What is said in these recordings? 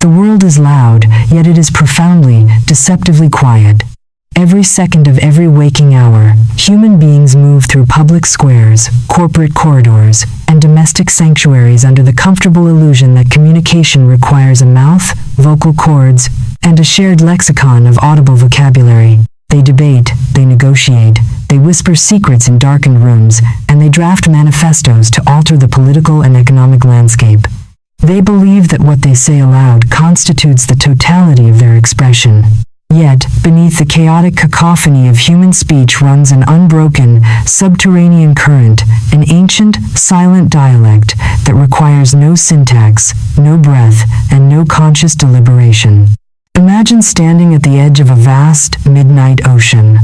The world is loud, yet it is profoundly, deceptively quiet. Every second of every waking hour, human beings move through public squares, corporate corridors, and domestic sanctuaries under the comfortable illusion that communication requires a mouth, vocal cords, and a shared lexicon of audible vocabulary. They debate, they negotiate, they whisper secrets in darkened rooms, and they draft manifestos to alter the political and economic landscape. They believe that what they say aloud constitutes the totality of their expression. Yet, beneath the chaotic cacophony of human speech runs an unbroken, subterranean current, an ancient, silent dialect that requires no syntax, no breath, and no conscious deliberation. Imagine standing at the edge of a vast, midnight ocean.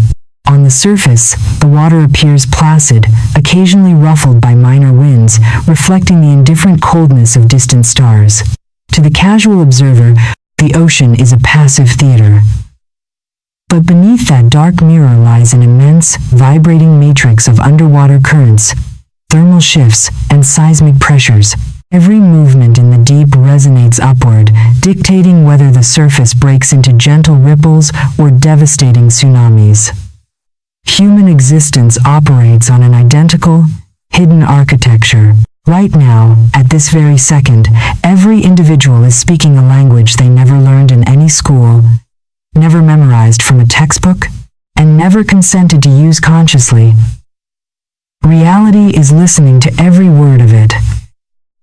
On the surface, the water appears placid, occasionally ruffled by minor winds, reflecting the indifferent coldness of distant stars. To the casual observer, the ocean is a passive theater. But beneath that dark mirror lies an immense, vibrating matrix of underwater currents, thermal shifts, and seismic pressures. Every movement in the deep resonates upward, dictating whether the surface breaks into gentle ripples or devastating tsunamis. Human existence operates on an identical, hidden architecture. Right now, at this very second, every individual is speaking a language they never learned in any school, never memorized from a textbook, and never consented to use consciously. Reality is listening to every word of it.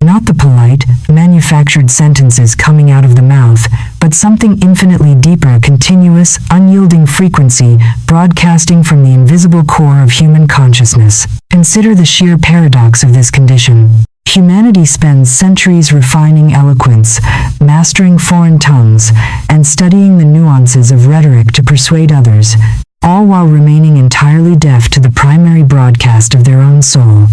Not the polite, manufactured sentences coming out of the mouth, but something infinitely deeper, a continuous, unyielding frequency broadcasting from the invisible core of human consciousness. Consider the sheer paradox of this condition. Humanity spends centuries refining eloquence, mastering foreign tongues, and studying the nuances of rhetoric to persuade others, all while remaining entirely deaf to the primary broadcast of their own soul.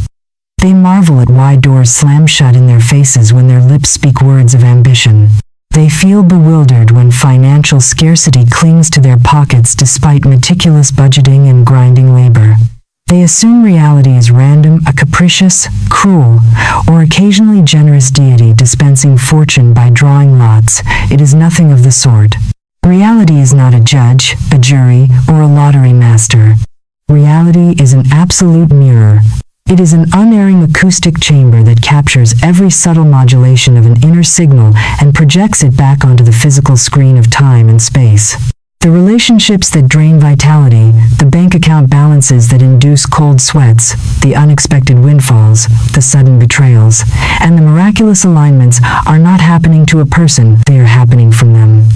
They marvel at why doors slam shut in their faces when their lips speak words of ambition. They feel bewildered when financial scarcity clings to their pockets despite meticulous budgeting and grinding labor. They assume reality is random, a capricious, cruel, or occasionally generous deity dispensing fortune by drawing lots. It is nothing of the sort. Reality is not a judge, a jury, or a lottery master. Reality is an absolute mirror. It is an unerring acoustic chamber that captures every subtle modulation of an inner signal and projects it back onto the physical screen of time and space. The relationships that drain vitality, the bank account balances that induce cold sweats, the unexpected windfalls, the sudden betrayals, and the miraculous alignments are not happening to a person, they are happening from them.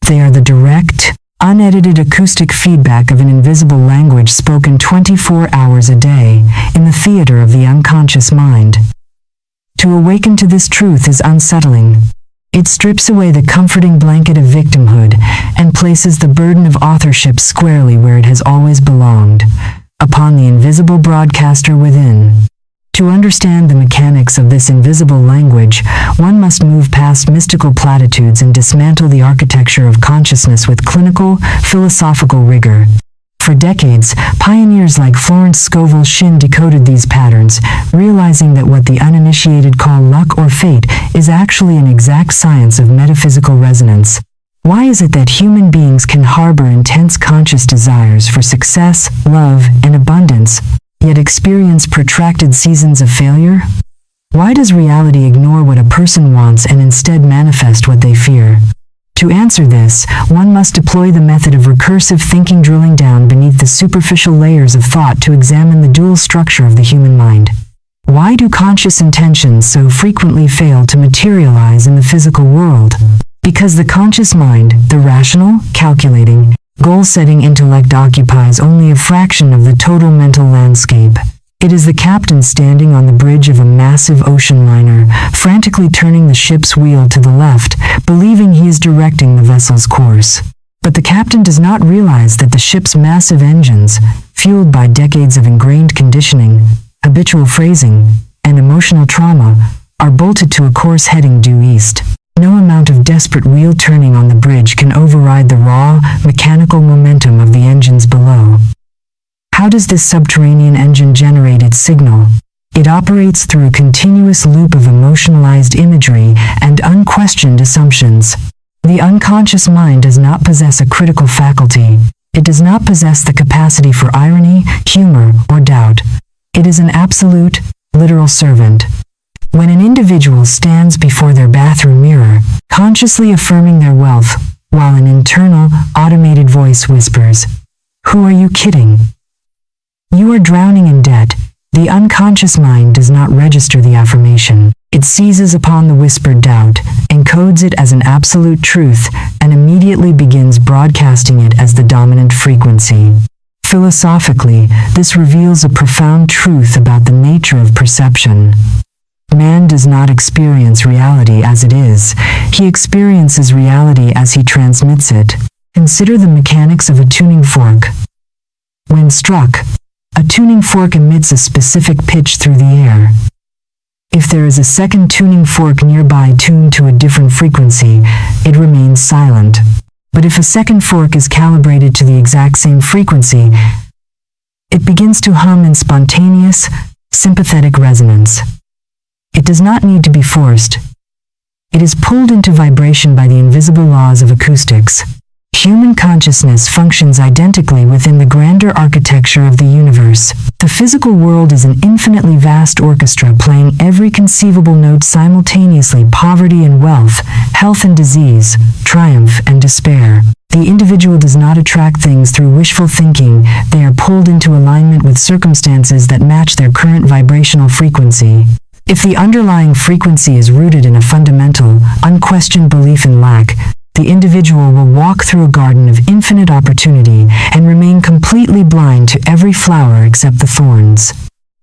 They are the direct, unedited acoustic feedback of an invisible language spoken 24 hours a day in the theater of the unconscious mind. To awaken to this truth is unsettling. It strips away the comforting blanket of victimhood and places the burden of authorship squarely where it has always belonged, upon the invisible broadcaster within. To understand the mechanics of this invisible language, one must move past mystical platitudes and dismantle the architecture of consciousness with clinical, philosophical rigor. For decades, pioneers like Florence Scovel Shinn decoded these patterns, realizing that what the uninitiated call luck or fate is actually an exact science of metaphysical resonance. Why is it that human beings can harbor intense conscious desires for success, love, and abundance, yet experience protracted seasons of failure? Why does reality ignore what a person wants and instead manifest what they fear? To answer this, one must deploy the method of recursive thinking, drilling down beneath the superficial layers of thought to examine the dual structure of the human mind. Why do conscious intentions so frequently fail to materialize in the physical world? Because the conscious mind, the rational, calculating, goal-setting intellect occupies only a fraction of the total mental landscape. It is the captain standing on the bridge of a massive ocean liner, frantically turning the ship's wheel to the left, believing he is directing the vessel's course. But the captain does not realize that the ship's massive engines, fueled by decades of ingrained conditioning, habitual phrasing, and emotional trauma, are bolted to a course heading due east. No amount of desperate wheel turning on the bridge can override the raw, mechanical momentum of the engines below. How does this subterranean engine generate its signal? It operates through a continuous loop of emotionalized imagery and unquestioned assumptions. The unconscious mind does not possess a critical faculty. It does not possess the capacity for irony, humor, or doubt. It is an absolute, literal servant. When an individual stands before their bathroom mirror, consciously affirming their wealth, while an internal, automated voice whispers, "Who are you kidding? You are drowning in debt," the unconscious mind does not register the affirmation. It seizes upon the whispered doubt, encodes it as an absolute truth, and immediately begins broadcasting it as the dominant frequency. Philosophically, this reveals a profound truth about the nature of perception. Man does not experience reality as it is. He experiences reality as he transmits it. Consider the mechanics of a tuning fork. When struck, a tuning fork emits a specific pitch through the air. If there is a second tuning fork nearby tuned to a different frequency, it remains silent. But if a second fork is calibrated to the exact same frequency, it begins to hum in spontaneous, sympathetic resonance. It does not need to be forced. It is pulled into vibration by the invisible laws of acoustics. Human consciousness functions identically within the grander architecture of the universe. The physical world is an infinitely vast orchestra playing every conceivable note simultaneously: poverty and wealth, health and disease, triumph and despair. The individual does not attract things through wishful thinking. They are pulled into alignment with circumstances that match their current vibrational frequency. If the underlying frequency is rooted in a fundamental, unquestioned belief in lack, the individual will walk through a garden of infinite opportunity and remain completely blind to every flower except the thorns.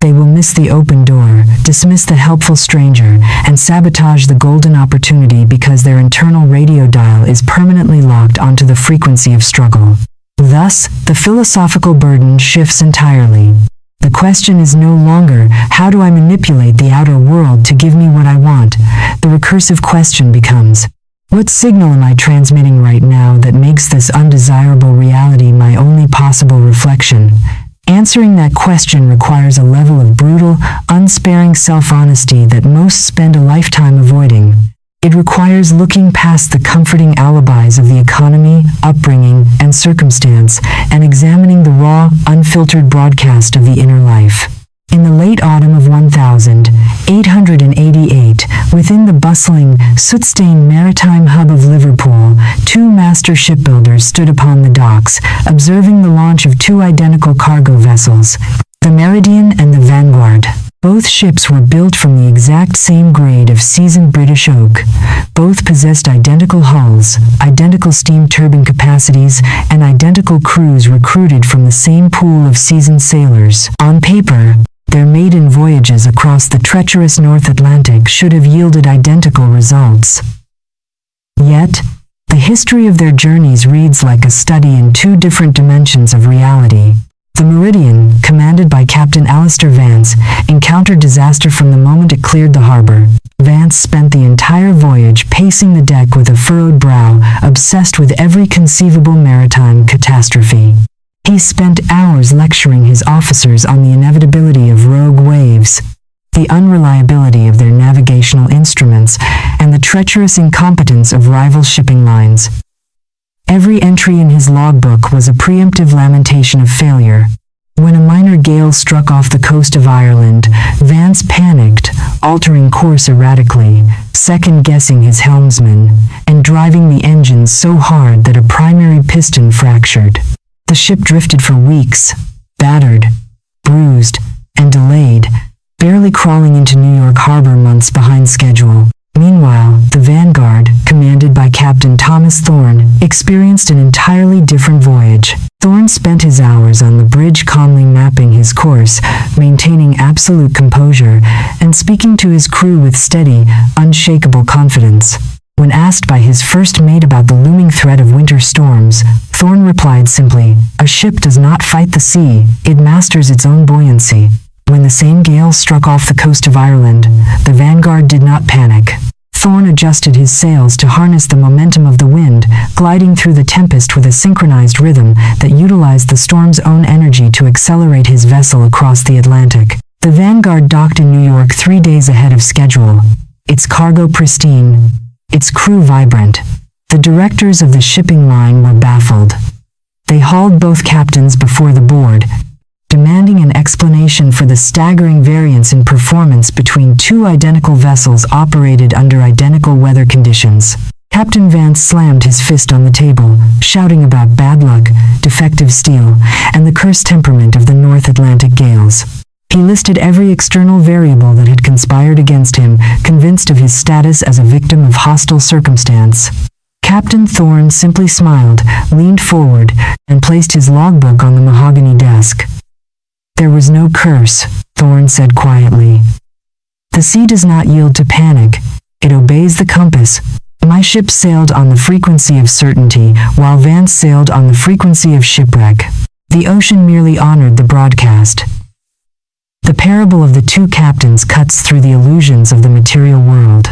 They will miss the open door, dismiss the helpful stranger, and sabotage the golden opportunity because their internal radio dial is permanently locked onto the frequency of struggle. Thus, the philosophical burden shifts entirely. The question is no longer, how do I manipulate the outer world to give me what I want? The recursive question becomes, what signal am I transmitting right now that makes this undesirable reality my only possible reflection? Answering that question requires a level of brutal, unsparing self-honesty that most spend a lifetime avoiding. It requires looking past the comforting alibis of the economy, upbringing, and circumstance, and examining the raw, unfiltered broadcast of the inner life. In the late autumn of 1888, within the bustling, soot-stained maritime hub of Liverpool, two master shipbuilders stood upon the docks, observing the launch of two identical cargo vessels, the Meridian and the Vanguard. Both ships were built from the exact same grade of seasoned British oak. Both possessed identical hulls, identical steam turbine capacities, and identical crews recruited from the same pool of seasoned sailors. On paper, their maiden voyages across the treacherous North Atlantic should have yielded identical results. Yet, the history of their journeys reads like a study in two different dimensions of reality. The Meridian, commanded by Captain Alistair Vance, encountered disaster from the moment it cleared the harbor. Vance spent the entire voyage pacing the deck with a furrowed brow, obsessed with every conceivable maritime catastrophe. He spent hours lecturing his officers on the inevitability of rogue waves, the unreliability of their navigational instruments, and the treacherous incompetence of rival shipping lines. Every entry in his logbook was a preemptive lamentation of failure. When a minor gale struck off the coast of Ireland, Vance panicked, altering course erratically, second-guessing his helmsman, and driving the engines so hard that a primary piston fractured. The ship drifted for weeks, battered, bruised, and delayed, barely crawling into New York Harbor months behind schedule. Meanwhile, the Vanguard, commanded by Captain Thomas Thorne, experienced an entirely different voyage. Thorne spent his hours on the bridge calmly mapping his course, maintaining absolute composure, and speaking to his crew with steady, unshakable confidence. When asked by his first mate about the looming threat of winter storms, Thorne replied simply, "A ship does not fight the sea, it masters its own buoyancy." When the same gale struck off the coast of Ireland, the Vanguard did not panic. Thorne adjusted his sails to harness the momentum of the wind, gliding through the tempest with a synchronized rhythm that utilized the storm's own energy to accelerate his vessel across the Atlantic. The Vanguard docked in New York 3 days ahead of schedule, its cargo pristine, its crew vibrant, The directors of the shipping line were baffled. They hauled both captains before the board, demanding an explanation for the staggering variance in performance between two identical vessels operated under identical weather conditions. Captain Vance slammed his fist on the table, shouting about bad luck, defective steel, and the cursed temperament of the North Atlantic gales. He listed every external variable that had conspired against him, convinced of his status as a victim of hostile circumstance. Captain Thorne simply smiled, leaned forward, and placed his logbook on the mahogany desk. "There was no curse," Thorne said quietly. "The sea does not yield to panic. It obeys the compass. My ship sailed on the frequency of certainty, while Vance sailed on the frequency of shipwreck. The ocean merely honored the broadcast." The parable of the two captains cuts through the illusions of the material world.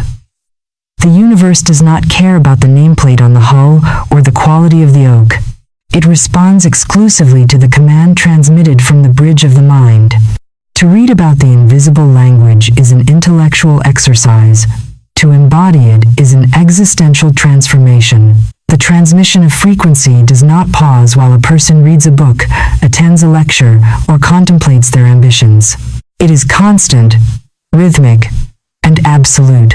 The universe does not care about the nameplate on the hull or the quality of the oak. It responds exclusively to the command transmitted from the bridge of the mind. To read about the invisible language is an intellectual exercise. To embody it is an existential transformation. The transmission of frequency does not pause while a person reads a book, attends a lecture, or contemplates their ambitions. It is constant, rhythmic, and absolute.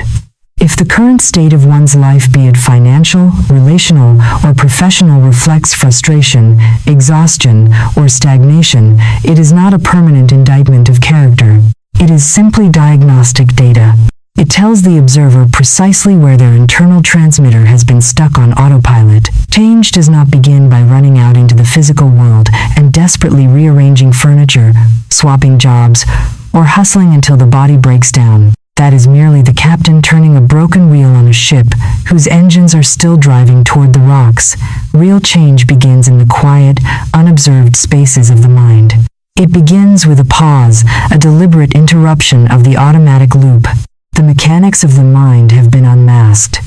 If the current state of one's life, be it financial, relational, or professional, reflects frustration, exhaustion, or stagnation, it is not a permanent indictment of character. It is simply diagnostic data. It tells the observer precisely where their internal transmitter has been stuck on autopilot. Change does not begin by running out into the physical world and desperately rearranging furniture, swapping jobs, or hustling until the body breaks down. That is merely the captain turning a broken wheel on a ship whose engines are still driving toward the rocks. Real change begins in the quiet, unobserved spaces of the mind. It begins with a pause, a deliberate interruption of the automatic loop. The mechanics of the mind have been unmasked.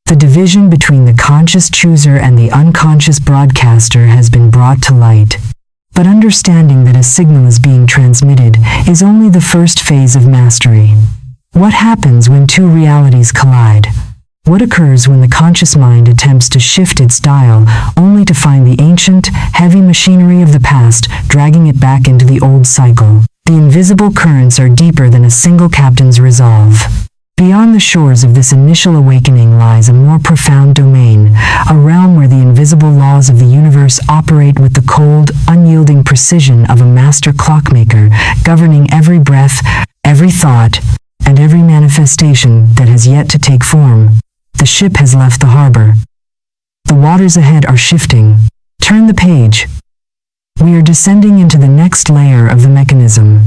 The division between the conscious chooser and the unconscious broadcaster has been brought to light. But understanding that a signal is being transmitted is only the first phase of mastery. What happens when two realities collide? What occurs when the conscious mind attempts to shift its dial, only to find the ancient, heavy machinery of the past dragging it back into the old cycle? The invisible currents are deeper than a single captain's resolve. Beyond the shores of this initial awakening lies a more profound domain, a realm where the invisible laws of the universe operate with the cold, unyielding precision of a master clockmaker, governing every breath, every thought, and every manifestation that has yet to take form. The ship has left the harbor. The waters ahead are shifting. Turn the page. We are descending into the next layer of the mechanism.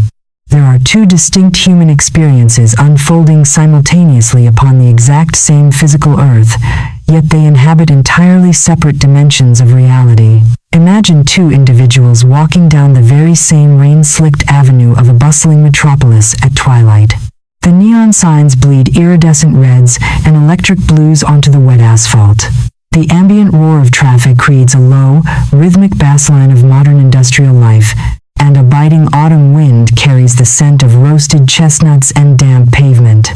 There are two distinct human experiences unfolding simultaneously upon the exact same physical earth, yet they inhabit entirely separate dimensions of reality. Imagine two individuals walking down the very same rain-slicked avenue of a bustling metropolis at twilight. The neon signs bleed iridescent reds and electric blues onto the wet asphalt. The ambient roar of traffic creates a low, rhythmic bassline of modern industrial life, and a biting autumn wind carries the scent of roasted chestnuts and damp pavement.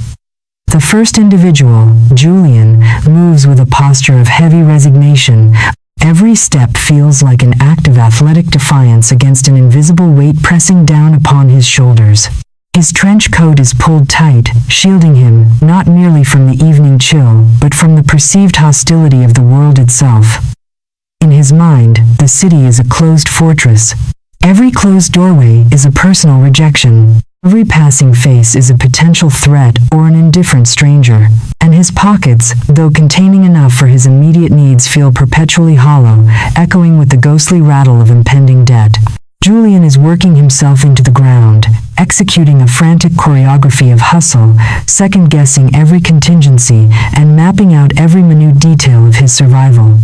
The first individual, Julian, moves with a posture of heavy resignation. Every step feels like an act of athletic defiance against an invisible weight pressing down upon his shoulders. His trench coat is pulled tight, shielding him not merely from the evening chill, but from the perceived hostility of the world itself. In his mind, the city is a closed fortress. Every closed doorway is a personal rejection. Every passing face is a potential threat or an indifferent stranger. And his pockets, though containing enough for his immediate needs, feel perpetually hollow, echoing with the ghostly rattle of impending debt. Julian is working himself into the ground, executing a frantic choreography of hustle, second-guessing every contingency, and mapping out every minute detail of his survival.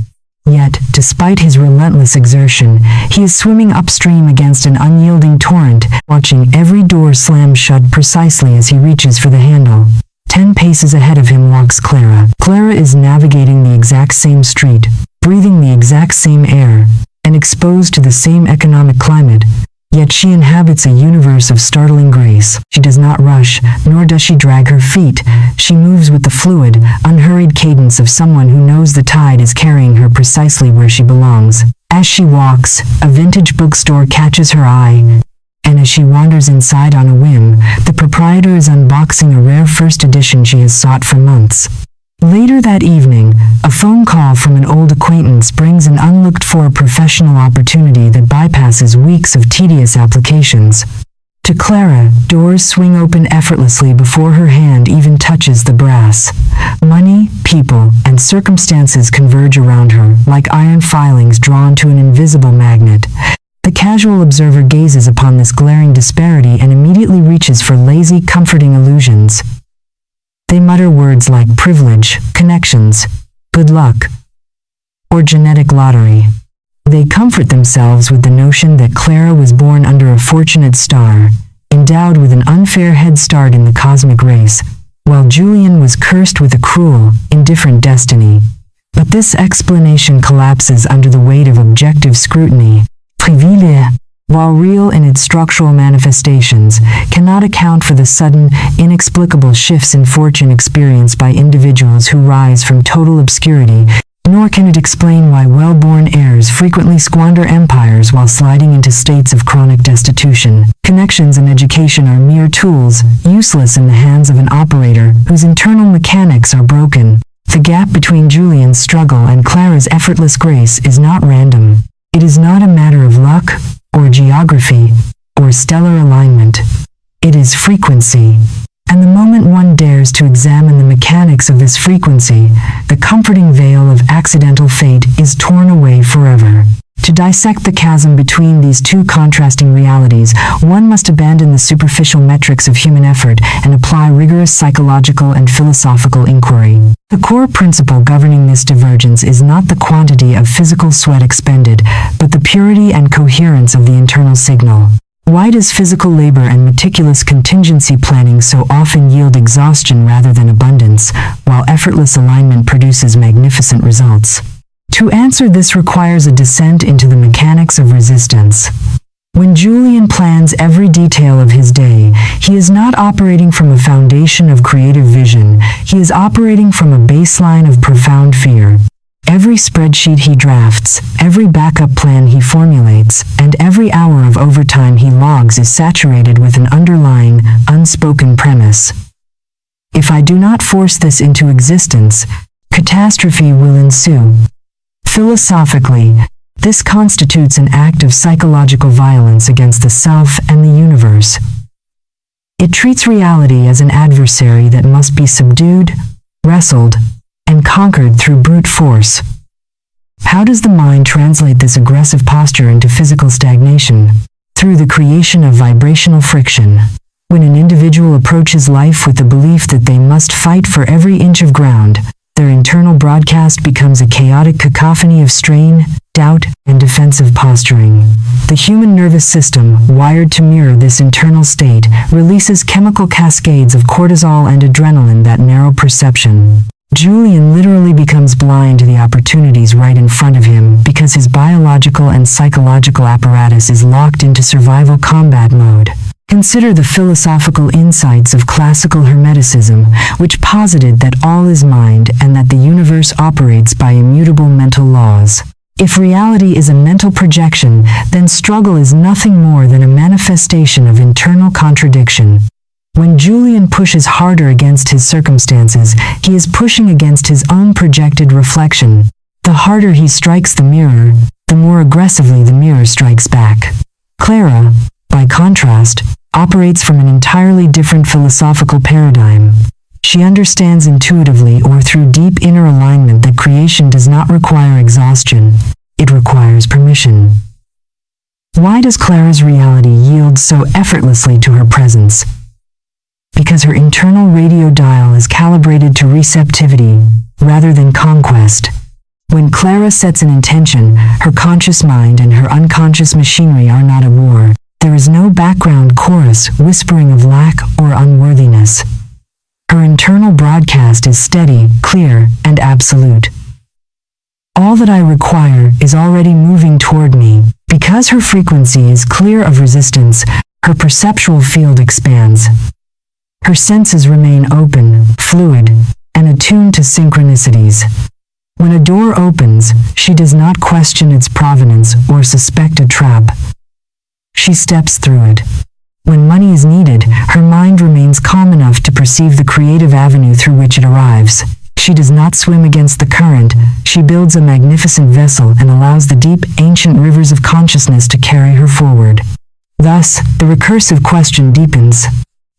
Yet, despite his relentless exertion, he is swimming upstream against an unyielding torrent, watching every door slam shut precisely as he reaches for the handle. 10 paces ahead of him walks Clara. Clara is navigating the exact same street, breathing the exact same air, and exposed to the same economic climate, Yet she inhabits a universe of startling grace. She does not rush, nor does she drag her feet. She moves with the fluid, unhurried cadence of someone who knows the tide is carrying her precisely where she belongs. As she walks, a vintage bookstore catches her eye, and as she wanders inside on a whim, the proprietor is unboxing a rare first edition she has sought for months. Later that evening, a phone call from an old acquaintance brings an unlooked-for professional opportunity that bypasses weeks of tedious applications. To Clara, doors swing open effortlessly before her hand even touches the brass. Money, people, and circumstances converge around her, like iron filings drawn to an invisible magnet. The casual observer gazes upon this glaring disparity and immediately reaches for lazy, comforting illusions. They mutter words like privilege, connections, good luck, or genetic lottery. They comfort themselves with the notion that Clara was born under a fortunate star, endowed with an unfair head start in the cosmic race, while Julian was cursed with a cruel, indifferent destiny. But this explanation collapses under the weight of objective scrutiny. Privilege, while real in its structural manifestations, cannot account for the sudden, inexplicable shifts in fortune experienced by individuals who rise from total obscurity, nor can it explain why well-born heirs frequently squander empires while sliding into states of chronic destitution. Connections and education are mere tools, useless in the hands of an operator whose internal mechanics are broken. The gap between Julian's struggle and Clara's effortless grace is not random. It is not a matter of luck, or geography, or stellar alignment. It is frequency. And the moment one dares to examine the mechanics of this frequency, the comforting veil of accidental fate is torn away forever. To dissect the chasm between these two contrasting realities, one must abandon the superficial metrics of human effort and apply rigorous psychological and philosophical inquiry. The core principle governing this divergence is not the quantity of physical sweat expended, but the purity and coherence of the internal signal. Why does physical labor and meticulous contingency planning so often yield exhaustion rather than abundance, while effortless alignment produces magnificent results? To answer this requires a descent into the mechanics of resistance. When Julian plans every detail of his day, he is not operating from a foundation of creative vision, he is operating from a baseline of profound fear. Every spreadsheet he drafts, every backup plan he formulates, and every hour of overtime he logs is saturated with an underlying, unspoken premise. If I do not force this into existence, catastrophe will ensue. Philosophically, this constitutes an act of psychological violence against the self and the universe. It treats reality as an adversary that must be subdued, wrestled, and conquered through brute force. How does the mind translate this aggressive posture into physical stagnation? Through the creation of vibrational friction. When an individual approaches life with the belief that they must fight for every inch of ground, their internal broadcast becomes a chaotic cacophony of strain, doubt, and defensive posturing. The human nervous system, wired to mirror this internal state, releases chemical cascades of cortisol and adrenaline that narrow perception. Julian literally becomes blind to the opportunities right in front of him because his biological and psychological apparatus is locked into survival combat mode. Consider the philosophical insights of classical Hermeticism, which posited that all is mind and that the universe operates by immutable mental laws. If reality is a mental projection, then struggle is nothing more than a manifestation of internal contradiction. When Julian pushes harder against his circumstances, he is pushing against his own projected reflection. The harder he strikes the mirror, the more aggressively the mirror strikes back. Clara, by contrast, operates from an entirely different philosophical paradigm. She understands intuitively or through deep inner alignment that creation does not require exhaustion, it requires permission. Why does Clara's reality yield so effortlessly to her presence? Because her internal radio dial is calibrated to receptivity rather than conquest. When Clara sets an intention, her conscious mind and her unconscious machinery are not at war. There is no background chorus whispering of lack or unworthiness. Her internal broadcast is steady, clear, and absolute. All that I require is already moving toward me. Because her frequency is clear of resistance, her perceptual field expands. Her senses remain open, fluid, and attuned to synchronicities. When a door opens, she does not question its provenance or suspect a trap. She steps through it. When money is needed, her mind remains calm enough to perceive the creative avenue through which it arrives. She does not swim against the current, she builds a magnificent vessel and allows the deep, ancient rivers of consciousness to carry her forward. Thus, the recursive question deepens.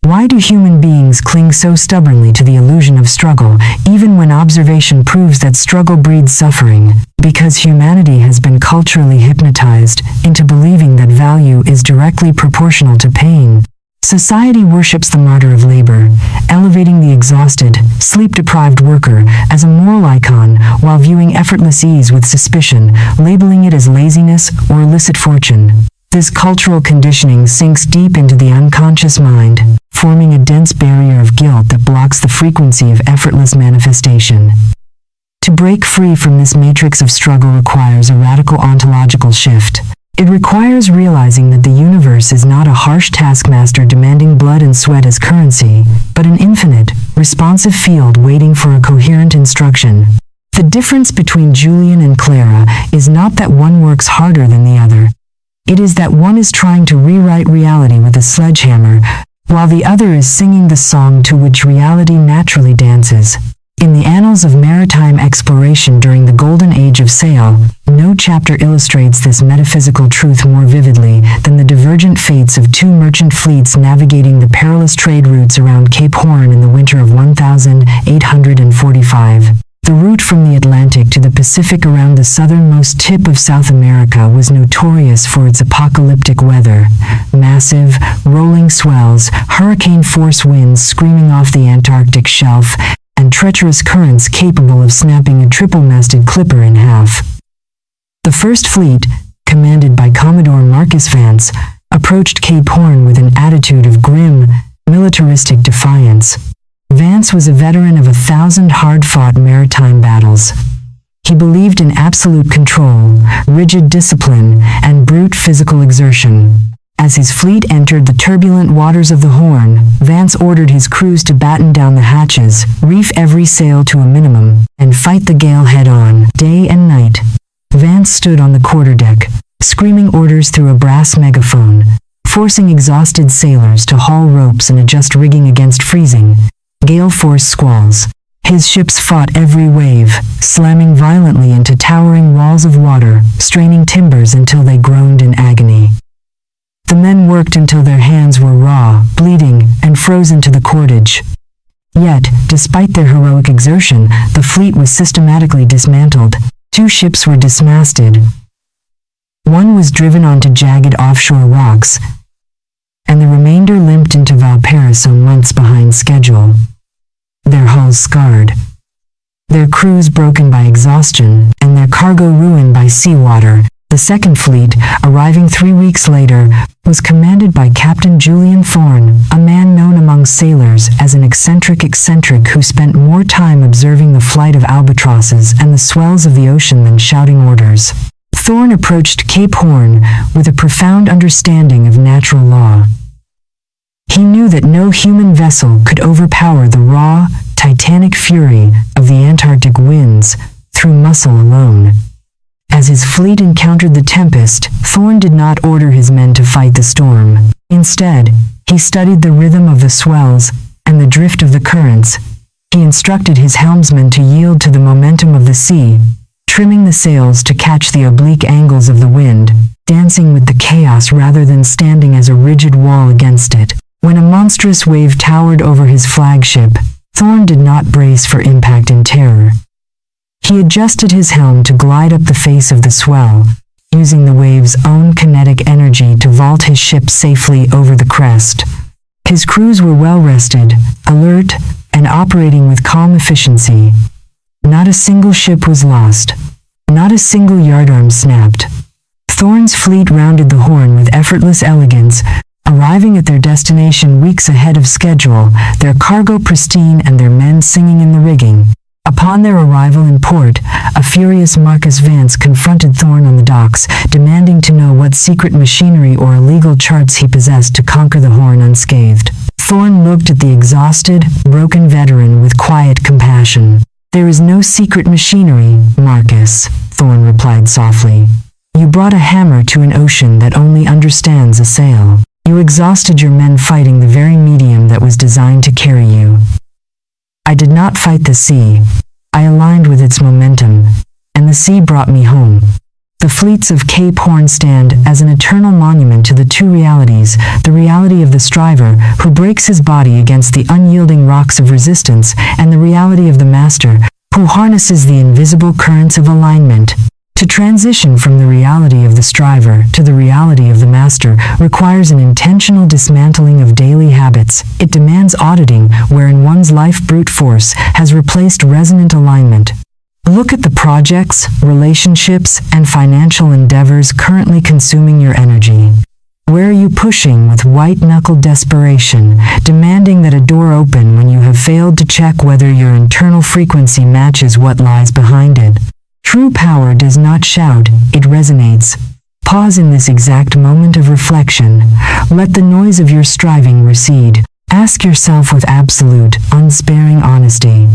Why do human beings cling so stubbornly to the illusion of struggle, even when observation proves that struggle breeds suffering? Because humanity has been culturally hypnotized into believing that value is directly proportional to pain. Society worships the martyr of labor, elevating the exhausted, sleep-deprived worker as a moral icon while viewing effortless ease with suspicion, labeling it as laziness or illicit fortune. This cultural conditioning sinks deep into the unconscious mind, forming a dense barrier of guilt that blocks the frequency of effortless manifestation. To break free from this matrix of struggle requires a radical ontological shift. It requires realizing that the universe is not a harsh taskmaster demanding blood and sweat as currency, but an infinite, responsive field waiting for a coherent instruction. The difference between Julian and Clara is not that one works harder than the other. It is that one is trying to rewrite reality with a sledgehammer, while the other is singing the song to which reality naturally dances. In the annals of maritime exploration during the golden age of sail, no chapter illustrates this metaphysical truth more vividly than the divergent fates of two merchant fleets navigating the perilous trade routes around Cape Horn in the winter of 1845. The route from the Atlantic to the Pacific around the southernmost tip of South America was notorious for its apocalyptic weather. Massive, rolling swells, hurricane-force winds screaming off the Antarctic shelf, and treacherous currents capable of snapping a triple-masted clipper in half. The First Fleet, commanded by Commodore Marcus Vance, approached Cape Horn with an attitude of grim, militaristic defiance. Vance was a veteran of 1,000 hard-fought maritime battles. He believed in absolute control, rigid discipline, and brute physical exertion. As his fleet entered the turbulent waters of the Horn, Vance ordered his crews to batten down the hatches, reef every sail to a minimum, and fight the gale head-on, day and night. Vance stood on the quarterdeck, screaming orders through a brass megaphone, forcing exhausted sailors to haul ropes and adjust rigging against freezing, gale-force squalls. His ships fought every wave, slamming violently into towering walls of water, straining timbers until they groaned in agony. The men worked until their hands were raw, bleeding, and frozen to the cordage. Yet, despite their heroic exertion, the fleet was systematically dismantled. 2 ships were dismasted. One was driven onto jagged offshore rocks, and the remainder limped into Valparaiso months behind schedule. Their hulls scarred, their crews broken by exhaustion, and their cargo ruined by seawater. The Second Fleet, arriving 3 weeks later, was commanded by Captain Julian Thorne, a man known among sailors as an eccentric who spent more time observing the flight of albatrosses and the swells of the ocean than shouting orders. Thorne approached Cape Horn with a profound understanding of natural law. He knew that no human vessel could overpower the raw, titanic fury of the Antarctic winds through muscle alone. As his fleet encountered the tempest, Thorne did not order his men to fight the storm. Instead, he studied the rhythm of the swells and the drift of the currents. He instructed his helmsmen to yield to the momentum of the sea, trimming the sails to catch the oblique angles of the wind, dancing with the chaos rather than standing as a rigid wall against it. When a monstrous wave towered over his flagship, Thorne did not brace for impact in terror. He adjusted his helm to glide up the face of the swell, using the wave's own kinetic energy to vault his ship safely over the crest. His crews were well rested, alert, and operating with calm efficiency. Not a single ship was lost. Not a single yardarm snapped. Thorne's fleet rounded the Horn with effortless elegance, arriving at their destination weeks ahead of schedule, their cargo pristine and their men singing in the rigging. Upon their arrival in port, a furious Marcus Vance confronted Thorne on the docks, demanding to know what secret machinery or illegal charts he possessed to conquer the Horn unscathed. Thorne looked at the exhausted, broken veteran with quiet compassion. "There is no secret machinery, Marcus," Thorne replied softly. "You brought a hammer to an ocean that only understands a sail. You exhausted your men fighting the very medium that was designed to carry you. I did not fight the sea. I aligned with its momentum, and the sea brought me home." The fleets of Cape Horn stand as an eternal monument to the two realities, the reality of the striver who breaks his body against the unyielding rocks of resistance, and the reality of the master who harnesses the invisible currents of alignment. To transition from the reality of the striver to the reality of the master requires an intentional dismantling of daily habits. It demands auditing wherein one's life brute force has replaced resonant alignment. Look at the projects, relationships, and financial endeavors currently consuming your energy. Where are you pushing with white-knuckled desperation, demanding that a door open when you have failed to check whether your internal frequency matches what lies behind it? True power does not shout, it resonates. Pause in this exact moment of reflection. Let the noise of your striving recede. Ask yourself with absolute, unsparing honesty,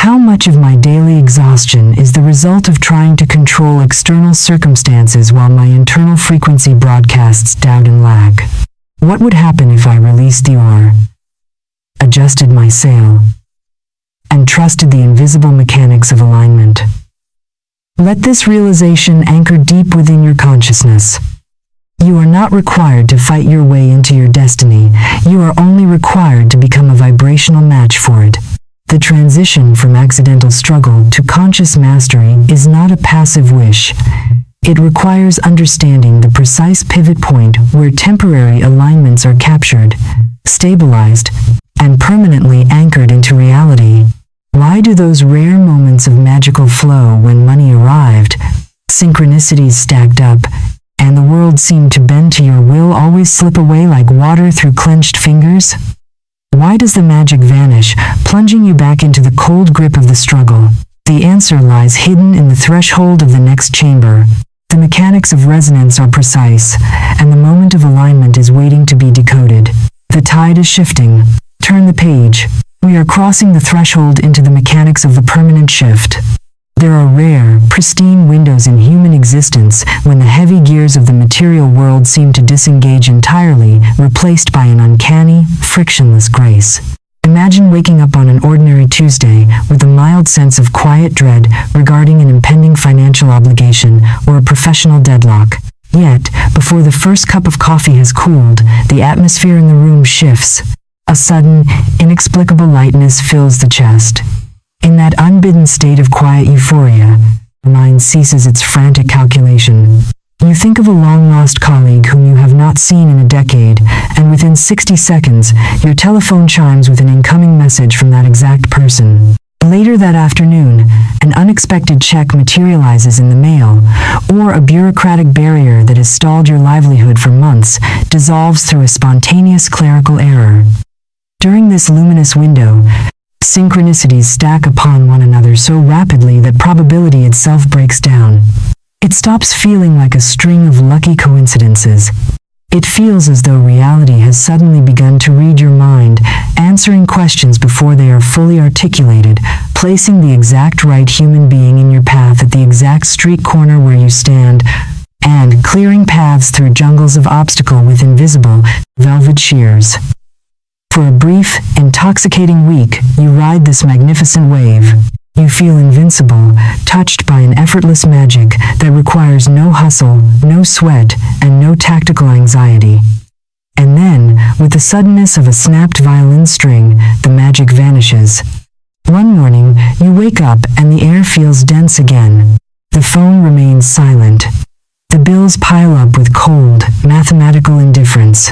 how much of my daily exhaustion is the result of trying to control external circumstances while my internal frequency broadcasts doubt and lack? What would happen if I released the oar, adjusted my sail, and trusted the invisible mechanics of alignment? Let this realization anchor deep within your consciousness. You are not required to fight your way into your destiny. You are only required to become a vibrational match for it. The transition from accidental struggle to conscious mastery is not a passive wish. It requires understanding the precise pivot point where temporary alignments are captured, stabilized, and permanently anchored into reality. Why do those rare moments of magical flow when money arrived, synchronicities stacked up, and the world seemed to bend to your will always slip away like water through clenched fingers? Why does the magic vanish, plunging you back into the cold grip of the struggle? The answer lies hidden in the threshold of the next chamber. The mechanics of resonance are precise, and the moment of alignment is waiting to be decoded. The tide is shifting. Turn the page. We are crossing the threshold into the mechanics of the permanent shift. There are rare, pristine windows in human existence when the heavy gears of the material world seem to disengage entirely, replaced by an uncanny, frictionless grace. Imagine waking up on an ordinary Tuesday with a mild sense of quiet dread regarding an impending financial obligation or a professional deadlock. Yet, before the first cup of coffee has cooled, the atmosphere in the room shifts. A sudden, inexplicable lightness fills the chest. In that unbidden state of quiet euphoria, the mind ceases its frantic calculation. You think of a long-lost colleague whom you have not seen in a decade, and within 60 seconds, your telephone chimes with an incoming message from that exact person. Later that afternoon, an unexpected check materializes in the mail, or a bureaucratic barrier that has stalled your livelihood for months dissolves through a spontaneous clerical error. During this luminous window, synchronicities stack upon one another so rapidly that probability itself breaks down. It stops feeling like a string of lucky coincidences. It feels as though reality has suddenly begun to read your mind, answering questions before they are fully articulated, placing the exact right human being in your path at the exact street corner where you stand, and clearing paths through jungles of obstacle with invisible, velvet shears. For a brief, intoxicating week, you ride this magnificent wave. You feel invincible, touched by an effortless magic that requires no hustle, no sweat, and no tactical anxiety. And then, with the suddenness of a snapped violin string, the magic vanishes. One morning, you wake up and the air feels dense again. The phone remains silent. The bills pile up with cold, mathematical indifference.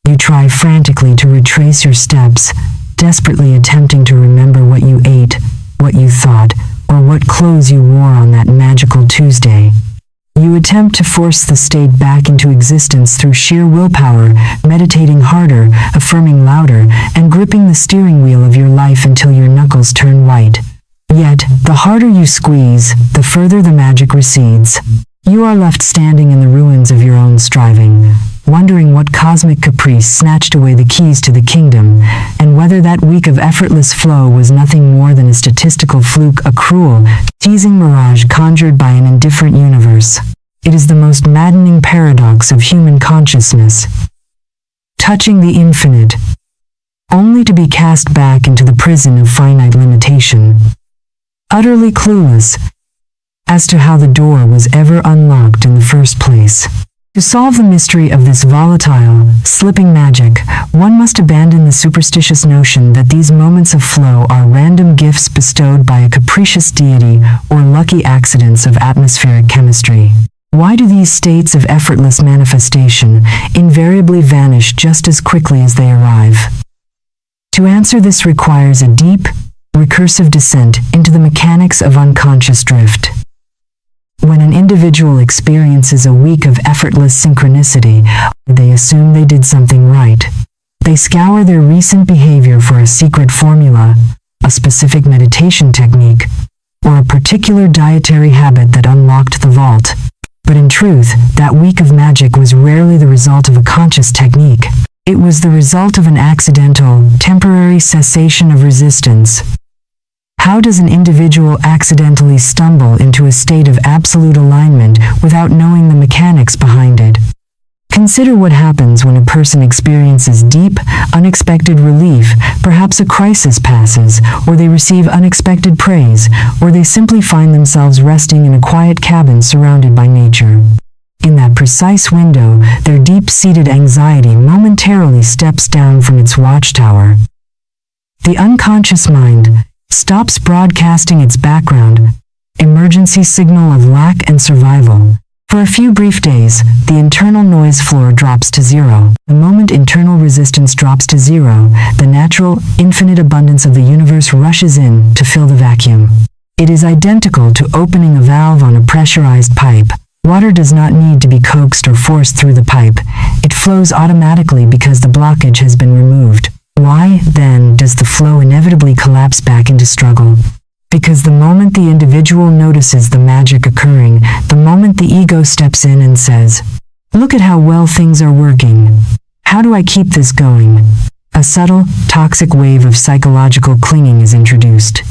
You try frantically to retrace your steps, desperately attempting to remember what you ate, what you thought, or what clothes you wore on that magical Tuesday. You attempt to force the state back into existence through sheer willpower, meditating harder, affirming louder, and gripping the steering wheel of your life until your knuckles turn white. Yet, the harder you squeeze, the further the magic recedes. You are left standing in the ruins of your own striving, wondering what cosmic caprice snatched away the keys to the kingdom, and whether that week of effortless flow was nothing more than a statistical fluke, a cruel, teasing mirage conjured by an indifferent universe. It is the most maddening paradox of human consciousness. Touching the infinite, only to be cast back into the prison of finite limitation. Utterly clueless as to how the door was ever unlocked in the first place. To solve the mystery of this volatile, slipping magic, one must abandon the superstitious notion that these moments of flow are random gifts bestowed by a capricious deity or lucky accidents of atmospheric chemistry. Why do these states of effortless manifestation invariably vanish just as quickly as they arrive? To answer this requires a deep, recursive descent into the mechanics of unconscious drift. When an individual experiences a week of effortless synchronicity, they assume they did something right. They scour their recent behavior for a secret formula, a specific meditation technique, or a particular dietary habit that unlocked the vault. But in truth, that week of magic was rarely the result of a conscious technique. It was the result of an accidental, temporary cessation of resistance. How does an individual accidentally stumble into a state of absolute alignment without knowing the mechanics behind it? Consider what happens when a person experiences deep, unexpected relief, perhaps a crisis passes, or they receive unexpected praise, or they simply find themselves resting in a quiet cabin surrounded by nature. In that precise window, their deep-seated anxiety momentarily steps down from its watchtower. The unconscious mind stops broadcasting its background, emergency signal of lack and survival. For a few brief days, the internal noise floor drops to zero. The moment internal resistance drops to zero, the natural, infinite abundance of the universe rushes in to fill the vacuum. It is identical to opening a valve on a pressurized pipe. Water does not need to be coaxed or forced through the pipe. It flows automatically because the blockage has been removed. Why, then, does the flow inevitably collapse back into struggle? Because the moment the individual notices the magic occurring, the moment the ego steps in and says, "Look at how well things are working. How do I keep this going?" a subtle, toxic wave of psychological clinging is introduced.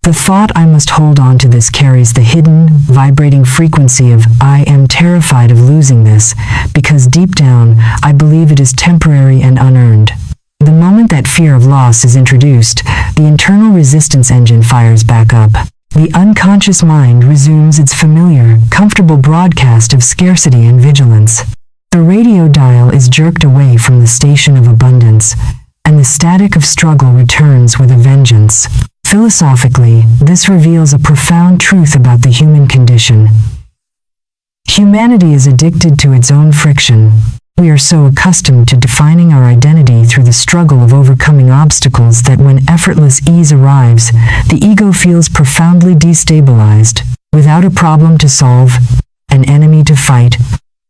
The thought "I must hold on to this" carries the hidden, vibrating frequency of "I am terrified of losing this, because deep down, I believe it is temporary and unearned." The moment that fear of loss is introduced, the internal resistance engine fires back up. The unconscious mind resumes its familiar, comfortable broadcast of scarcity and vigilance. The radio dial is jerked away from the station of abundance, and the static of struggle returns with a vengeance. Philosophically, this reveals a profound truth about the human condition. Humanity is addicted to its own friction. We are so accustomed to defining our identity through the struggle of overcoming obstacles that when effortless ease arrives, the ego feels profoundly destabilized. Without a problem to solve, an enemy to fight,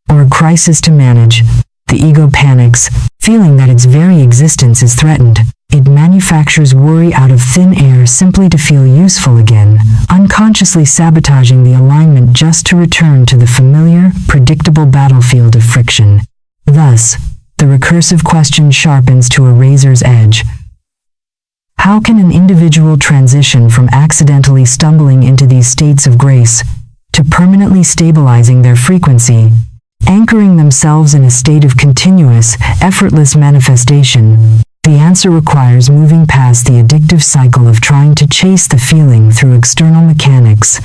or a crisis to manage, the ego panics, feeling that its very existence is threatened. It manufactures worry out of thin air simply to feel useful again, unconsciously sabotaging the alignment just to return to the familiar, predictable battlefield of friction. Thus, the recursive question sharpens to a razor's edge. How can an individual transition from accidentally stumbling into these states of grace to permanently stabilizing their frequency, anchoring themselves in a state of continuous, effortless manifestation? The answer requires moving past the addictive cycle of trying to chase the feeling through external mechanics.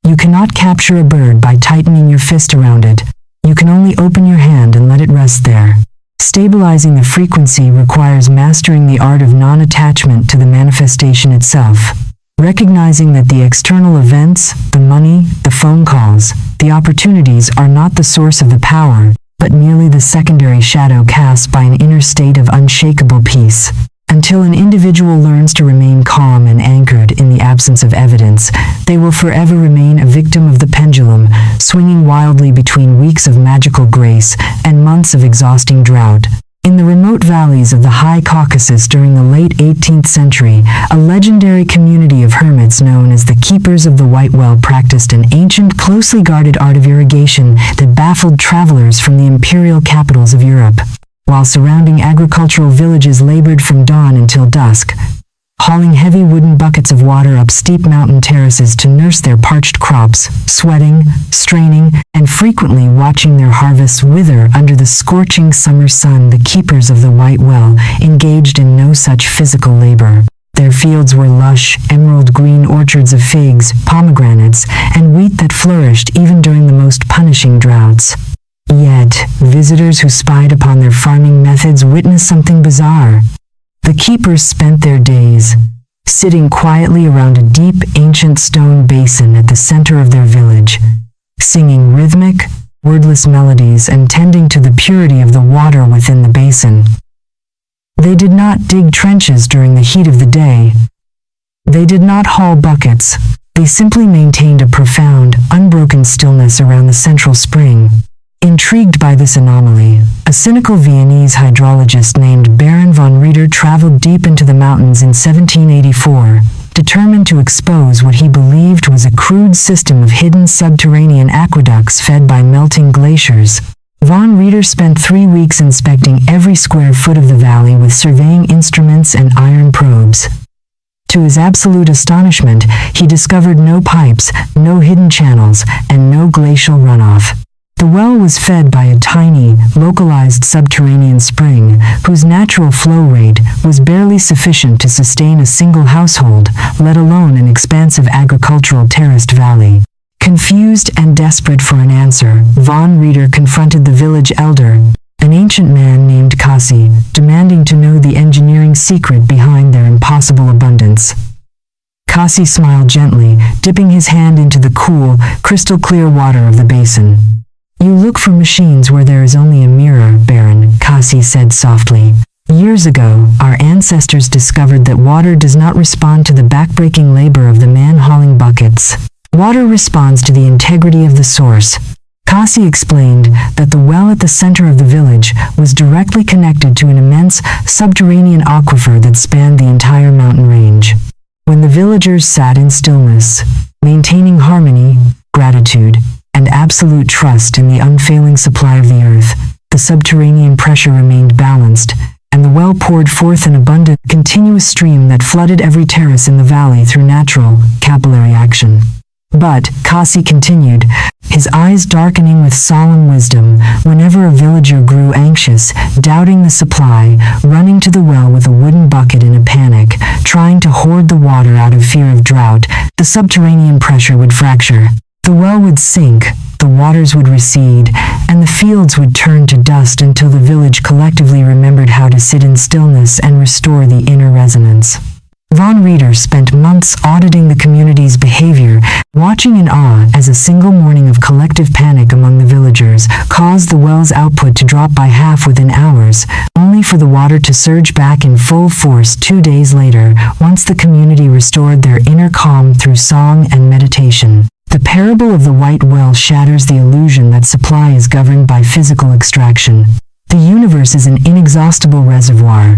You cannot capture a bird by tightening your fist around it. You can only open your hand and let it rest there. Stabilizing the frequency requires mastering the art of non-attachment to the manifestation itself. Recognizing that the external events, the money, the phone calls, the opportunities are not the source of the power, but merely the secondary shadow cast by an inner state of unshakable peace. Until an individual learns to remain calm and anchored in the absence of evidence, they will forever remain a victim of the pendulum, swinging wildly between weeks of magical grace and months of exhausting drought. In the remote valleys of the High Caucasus during the late 18th century, a legendary community of hermits known as the Keepers of the White Well practiced an ancient, closely guarded art of irrigation that baffled travelers from the imperial capitals of Europe. While surrounding agricultural villages labored from dawn until dusk, hauling heavy wooden buckets of water up steep mountain terraces to nurse their parched crops, sweating, straining, and frequently watching their harvests wither under the scorching summer sun, the Keepers of the White Well engaged in no such physical labor. Their fields were lush, emerald-green orchards of figs, pomegranates, and wheat that flourished even during the most punishing droughts. Yet, visitors who spied upon their farming methods witnessed something bizarre. The keepers spent their days sitting quietly around a deep, ancient stone basin at the center of their village, singing rhythmic, wordless melodies and tending to the purity of the water within the basin. They did not dig trenches during the heat of the day. They did not haul buckets. They simply maintained a profound, unbroken stillness around the central spring. Intrigued by this anomaly, a cynical Viennese hydrologist named Baron von Rieder traveled deep into the mountains in 1784, determined to expose what he believed was a crude system of hidden subterranean aqueducts fed by melting glaciers. Von Rieder spent 3 weeks inspecting every square foot of the valley with surveying instruments and iron probes. To his absolute astonishment, he discovered no pipes, no hidden channels, and no glacial runoff. The well was fed by a tiny, localized subterranean spring, whose natural flow rate was barely sufficient to sustain a single household, let alone an expansive agricultural terraced valley. Confused and desperate for an answer, von Rieder confronted the village elder, an ancient man named Kasi, demanding to know the engineering secret behind their impossible abundance. Kasi smiled gently, dipping his hand into the cool, crystal-clear water of the basin. "You look for machines where there is only a mirror, Baron," Kasi said softly. "Years ago, our ancestors discovered that water does not respond to the backbreaking labor of the man hauling buckets. Water responds to the integrity of the source." Kasi explained that the well at the center of the village was directly connected to an immense subterranean aquifer that spanned the entire mountain range. When the villagers sat in stillness, maintaining harmony, gratitude, and absolute trust in the unfailing supply of the earth, the subterranean pressure remained balanced, and the well poured forth an abundant, continuous stream that flooded every terrace in the valley through natural, capillary action. But, Kasi continued, his eyes darkening with solemn wisdom, whenever a villager grew anxious, doubting the supply, running to the well with a wooden bucket in a panic, trying to hoard the water out of fear of drought, the subterranean pressure would fracture. The well would sink, the waters would recede, and the fields would turn to dust until the village collectively remembered how to sit in stillness and restore the inner resonance. Von Rieder spent months auditing the community's behavior, watching in awe as a single morning of collective panic among the villagers caused the well's output to drop by half within hours, only for the water to surge back in full force 2 days later, once the community restored their inner calm through song and meditation. The parable of the White Well shatters the illusion that supply is governed by physical extraction. The universe is an inexhaustible reservoir.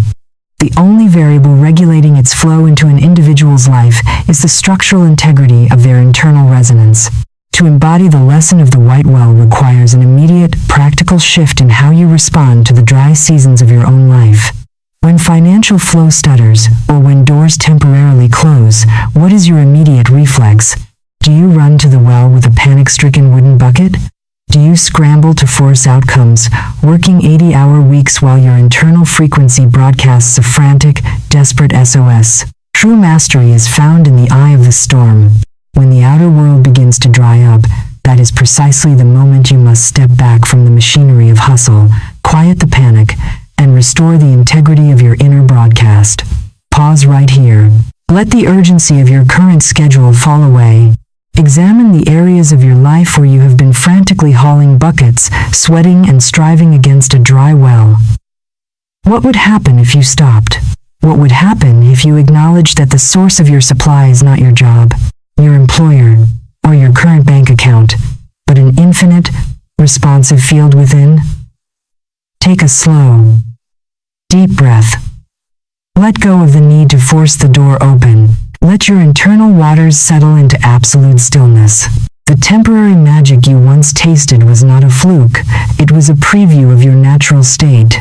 The only variable regulating its flow into an individual's life is the structural integrity of their internal resonance. To embody the lesson of the White Well requires an immediate, practical shift in how you respond to the dry seasons of your own life. When financial flow stutters, or when doors temporarily close, what is your immediate reflex? Do you run to the well with a panic-stricken wooden bucket? Do you scramble to force outcomes, working 80-hour weeks while your internal frequency broadcasts a frantic, desperate SOS? True mastery is found in the eye of the storm. When the outer world begins to dry up, that is precisely the moment you must step back from the machinery of hustle, quiet the panic, and restore the integrity of your inner broadcast. Pause right here. Let the urgency of your current schedule fall away. Examine the areas of your life where you have been frantically hauling buckets, sweating and striving against a dry well. What would happen if you stopped? What would happen if you acknowledged that the source of your supply is not your job, your employer, or your current bank account, but an infinite, responsive field within? Take a slow, Deep breath. Let go of the need to force the door open. Let your internal waters settle into absolute stillness. The temporary magic you once tasted was not a fluke, it was a preview of your natural state.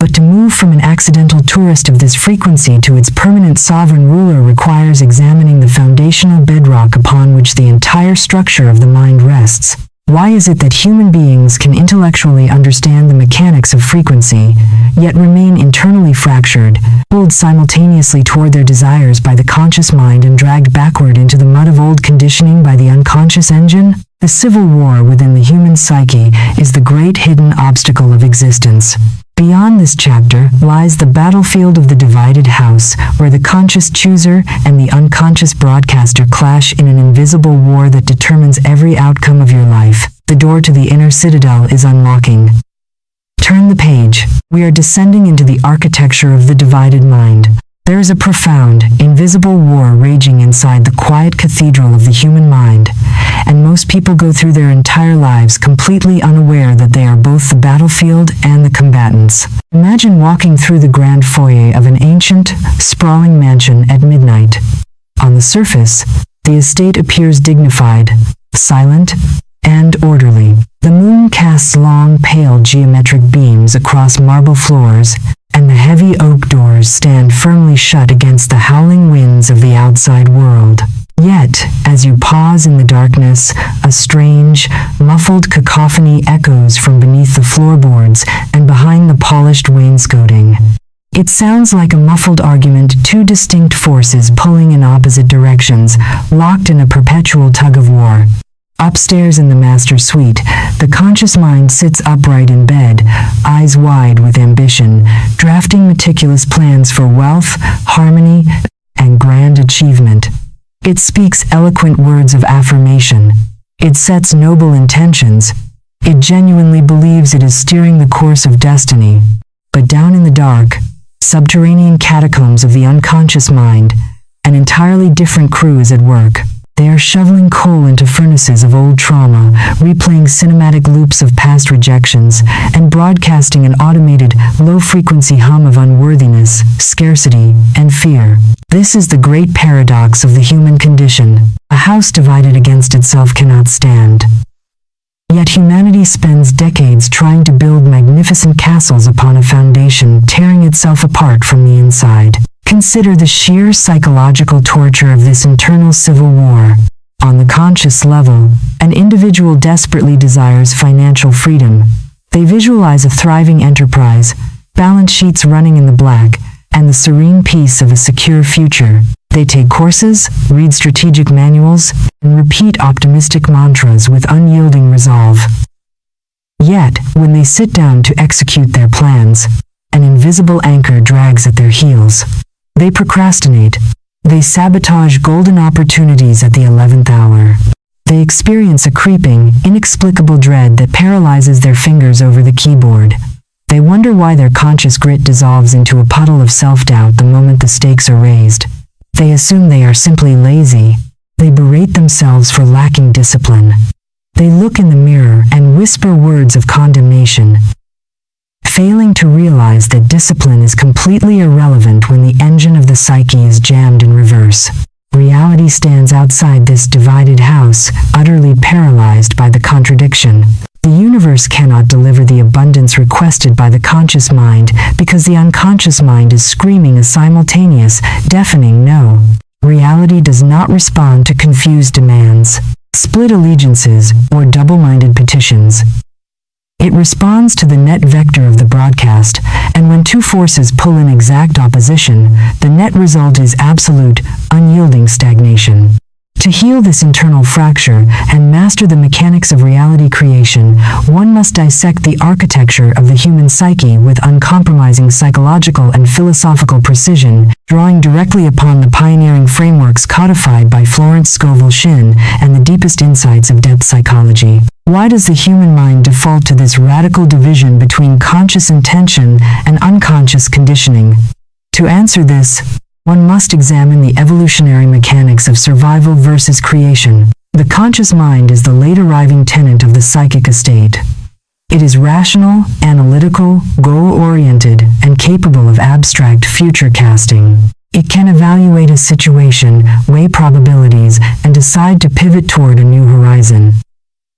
But to move from an accidental tourist of this frequency to its permanent sovereign ruler requires examining the foundational bedrock upon which the entire structure of the mind rests. Why is it that human beings can intellectually understand the mechanics of frequency, yet remain internally fractured, pulled simultaneously toward their desires by the conscious mind and dragged backward into the mud of old conditioning by the unconscious engine? The civil war within the human psyche is the great hidden obstacle of existence. Beyond this chapter lies the battlefield of the divided house, where the conscious chooser and the unconscious broadcaster clash in an invisible war that determines every outcome of your life. The door to the inner citadel is unlocking. Turn the page. We are descending into the architecture of the divided mind. There is a profound, invisible war raging inside the quiet cathedral of the human mind, and most people go through their entire lives completely unaware that they are both the battlefield and the combatants. Imagine walking through the grand foyer of an ancient, sprawling mansion at midnight. On the surface, the estate appears dignified, silent, and orderly. The moon casts long, pale geometric beams across marble floors, and the heavy oak doors stand firmly shut against the howling winds of the outside world. Yet, as you pause in the darkness, a strange, muffled cacophony echoes from beneath the floorboards and behind the polished wainscoting. It sounds like a muffled argument, two distinct forces pulling in opposite directions, locked in a perpetual tug-of-war. Upstairs in the master suite, the conscious mind sits upright in bed, eyes wide with ambition, drafting meticulous plans for wealth, harmony, and grand achievement. It speaks eloquent words of affirmation. It sets noble intentions. It genuinely believes it is steering the course of destiny. But down in the dark, subterranean catacombs of the unconscious mind, an entirely different crew is at work. They are shoveling coal into furnaces of old trauma, replaying cinematic loops of past rejections, and broadcasting an automated, low-frequency hum of unworthiness, scarcity, and fear. This is the great paradox of the human condition. A house divided against itself cannot stand. Yet humanity spends decades trying to build magnificent castles upon a foundation tearing itself apart from the inside. Consider the sheer psychological torture of this internal civil war. On the conscious level, an individual desperately desires financial freedom. They visualize a thriving enterprise, balance sheets running in the black, and the serene peace of a secure future. They take courses, read strategic manuals, and repeat optimistic mantras with unyielding resolve. Yet, when they sit down to execute their plans, an invisible anchor drags at their heels. They procrastinate. They sabotage golden opportunities at the 11th hour. They experience a creeping, inexplicable dread that paralyzes their fingers over the keyboard. They wonder why their conscious grit dissolves into a puddle of self-doubt the moment the stakes are raised. They assume they are simply lazy. They berate themselves for lacking discipline. They look in the mirror and whisper words of condemnation, failing to realize that discipline is completely irrelevant when the engine of the psyche is jammed in reverse. Reality stands outside this divided house, utterly paralyzed by the contradiction. The universe cannot deliver the abundance requested by the conscious mind because the unconscious mind is screaming a simultaneous, deafening no. Reality does not respond to confused demands, split allegiances, or double-minded petitions. It responds to the net vector of the broadcast, and when two forces pull in exact opposition, the net result is absolute, unyielding stagnation. To heal this internal fracture and master the mechanics of reality creation, one must dissect the architecture of the human psyche with uncompromising psychological and philosophical precision, drawing directly upon the pioneering frameworks codified by Florence Scovel Shinn and the deepest insights of depth psychology. Why does the human mind default to this radical division between conscious intention and unconscious conditioning? To answer this, one must examine the evolutionary mechanics of survival versus creation. The conscious mind is the late arriving tenant of the psychic estate. It is rational, analytical, goal-oriented, and capable of abstract future casting. It can evaluate a situation, weigh probabilities, and decide to pivot toward a new horizon.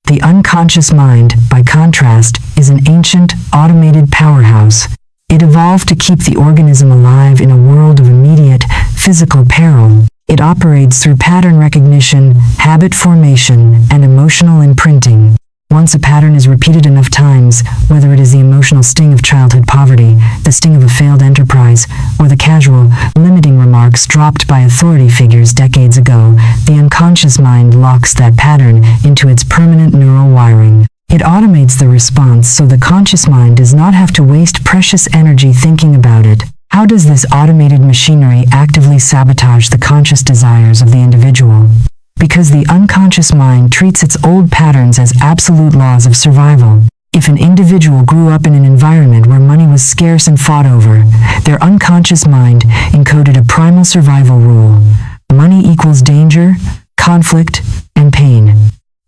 The unconscious mind, by contrast, is an ancient, automated powerhouse. It evolved to keep the organism alive in a world of immediate, physical peril. It operates through pattern recognition, habit formation, and emotional imprinting. Once a pattern is repeated enough times, whether it is the emotional sting of childhood poverty, the sting of a failed enterprise, or the casual, limiting remarks dropped by authority figures decades ago, the unconscious mind locks that pattern into its permanent neural wiring. It automates the response so the conscious mind does not have to waste precious energy thinking about it. How does this automated machinery actively sabotage the conscious desires of the individual? Because the unconscious mind treats its old patterns as absolute laws of survival. If an individual grew up in an environment where money was scarce and fought over, their unconscious mind encoded a primal survival rule. Money equals danger, conflict, and pain.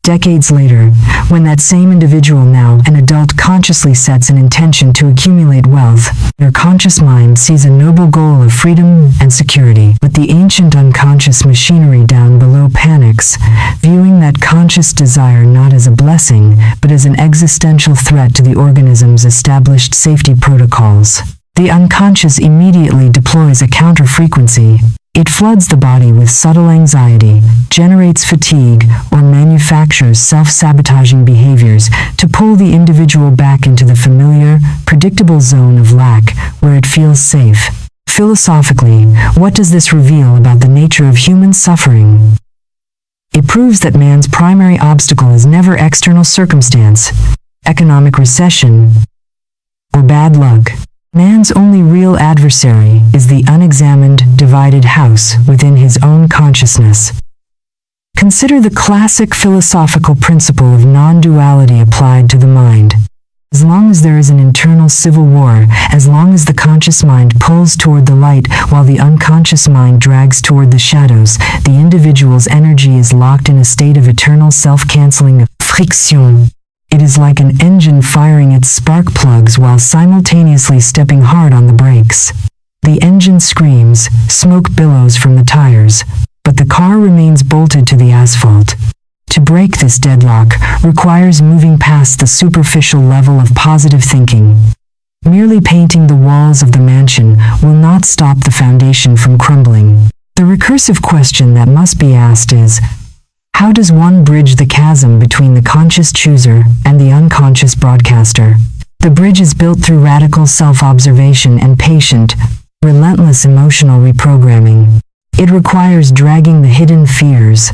Decades later, when that same individual, now an adult, consciously sets an intention to accumulate wealth, their conscious mind sees a noble goal of freedom and security. But the ancient unconscious machinery down below panics, viewing that conscious desire not as a blessing, but as an existential threat to the organism's established safety protocols. The unconscious immediately deploys a counter-frequency. It floods the body with subtle anxiety, generates fatigue, or manufactures self-sabotaging behaviors to pull the individual back into the familiar, predictable zone of lack where it feels safe. Philosophically, what does this reveal about the nature of human suffering? It proves that man's primary obstacle is never external circumstance, economic recession, or bad luck. Man's only real adversary is the unexamined, divided house within his own consciousness. Consider the classic philosophical principle of non-duality applied to the mind. As long as there is an internal civil war, as long as the conscious mind pulls toward the light while the unconscious mind drags toward the shadows, the individual's energy is locked in a state of eternal self-canceling friction. It is like an engine firing its spark plugs while simultaneously stepping hard on the brakes. The engine screams, smoke billows from the tires, but the car remains bolted to the asphalt. To break this deadlock requires moving past the superficial level of positive thinking. Merely painting the walls of the mansion will not stop the foundation from crumbling. The recursive question that must be asked is, how does one bridge the chasm between the conscious chooser and the unconscious broadcaster? The bridge is built through radical self-observation and patient, relentless emotional reprogramming. It requires dragging the hidden fears,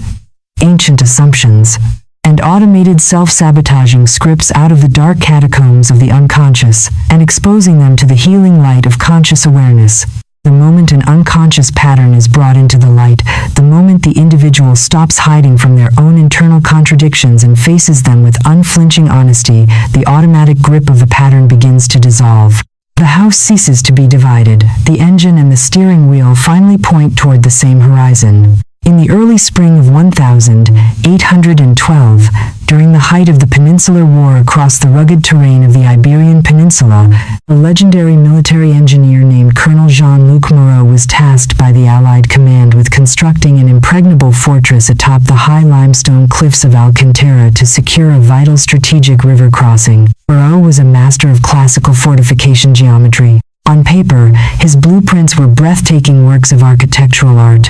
ancient assumptions, and automated self-sabotaging scripts out of the dark catacombs of the unconscious and exposing them to the healing light of conscious awareness. The moment an unconscious pattern is brought into the light, the moment the individual stops hiding from their own internal contradictions and faces them with unflinching honesty, the automatic grip of the pattern begins to dissolve. The house ceases to be divided. The engine and the steering wheel finally point toward the same horizon. In the early spring of 1812, during the height of the Peninsular War across the rugged terrain of the Iberian Peninsula, a legendary military engineer named Colonel Jean-Luc Moreau was tasked by the Allied command with constructing an impregnable fortress atop the high limestone cliffs of Alcantara to secure a vital strategic river crossing. Moreau was a master of classical fortification geometry. On paper, his blueprints were breathtaking works of architectural art.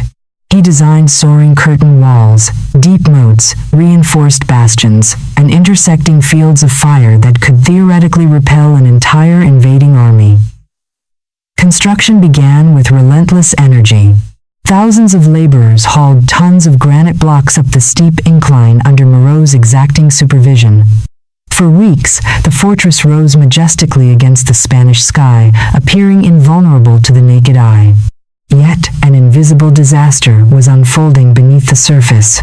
He designed soaring curtain walls, deep moats, reinforced bastions, and intersecting fields of fire that could theoretically repel an entire invading army. Construction began with relentless energy. Thousands of laborers hauled tons of granite blocks up the steep incline under Moreau's exacting supervision. For weeks, the fortress rose majestically against the Spanish sky, appearing invulnerable to the naked eye. Yet, an invisible disaster was unfolding beneath the surface.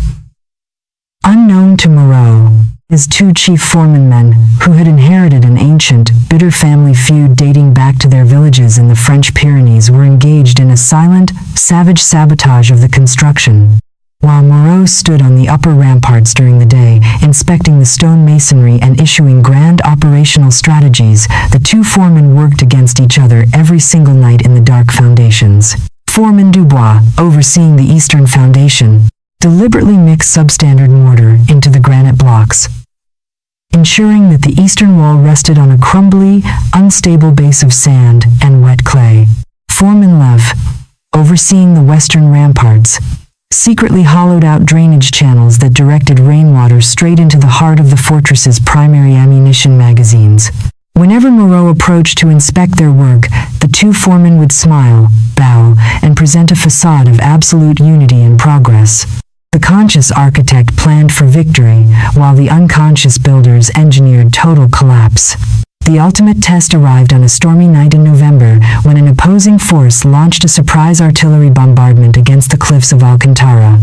Unknown to Moreau, his two chief foreman men, who had inherited an ancient, bitter family feud dating back to their villages in the French Pyrenees, were engaged in a silent, savage sabotage of the construction. While Moreau stood on the upper ramparts during the day, inspecting the stone masonry and issuing grand operational strategies, the two foremen worked against each other every single night in the dark foundations. Foreman Dubois, overseeing the eastern foundation, deliberately mixed substandard mortar into the granite blocks, ensuring that the eastern wall rested on a crumbly, unstable base of sand and wet clay. Foreman Lev, overseeing the western ramparts, secretly hollowed out drainage channels that directed rainwater straight into the heart of the fortress's primary ammunition magazines. Whenever Moreau approached to inspect their work, the two foremen would smile, bow, and present a facade of absolute unity and progress. The conscious architect planned for victory, while the unconscious builders engineered total collapse. The ultimate test arrived on a stormy night in November, when an opposing force launched a surprise artillery bombardment against the cliffs of Alcantara.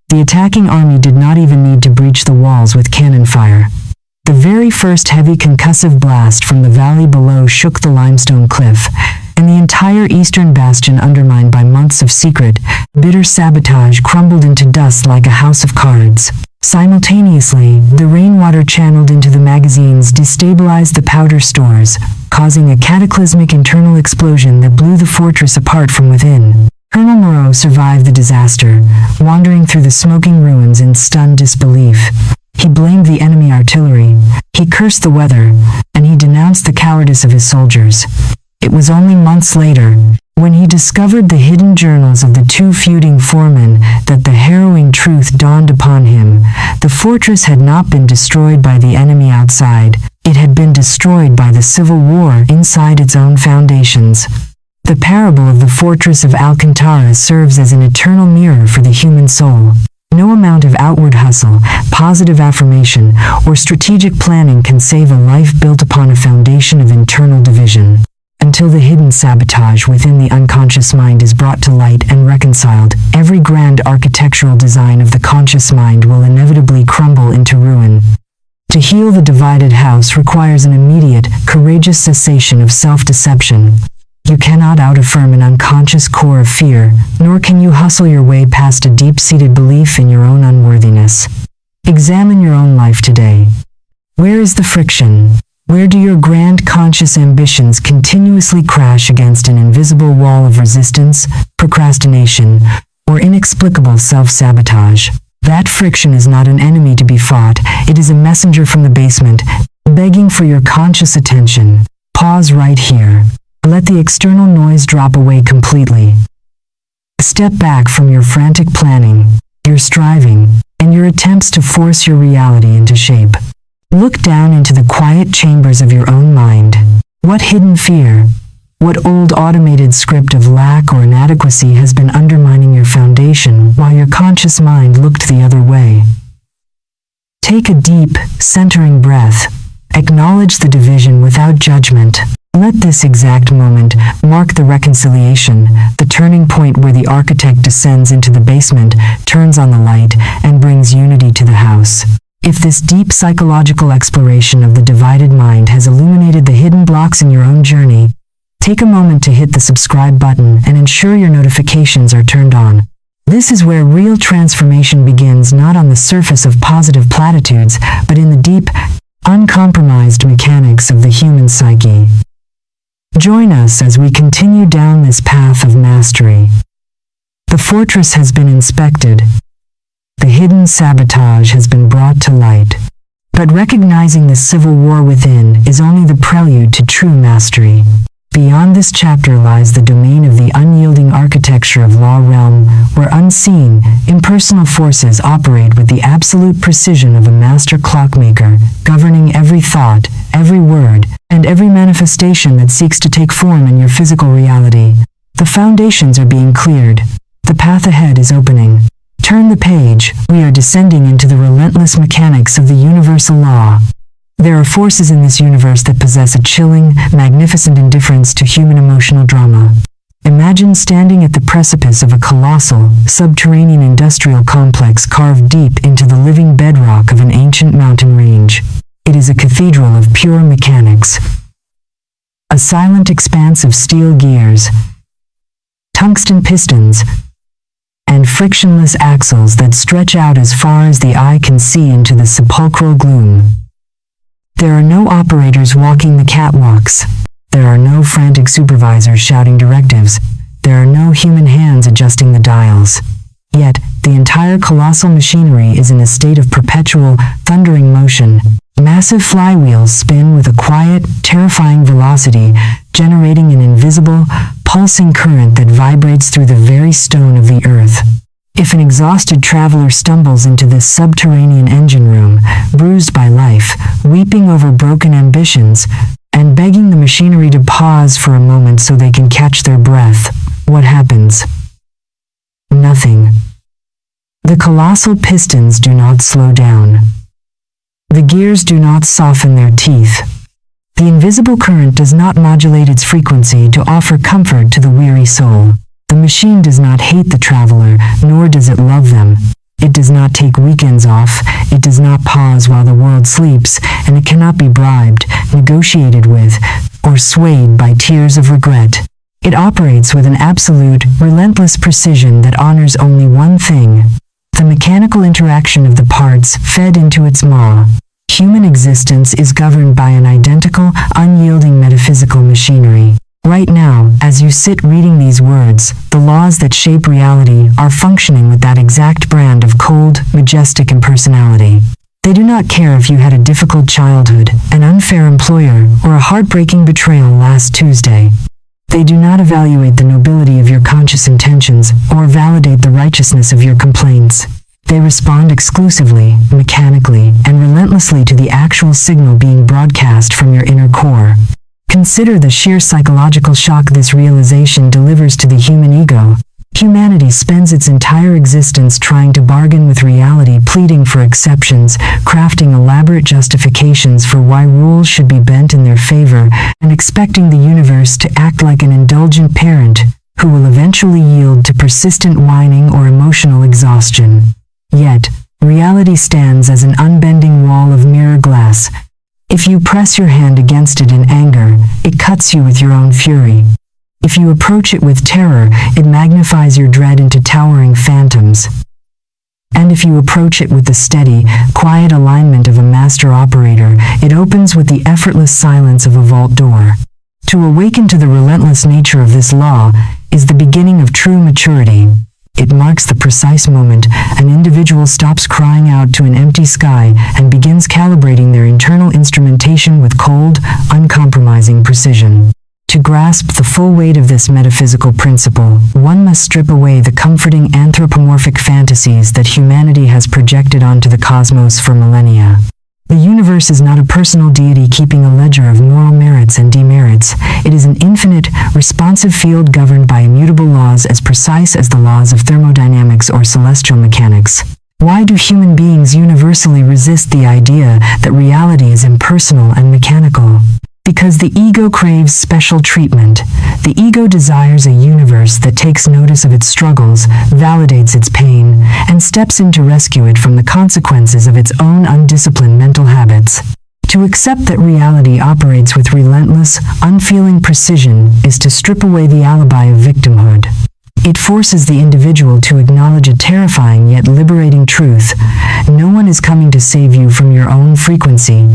The attacking army did not even need to breach the walls with cannon fire. The very first heavy concussive blast from the valley below shook the limestone cliff, and the entire eastern bastion, undermined by months of secret, bitter sabotage, crumbled into dust like a house of cards. Simultaneously, the rainwater channeled into the magazines destabilized the powder stores, causing a cataclysmic internal explosion that blew the fortress apart from within. Colonel Moreau survived the disaster, wandering through the smoking ruins in stunned disbelief. He blamed the enemy artillery, he cursed the weather, and he denounced the cowardice of his soldiers. It was only months later, when he discovered the hidden journals of the two feuding foremen, that the harrowing truth dawned upon him. The fortress had not been destroyed by the enemy outside, it had been destroyed by the civil war inside its own foundations. The parable of the fortress of Alcantara serves as an eternal mirror for the human soul. No amount of outward hustle, positive affirmation, or strategic planning can save a life built upon a foundation of internal division. Until the hidden sabotage within the unconscious mind is brought to light and reconciled, every grand architectural design of the conscious mind will inevitably crumble into ruin. To heal the divided house requires an immediate, courageous cessation of self-deception. You cannot out-affirm an unconscious core of fear, nor can you hustle your way past a deep-seated belief in your own unworthiness. Examine your own life today. Where is the friction? Where do your grand conscious ambitions continuously crash against an invisible wall of resistance, procrastination, or inexplicable self-sabotage? That friction is not an enemy to be fought, it is a messenger from the basement, begging for your conscious attention. Pause right here. Let the external noise drop away completely. Step back from your frantic planning, your striving, and your attempts to force your reality into shape. Look down into the quiet chambers of your own mind. What hidden fear, what old automated script of lack or inadequacy has been undermining your foundation while your conscious mind looked the other way? Take a deep, centering breath. Acknowledge the division without judgment. Let this exact moment mark the reconciliation, the turning point where the architect descends into the basement, turns on the light, and brings unity to the house. If this deep psychological exploration of the divided mind has illuminated the hidden blocks in your own journey, take a moment to hit the subscribe button and ensure your notifications are turned on. This is where real transformation begins, not on the surface of positive platitudes, but in the deep, uncompromised mechanics of the human psyche. Join us as we continue down this path of mastery. The fortress has been inspected. The hidden sabotage has been brought to light. But recognizing the civil war within is only the prelude to true mastery. Beyond this chapter lies the domain of the unyielding architecture of law realm, where unseen, impersonal forces operate with the absolute precision of a master clockmaker, governing every thought, every word, and every manifestation that seeks to take form in your physical reality. The foundations are being cleared. The path ahead is opening. Turn the page. We are descending into the relentless mechanics of the universal law. There are forces in this universe that possess a chilling, magnificent indifference to human emotional drama. Imagine standing at the precipice of a colossal, subterranean industrial complex carved deep into the living bedrock of an ancient mountain range. It is a cathedral of pure mechanics. A silent expanse of steel gears, tungsten pistons, and frictionless axles that stretch out as far as the eye can see into the sepulchral gloom. There are no operators walking the catwalks. There are no frantic supervisors shouting directives. There are no human hands adjusting the dials. Yet, the entire colossal machinery is in a state of perpetual, thundering motion. Massive flywheels spin with a quiet, terrifying velocity, generating an invisible, pulsing current that vibrates through the very stone of the earth. If an exhausted traveler stumbles into this subterranean engine room, bruised by life, weeping over broken ambitions, and begging the machinery to pause for a moment so they can catch their breath, what happens? Nothing. The colossal pistons do not slow down. The gears do not soften their teeth. The invisible current does not modulate its frequency to offer comfort to the weary soul. The machine does not hate the traveler, nor does it love them. It does not take weekends off, it does not pause while the world sleeps, and it cannot be bribed, negotiated with, or swayed by tears of regret. It operates with an absolute, relentless precision that honors only one thing: the mechanical interaction of the parts fed into its maw. Human existence is governed by an identical, unyielding metaphysical machinery. Right now, as you sit reading these words, the laws that shape reality are functioning with that exact brand of cold, majestic impersonality. They do not care if you had a difficult childhood, an unfair employer, or a heartbreaking betrayal last Tuesday. They do not evaluate the nobility of your conscious intentions or validate the righteousness of your complaints. They respond exclusively, mechanically, and relentlessly to the actual signal being broadcast from your inner core. Consider the sheer psychological shock this realization delivers to the human ego. Humanity spends its entire existence trying to bargain with reality, pleading for exceptions, crafting elaborate justifications for why rules should be bent in their favor, and expecting the universe to act like an indulgent parent who will eventually yield to persistent whining or emotional exhaustion. Yet, reality stands as an unbending wall of mirror glass. If you press your hand against it in anger, it cuts you with your own fury. If you approach it with terror, it magnifies your dread into towering phantoms. And if you approach it with the steady, quiet alignment of a master operator, it opens with the effortless silence of a vault door. To awaken to the relentless nature of this law is the beginning of true maturity. It marks the precise moment an individual stops crying out to an empty sky and begins calibrating their internal instrumentation with cold, uncompromising precision. To grasp the full weight of this metaphysical principle, one must strip away the comforting anthropomorphic fantasies that humanity has projected onto the cosmos for millennia. The universe is not a personal deity keeping a ledger of moral merits and demerits. It is an infinite, responsive field governed by immutable laws as precise as the laws of thermodynamics or celestial mechanics. Why do human beings universally resist the idea that reality is impersonal and mechanical? Because the ego craves special treatment. The ego desires a universe that takes notice of its struggles, validates its pain, and steps in to rescue it from the consequences of its own undisciplined mental habits. To accept that reality operates with relentless, unfeeling precision is to strip away the alibi of victimhood. It forces the individual to acknowledge a terrifying yet liberating truth. No one is coming to save you from your own frequency,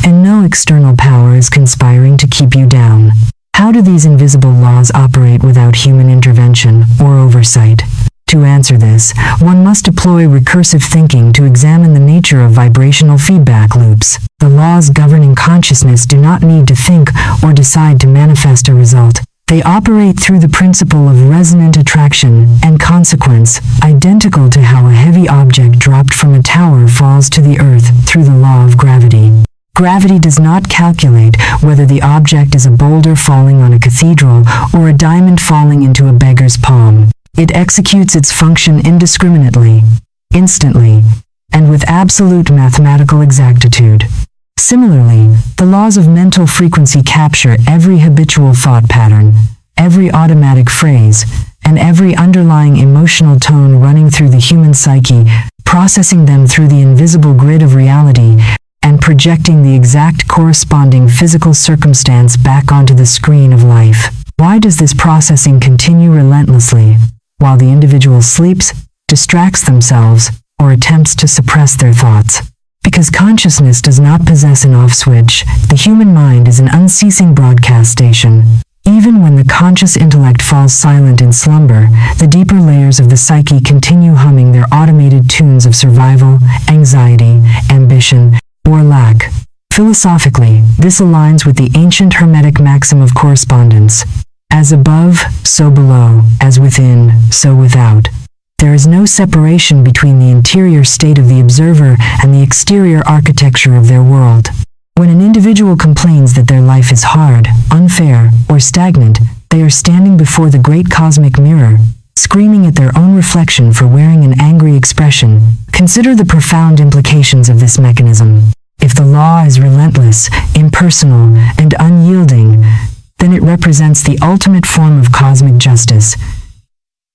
and no external power is conspiring to keep you down. How do these invisible laws operate without human intervention or oversight? To answer this, one must deploy recursive thinking to examine the nature of vibrational feedback loops. The laws governing consciousness do not need to think or decide to manifest a result. They operate through the principle of resonant attraction and consequence, identical to how a heavy object dropped from a tower falls to the earth through the law of gravity. Gravity does not calculate whether the object is a boulder falling on a cathedral or a diamond falling into a beggar's palm. It executes its function indiscriminately, instantly, and with absolute mathematical exactitude. Similarly, the laws of mental frequency capture every habitual thought pattern, every automatic phrase, and every underlying emotional tone running through the human psyche, processing them through the invisible grid of reality, and projecting the exact corresponding physical circumstance back onto the screen of life. Why does this processing continue relentlessly? while the individual sleeps, distracts themselves, or attempts to suppress their thoughts. Because consciousness does not possess an off switch, the human mind is an unceasing broadcast station. Even when the conscious intellect falls silent in slumber, the deeper layers of the psyche continue humming their automated tunes of survival, anxiety, ambition, or lack. Philosophically, this aligns with the ancient Hermetic maxim of correspondence. As above, so below, as within, so without. There is no separation between the interior state of the observer and the exterior architecture of their world. When an individual complains that their life is hard, unfair, or stagnant, they are standing before the great cosmic mirror, screaming at their own reflection for wearing an angry expression. Consider the profound implications of this mechanism. If the law is relentless, impersonal, and unyielding, then it represents the ultimate form of cosmic justice.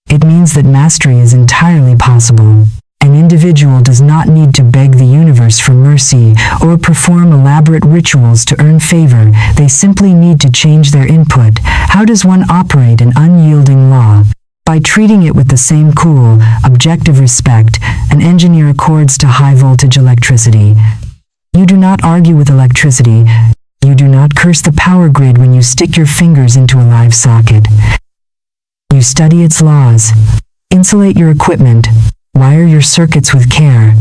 It means that mastery is entirely possible. An individual does not need to beg the universe for mercy or perform elaborate rituals to earn favor. They simply need to change their input. How does one operate an unyielding law? By treating it with the same cool, objective respect an engineer accords to high-voltage electricity. You do not argue with electricity. You do not curse the power grid when you stick your fingers into a live socket. You study its laws, insulate your equipment, wire your circuits with care,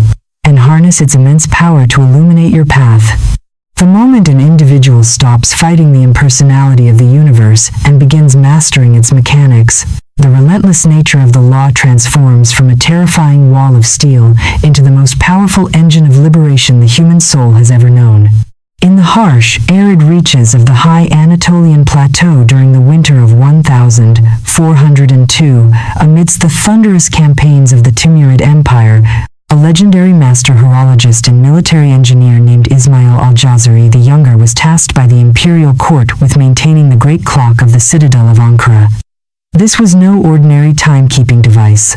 and harness its immense power to illuminate your path. The moment an individual stops fighting the impersonality of the universe and begins mastering its mechanics, the relentless nature of the law transforms from a terrifying wall of steel into the most powerful engine of liberation the human soul has ever known. In the harsh, arid reaches of the high Anatolian plateau during the winter of 1402, amidst the thunderous campaigns of the Timurid Empire, a legendary master horologist and military engineer named Ismail al-Jazari the Younger was tasked by the imperial court with maintaining the great clock of the citadel of Ankara. This was no ordinary timekeeping device.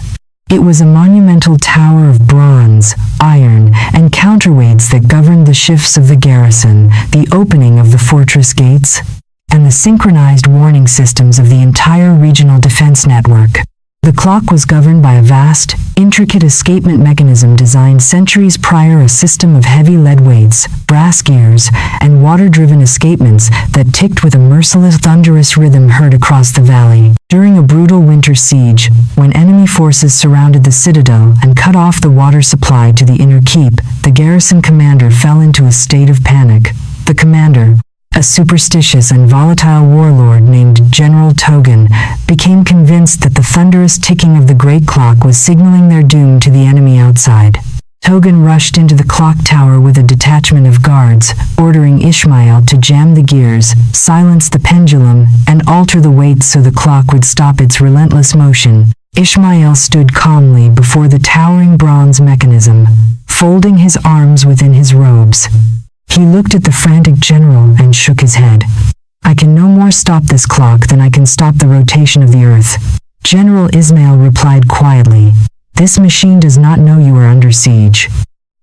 It was a monumental tower of bronze, iron, and counterweights that governed the shifts of the garrison, the opening of the fortress gates, and the synchronized warning systems of the entire regional defense network. The clock was governed by a vast, intricate escapement mechanism designed centuries prior, a system of heavy lead weights, brass gears, and water-driven escapements that ticked with a merciless, thunderous rhythm heard across the valley. During a brutal winter siege, when enemy forces surrounded the citadel and cut off the water supply to the inner keep, the garrison commander fell into a state of panic. The commander, a superstitious and volatile warlord named General Togan, became convinced that the thunderous ticking of the great clock was signaling their doom to the enemy outside. Togan rushed into the clock tower with a detachment of guards, ordering Ishmael to jam the gears, silence the pendulum, and alter the weights so the clock would stop its relentless motion. Ishmael stood calmly before the towering bronze mechanism, folding his arms within his robes. He looked at the frantic general and shook his head. "I can no more stop this clock than I can stop the rotation of the earth." General Ismail replied quietly, "This machine does not know you are under siege.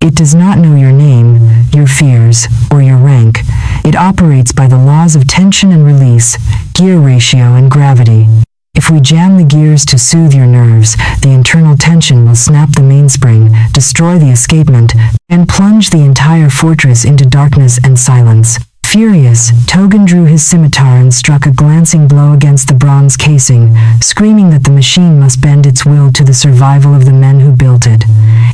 It does not know your name, your fears, or your rank. It operates by the laws of tension and release, gear ratio and gravity. If we jam the gears to soothe your nerves, the internal tension will snap the mainspring, destroy the escapement, and plunge the entire fortress into darkness and silence." Furious, Togan drew his scimitar and struck a glancing blow against the bronze casing, screaming that the machine must bend its will to the survival of the men who built it.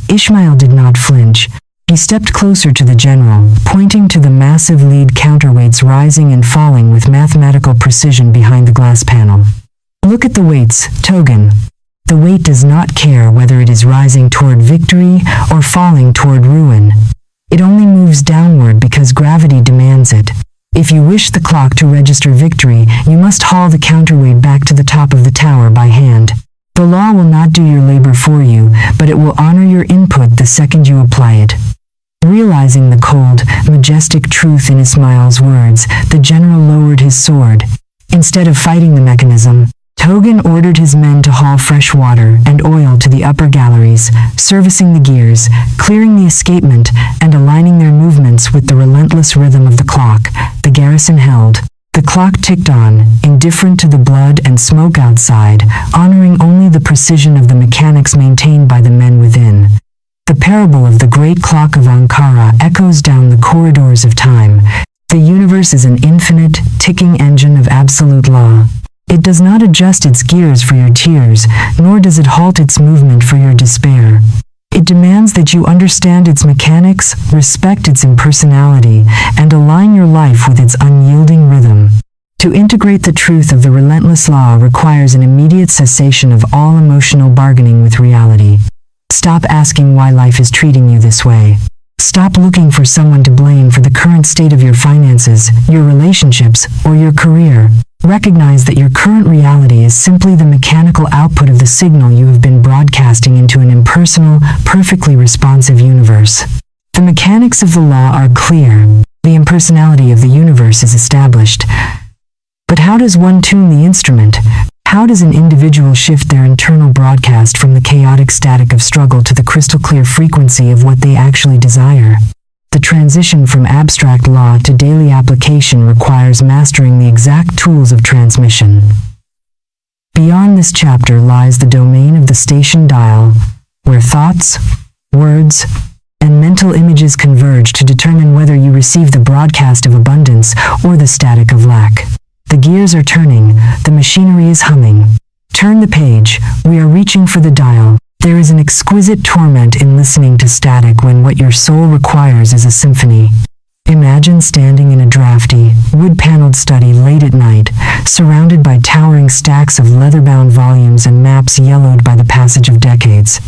Ishmael did not flinch. He stepped closer to the general, pointing to the massive lead counterweights rising and falling with mathematical precision behind the glass panel. "Look at the weights, Togan. The weight does not care whether it is rising toward victory or falling toward ruin. It only moves downward because gravity demands it. If you wish the clock to register victory, you must haul the counterweight back to the top of the tower by hand. The law will not do your labor for you, but it will honor your input the second you apply it." Realizing the cold, majestic truth in Ismail's words, the general lowered his sword. Instead of fighting the mechanism, Togan ordered his men to haul fresh water and oil to the upper galleries, servicing the gears, clearing the escapement, and aligning their movements with the relentless rhythm of the clock. The garrison held. The clock ticked on, indifferent to the blood and smoke outside, honoring only the precision of the mechanics maintained by the men within. The parable of the great clock of Ankara echoes down the corridors of time. The universe is an infinite, ticking engine of absolute law. It does not adjust its gears for your tears, nor does it halt its movement for your despair. It demands that you understand its mechanics, respect its impersonality, and align your life with its unyielding rhythm. To integrate the truth of the relentless law requires an immediate cessation of all emotional bargaining with reality. Stop asking why life is treating you this way. Stop looking for someone to blame for the current state of your finances, your relationships, or your career. Recognize that your current reality is simply the mechanical output of the signal you have been broadcasting into an impersonal, perfectly responsive universe. The mechanics of the law are clear. The impersonality of the universe is established. But how does one tune the instrument? How does an individual shift their internal broadcast from the chaotic static of struggle to the crystal-clear frequency of what they actually desire? The transition from abstract law to daily application requires mastering the exact tools of transmission. Beyond this chapter lies the domain of the station dial, where thoughts, words, and mental images converge to determine whether you receive the broadcast of abundance or the static of lack. The gears are turning, the machinery is humming. Turn the page, we are reaching for the dial. There is an exquisite torment in listening to static when what your soul requires is a symphony. Imagine standing in a drafty, wood-paneled study late at night, surrounded by towering stacks of leather-bound volumes and maps yellowed by the passage of decades.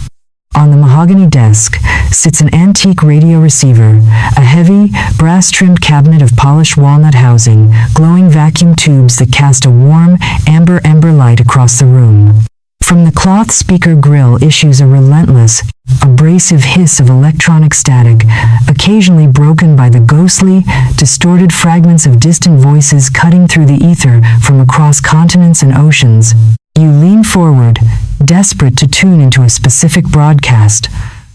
On the mahogany desk sits an antique radio receiver, a heavy, brass-trimmed cabinet of polished walnut housing, glowing vacuum tubes that cast a warm, amber light across the room. From the cloth speaker grill issues a relentless, abrasive hiss of electronic static, occasionally broken by the ghostly, distorted fragments of distant voices cutting through the ether from across continents and oceans. You lean forward, desperate to tune into a specific broadcast,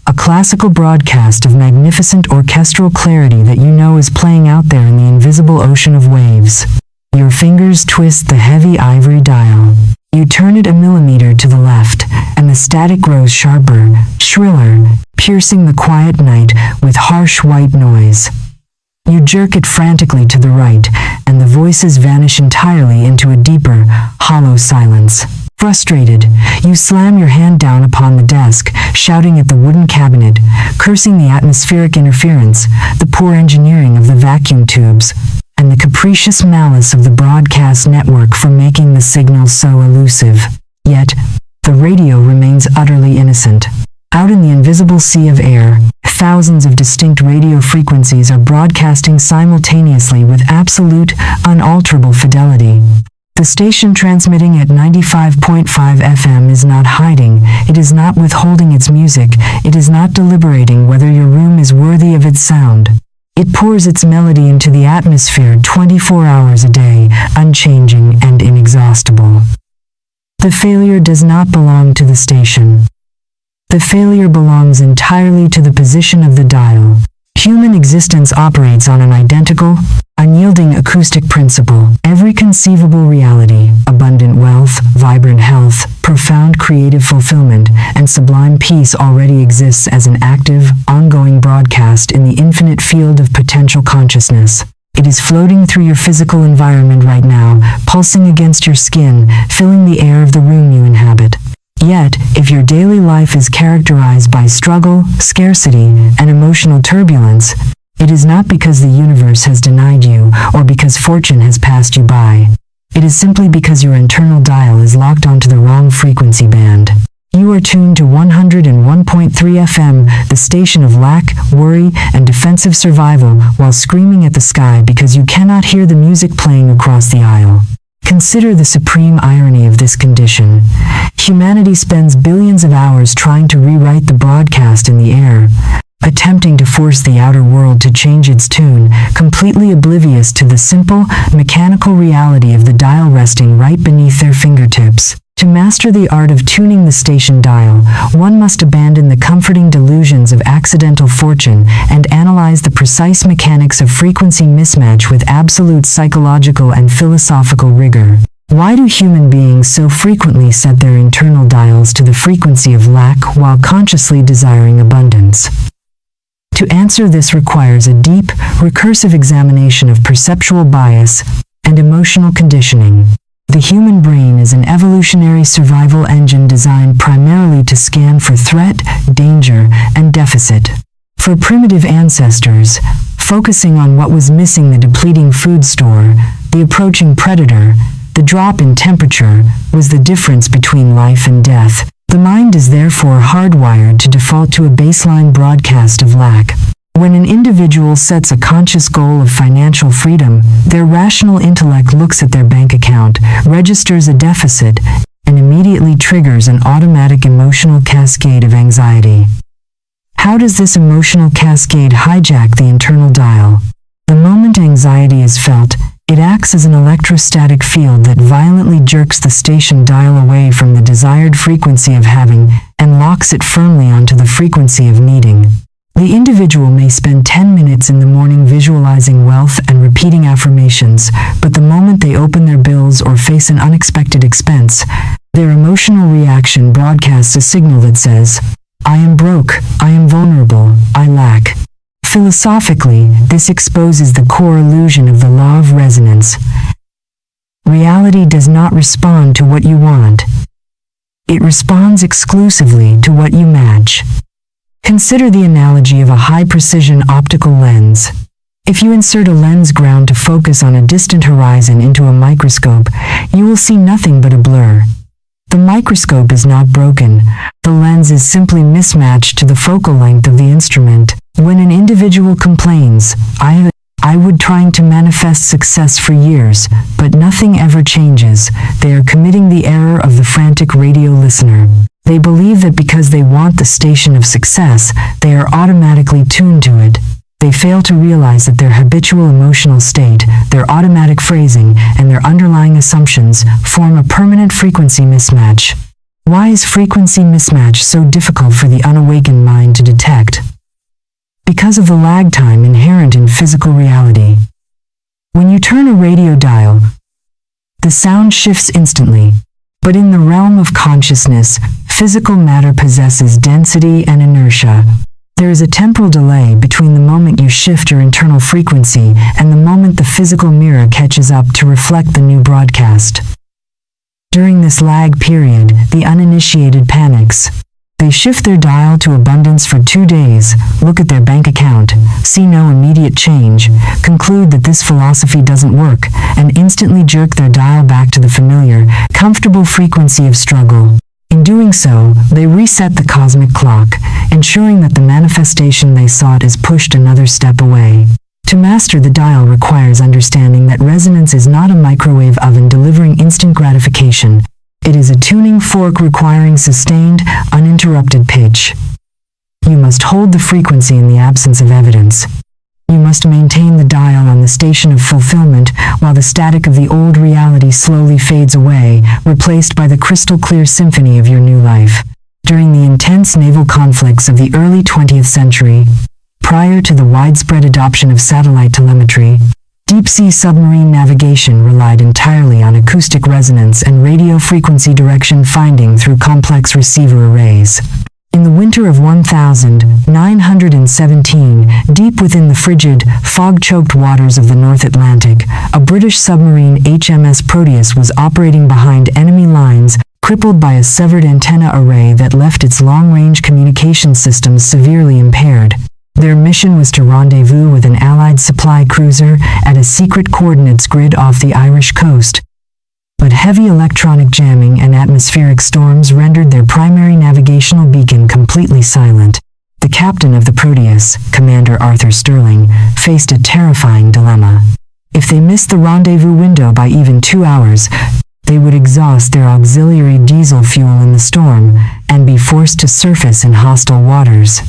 a classical broadcast of magnificent orchestral clarity that you know is playing out there in the invisible ocean of waves. Your fingers twist the heavy ivory dial. You turn it a millimeter to the left, and the static grows sharper, shriller, piercing the quiet night with harsh white noise. You jerk it frantically to the right, and the voices vanish entirely into a deeper, hollow silence. Frustrated, you slam your hand down upon the desk, shouting at the wooden cabinet, cursing the atmospheric interference, the poor engineering of the vacuum tubes, and the capricious malice of the broadcast network for making the signal so elusive. Yet, the radio remains utterly innocent. Out in the invisible sea of air, thousands of distinct radio frequencies are broadcasting simultaneously with absolute, unalterable fidelity. The station transmitting at 95.5 FM is not hiding, it is not withholding its music, it is not deliberating whether your room is worthy of its sound. It pours its melody into the atmosphere 24 hours a day, unchanging and inexhaustible. The failure does not belong to the station. The failure belongs entirely to the position of the dial. Human existence operates on an identical, unyielding acoustic principle. Every conceivable reality, abundant wealth, vibrant health, profound creative fulfillment, and sublime peace already exists as an active, ongoing broadcast in the infinite field of potential consciousness. It is floating through your physical environment right now, pulsing against your skin, filling the air of the room you inhabit. Yet, if your daily life is characterized by struggle, scarcity, and emotional turbulence, it is not because the universe has denied you or because fortune has passed you by. It is simply because your internal dial is locked onto the wrong frequency band. You are tuned to 101.3 FM, the station of lack, worry, and defensive survival, while screaming at the sky because you cannot hear the music playing across the aisle. Consider the supreme irony of this condition. Humanity spends billions of hours trying to rewrite the broadcast in the air, attempting to force the outer world to change its tune, completely oblivious to the simple, mechanical reality of the dial resting right beneath their fingertips. To master the art of tuning the station dial, one must abandon the comforting delusions of accidental fortune and analyze the precise mechanics of frequency mismatch with absolute psychological and philosophical rigor. Why do human beings so frequently set their internal dials to the frequency of lack while consciously desiring abundance? To answer this requires a deep, recursive examination of perceptual bias and emotional conditioning. The human brain is an evolutionary survival engine designed primarily to scan for threat, danger, and deficit. For primitive ancestors, focusing on what was missing, the depleting food store, the approaching predator, the drop in temperature, was the difference between life and death. The mind is therefore hardwired to default to a baseline broadcast of lack. When an individual sets a conscious goal of financial freedom, their rational intellect looks at their bank account, registers a deficit, and immediately triggers an automatic emotional cascade of anxiety. How does this emotional cascade hijack the internal dial? The moment anxiety is felt, it acts as an electrostatic field that violently jerks the station dial away from the desired frequency of having and locks it firmly onto the frequency of needing. The individual may spend 10 minutes in the morning visualizing wealth and repeating affirmations, but the moment they open their bills or face an unexpected expense, their emotional reaction broadcasts a signal that says, "I am broke, I am vulnerable, I lack." Philosophically, this exposes the core illusion of the law of resonance. Reality does not respond to what you want. It responds exclusively to what you match. Consider the analogy of a high-precision optical lens. If you insert a lens ground to focus on a distant horizon into a microscope, you will see nothing but a blur. The microscope is not broken. The lens is simply mismatched to the focal length of the instrument. When an individual complains, I would trying to manifest success for years, but nothing ever changes, they are committing the error of the frantic radio listener. They believe that because they want the station of success, they are automatically tuned to it. They fail to realize that their habitual emotional state, their automatic phrasing, and their underlying assumptions form a permanent frequency mismatch. Why is frequency mismatch so difficult for the unawakened mind to detect? Because of the lag time inherent in physical reality. When you turn a radio dial, the sound shifts instantly. But in the realm of consciousness, physical matter possesses density and inertia. There is a temporal delay between the moment you shift your internal frequency and the moment the physical mirror catches up to reflect the new broadcast. During this lag period, the uninitiated panics. They shift their dial to abundance for 2 days, look at their bank account, see no immediate change, conclude that this philosophy doesn't work, and instantly jerk their dial back to the familiar, comfortable frequency of struggle. In doing so, they reset the cosmic clock, ensuring that the manifestation they sought is pushed another step away. To master the dial requires understanding that resonance is not a microwave oven delivering instant gratification. It is a tuning fork requiring sustained, uninterrupted pitch. You must hold the frequency in the absence of evidence. You must maintain the dial on the station of fulfillment while the static of the old reality slowly fades away, replaced by the crystal-clear symphony of your new life. During the intense naval conflicts of the early 20th century, prior to the widespread adoption of satellite telemetry, deep-sea submarine navigation relied entirely on acoustic resonance and radio frequency direction finding through complex receiver arrays. In the winter of 1917, deep within the frigid, fog-choked waters of the North Atlantic, a British submarine HMS Proteus was operating behind enemy lines, crippled by a severed antenna array that left its long-range communication systems severely impaired. Their mission was to rendezvous with an Allied supply cruiser at a secret coordinates grid off the Irish coast. But heavy electronic jamming and atmospheric storms rendered their primary navigational beacon completely silent. The captain of the Proteus, Commander Arthur Sterling, faced a terrifying dilemma. If they missed the rendezvous window by even 2 hours, they would exhaust their auxiliary diesel fuel in the storm and be forced to surface in hostile waters.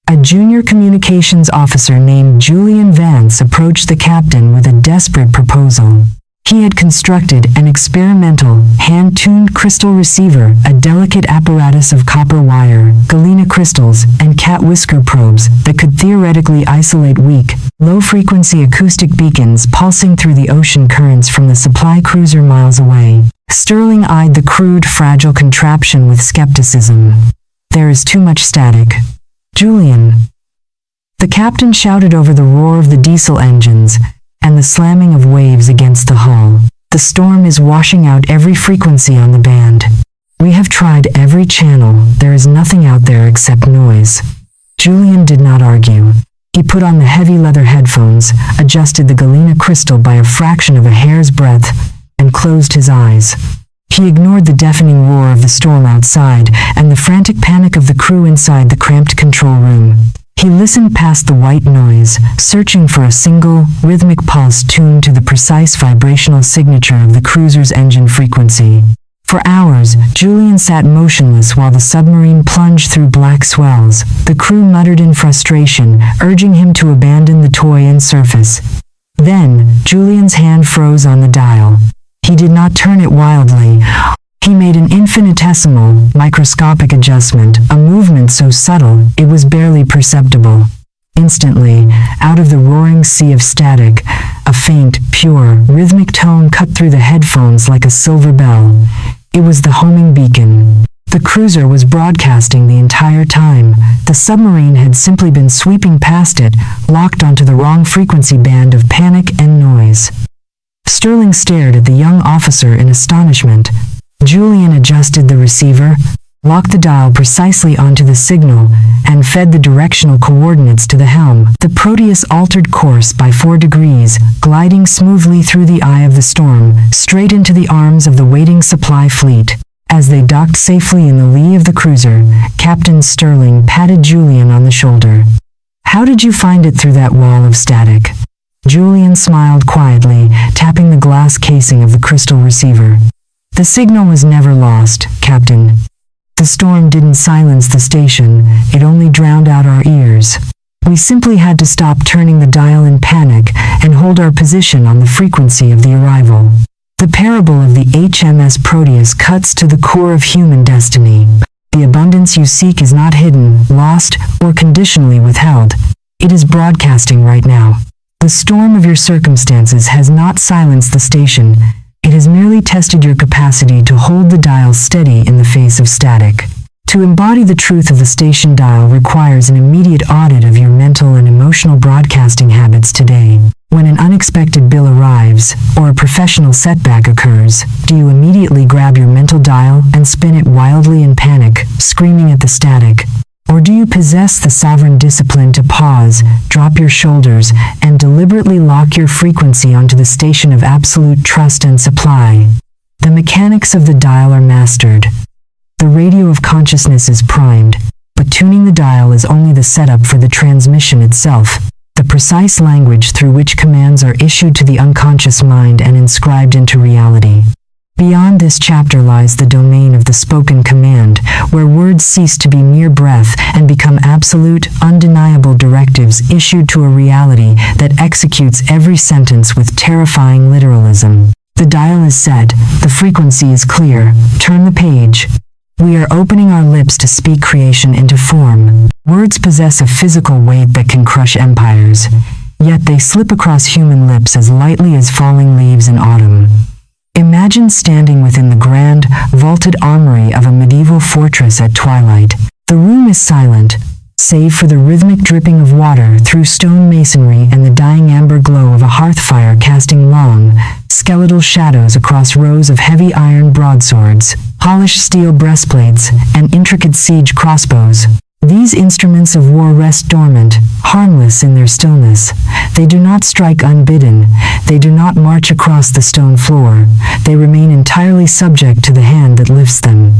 A junior communications officer named Julian Vance approached the captain with a desperate proposal. He had constructed an experimental, hand-tuned crystal receiver, a delicate apparatus of copper wire, galena crystals, and cat whisker probes that could theoretically isolate weak, low-frequency acoustic beacons pulsing through the ocean currents from the supply cruiser miles away. Sterling eyed the crude, fragile contraption with skepticism. "There is too much static. Julian." The captain shouted over the roar of the diesel engines and the slamming of waves against the hull. "The storm is washing out every frequency on the band. We have tried every channel. There is nothing out there except noise." Julian did not argue. He put on the heavy leather headphones, adjusted the galena crystal by a fraction of a hair's breadth, and closed his eyes. He ignored the deafening roar of the storm outside and the frantic panic of the crew inside the cramped control room. He listened past the white noise, searching for a single, rhythmic pulse tuned to the precise vibrational signature of the cruiser's engine frequency. For hours, Julian sat motionless while the submarine plunged through black swells. The crew muttered in frustration, urging him to abandon the toy and surface. Then, Julian's hand froze on the dial. He did not turn it wildly. He made an infinitesimal, microscopic adjustment, a movement so subtle it was barely perceptible. Instantly, out of the roaring sea of static, a faint, pure, rhythmic tone cut through the headphones like a silver bell. It was the homing beacon. The cruiser was broadcasting the entire time. The submarine had simply been sweeping past it, locked onto the wrong frequency band of panic and noise. Sterling stared at the young officer in astonishment. Julian adjusted the receiver, locked the dial precisely onto the signal, and fed the directional coordinates to the helm. The Proteus altered course by 4 degrees, gliding smoothly through the eye of the storm, straight into the arms of the waiting supply fleet. As they docked safely in the lee of the cruiser, Captain Sterling patted Julian on the shoulder. "How did you find it through that wall of static?" Julian smiled quietly, tapping the glass casing of the crystal receiver. "The signal was never lost, Captain. The storm didn't silence the station, it only drowned out our ears. We simply had to stop turning the dial in panic and hold our position on the frequency of the arrival." The parable of the HMS Proteus cuts to the core of human destiny. The abundance you seek is not hidden, lost, or conditionally withheld. It is broadcasting right now. The storm of your circumstances has not silenced the station. It has merely tested your capacity to hold the dial steady in the face of static. To embody the truth of the station dial requires an immediate audit of your mental and emotional broadcasting habits today. When an unexpected bill arrives, or a professional setback occurs, do you immediately grab your mental dial and spin it wildly in panic, screaming at the static? Or do you possess the sovereign discipline to pause, drop your shoulders, and deliberately lock your frequency onto the station of absolute trust and supply? The mechanics of the dial are mastered. The radio of consciousness is primed, but tuning the dial is only the setup for the transmission itself, the precise language through which commands are issued to the unconscious mind and inscribed into reality. Beyond this chapter lies the domain of the spoken command, where words cease to be mere breath and become absolute, undeniable directives issued to a reality that executes every sentence with terrifying literalism. The dial is set, the frequency is clear, turn the page. We are opening our lips to speak creation into form. Words possess a physical weight that can crush empires, yet they slip across human lips as lightly as falling leaves in autumn. Imagine standing within the grand, vaulted armory of a medieval fortress at twilight. The room is silent, save for the rhythmic dripping of water through stone masonry and the dying amber glow of a hearth fire casting long, skeletal shadows across rows of heavy iron broadswords, polished steel breastplates, and intricate siege crossbows. These instruments of war rest dormant, harmless in their stillness. They do not strike unbidden. They do not march across the stone floor. They remain entirely subject to the hand that lifts them.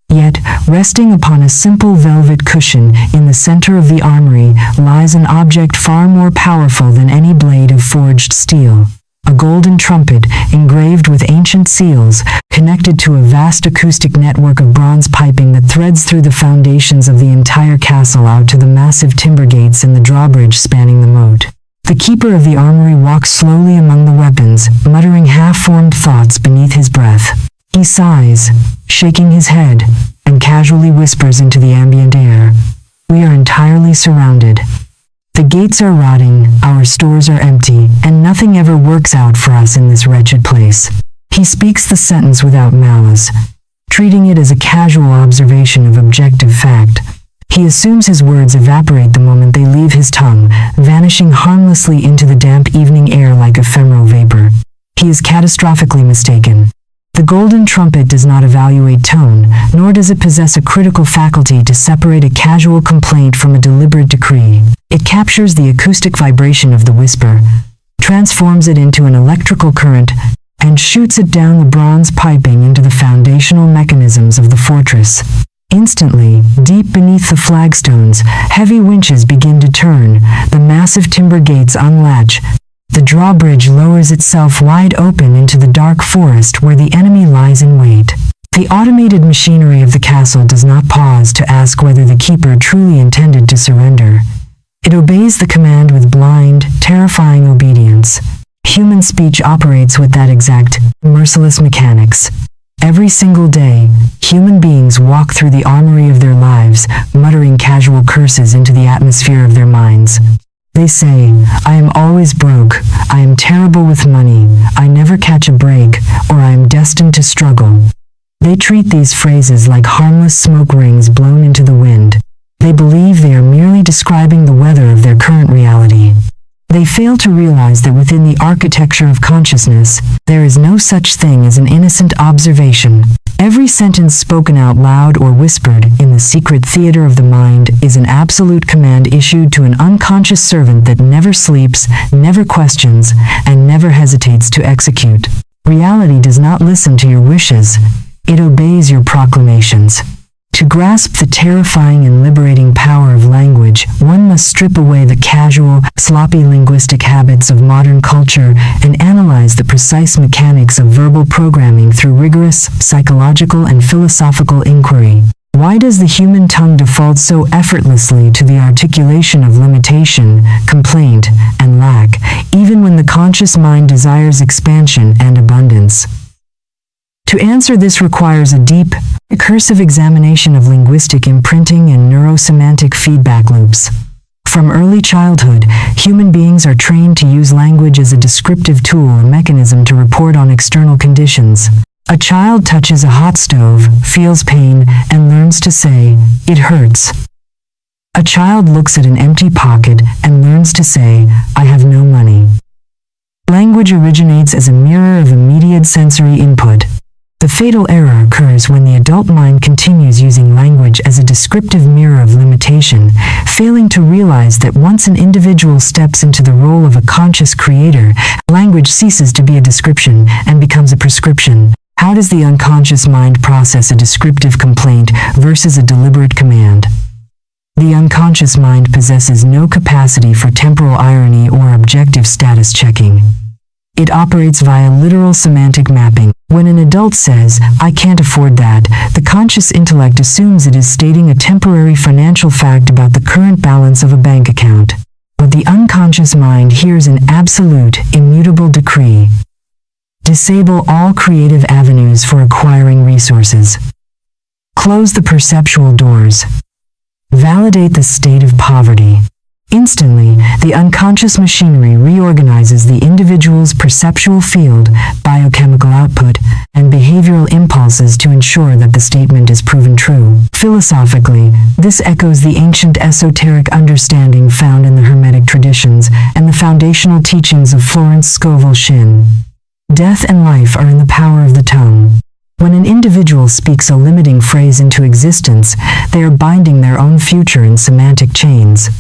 Yet, resting upon a simple velvet cushion in the center of the armory lies an object far more powerful than any blade of forged steel. A golden trumpet, engraved with ancient seals, connected to a vast acoustic network of bronze piping that threads through the foundations of the entire castle out to the massive timber gates and the drawbridge spanning the moat. The keeper of the armory walks slowly among the weapons, muttering half unformed thoughts beneath his breath. He sighs, shaking his head, and casually whispers into the ambient air, "We are entirely surrounded. The gates are rotting, our stores are empty, and nothing ever works out for us in this wretched place." He speaks the sentence without malice, treating it as a casual observation of objective fact. He assumes his words evaporate the moment they leave his tongue, vanishing harmlessly into the damp evening air like ephemeral vapor. He is catastrophically mistaken. The golden trumpet does not evaluate tone, nor does it possess a critical faculty to separate a casual complaint from a deliberate decree. It captures the acoustic vibration of the whisper, transforms it into an electrical current, and shoots it down the bronze piping into the foundational mechanisms of the fortress. Instantly, deep beneath the flagstones, heavy winches begin to turn, the massive timber gates unlatch, the drawbridge lowers itself wide open into the dark forest where the enemy lies in wait. The automated machinery of the castle does not pause to ask whether the keeper truly intended to surrender. It obeys the command with blind, terrifying obedience. Human speech operates with that exact, merciless mechanics. Every single day, human beings walk through the armory of their lives, muttering casual curses into the atmosphere of their minds. They say, "I am always broke, I am terrible with money, I never catch a break, or I am destined to struggle." They treat these phrases like harmless smoke rings blown into the wind. They believe they are merely describing the weather of their current reality. They fail to realize that within the architecture of consciousness, there is no such thing as an innocent observation. Every sentence spoken out loud or whispered in the secret theater of the mind is an absolute command issued to an unconscious servant that never sleeps, never questions, and never hesitates to execute. Reality does not listen to your wishes, it obeys your proclamations. To grasp the terrifying and liberating power of language, one must strip away the casual, sloppy linguistic habits of modern culture and analyze the precise mechanics of verbal programming through rigorous, psychological and philosophical inquiry. Why does the human tongue default so effortlessly to the articulation of limitation, complaint, and lack, even when the conscious mind desires expansion and abundance? To answer this requires a deep, recursive examination of linguistic imprinting and neurosemantic feedback loops. From early childhood, human beings are trained to use language as a descriptive tool or mechanism to report on external conditions. A child touches a hot stove, feels pain, and learns to say, "It hurts." A child looks at an empty pocket and learns to say, "I have no money." Language originates as a mirror of immediate sensory input. The fatal error occurs when the adult mind continues using language as a descriptive mirror of limitation, failing to realize that once an individual steps into the role of a conscious creator, language ceases to be a description and becomes a prescription. How does the unconscious mind process a descriptive complaint versus a deliberate command? The unconscious mind possesses no capacity for temporal irony or objective status checking. It operates via literal semantic mapping. When an adult says, "I can't afford that," the conscious intellect assumes it is stating a temporary financial fact about the current balance of a bank account. But the unconscious mind hears an absolute, immutable decree. Disable all creative avenues for acquiring resources. Close the perceptual doors. Validate the state of poverty. Instantly, the unconscious machinery reorganizes the individual's perceptual field, biochemical output, and behavioral impulses to ensure that the statement is proven true. Philosophically, this echoes the ancient esoteric understanding found in the Hermetic traditions and the foundational teachings of Florence Scovel Shinn. Death and life are in the power of the tongue. When an individual speaks a limiting phrase into existence, they are binding their own future in semantic chains.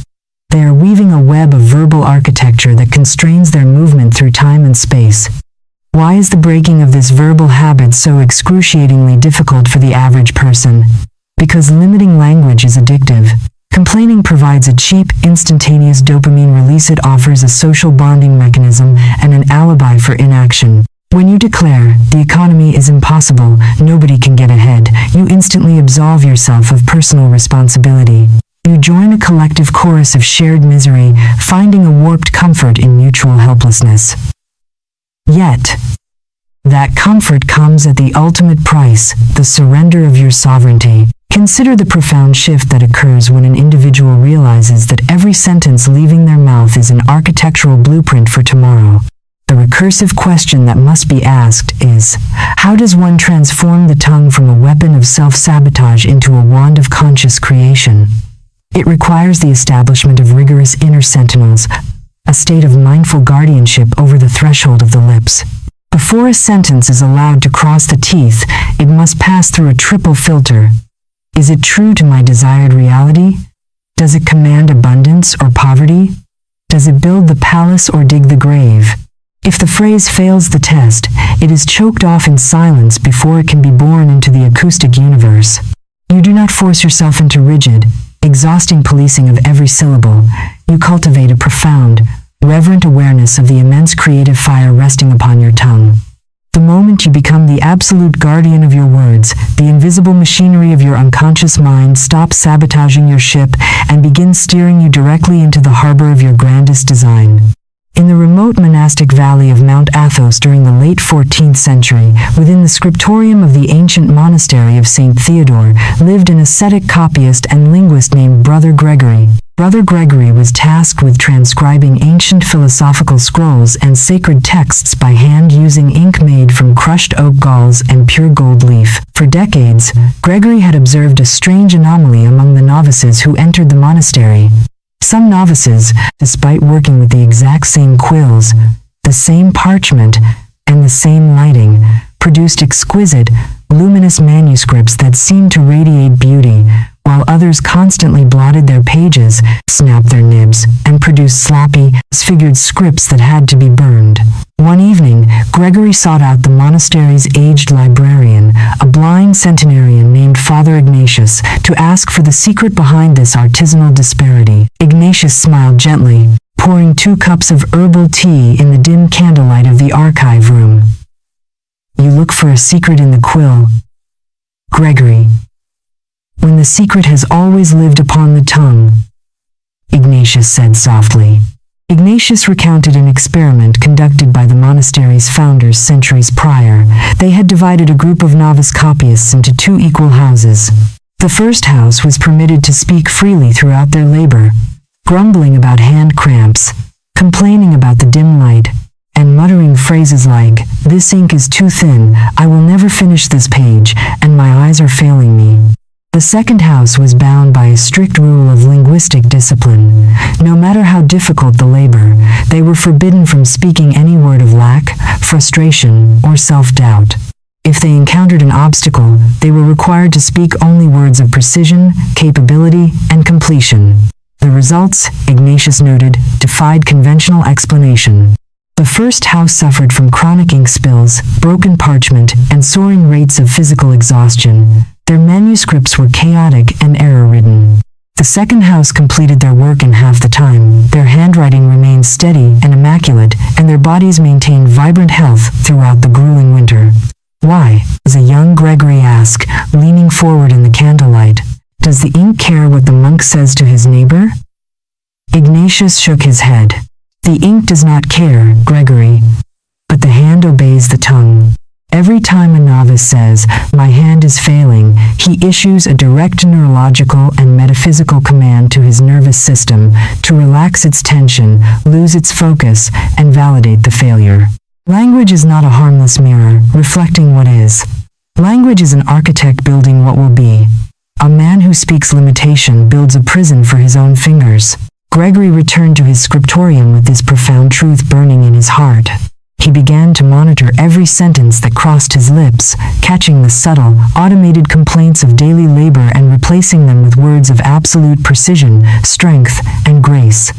They are weaving a web of verbal architecture that constrains their movement through time and space. Why is the breaking of this verbal habit so excruciatingly difficult for the average person? Because limiting language is addictive. Complaining provides a cheap, instantaneous dopamine release. It offers a social bonding mechanism and an alibi for inaction. When you declare, "The economy is impossible, nobody can get ahead," you instantly absolve yourself of personal responsibility. You join a collective chorus of shared misery, finding a warped comfort in mutual helplessness. Yet, That comfort comes at the ultimate price, the surrender of your sovereignty. Consider the profound shift that occurs when an individual realizes that every sentence leaving their mouth is an architectural blueprint for tomorrow. The recursive question that must be asked is, how does one transform the tongue from a weapon of self-sabotage into a wand of conscious creation? It requires the establishment of rigorous inner sentinels, a state of mindful guardianship over the threshold of the lips. Before a sentence is allowed to cross the teeth, it must pass through a triple filter. Is it true to my desired reality? Does it command abundance or poverty? Does it build the palace or dig the grave? If the phrase fails the test, it is choked off in silence before it can be born into the acoustic universe. You do not force yourself into rigid, exhausting policing of every syllable. You cultivate a profound, reverent awareness of the immense creative fire resting upon your tongue. The moment you become the absolute guardian of your words, the invisible machinery of your unconscious mind stops sabotaging your ship and begins steering you directly into the harbor of your grandest design. In the remote monastic valley of Mount Athos during the late 14th century, within the scriptorium of the ancient monastery of St. Theodore, lived an ascetic copyist and linguist named Brother Gregory. Brother Gregory was tasked with transcribing ancient philosophical scrolls and sacred texts by hand using ink made from crushed oak galls and pure gold leaf. For decades, Gregory had observed a strange anomaly among the novices who entered the monastery. Some novices, despite working with the exact same quills, the same parchment, and the same lighting, produced exquisite, luminous manuscripts that seemed to radiate beauty, while others constantly blotted their pages, snapped their nibs, and produced sloppy, disfigured scripts that had to be burned. One evening, Gregory sought out the monastery's aged librarian, a blind centenarian named Father Ignatius, to ask for the secret behind this artisanal disparity. Ignatius smiled gently, pouring 2 cups of herbal tea in the dim candlelight of the archive room. You look for a secret in the quill, Gregory, when the secret has always lived upon the tongue, Ignatius said softly. Ignatius recounted an experiment conducted by the monastery's founders centuries prior. They had divided a group of novice copyists into 2 equal houses. The first house was permitted to speak freely throughout their labor, grumbling about hand cramps, complaining about the dim light, and muttering phrases like, "This ink is too thin, I will never finish this page, and my eyes are failing me." The second house was bound by a strict rule of linguistic discipline. No matter how difficult the labor, they were forbidden from speaking any word of lack, frustration, or self-doubt. If they encountered an obstacle, they were required to speak only words of precision, capability, and completion. The results, Ignatius noted, defied conventional explanation. The first house suffered from chronic ink spills, broken parchment, and soaring rates of physical exhaustion. Their manuscripts were chaotic and error-ridden. The second house completed their work in half the time. Their handwriting remained steady and immaculate, and their bodies maintained vibrant health throughout the grueling winter. Why? As a young Gregory asked, leaning forward in the candlelight. Does the ink care what the monk says to his neighbor? Ignatius shook his head. The ink does not care, Gregory, but the hand obeys the tongue. Every time a novice says, "My hand is failing," he issues a direct neurological and metaphysical command to his nervous system to relax its tension, lose its focus, and validate the failure. Language is not a harmless mirror, reflecting what is. Language is an architect building what will be. A man who speaks limitation builds a prison for his own fingers. Gregory returned to his scriptorium with this profound truth burning in his heart. He began to monitor every sentence that crossed his lips, catching the subtle, automated complaints of daily labor and replacing them with words of absolute precision, strength, and grace.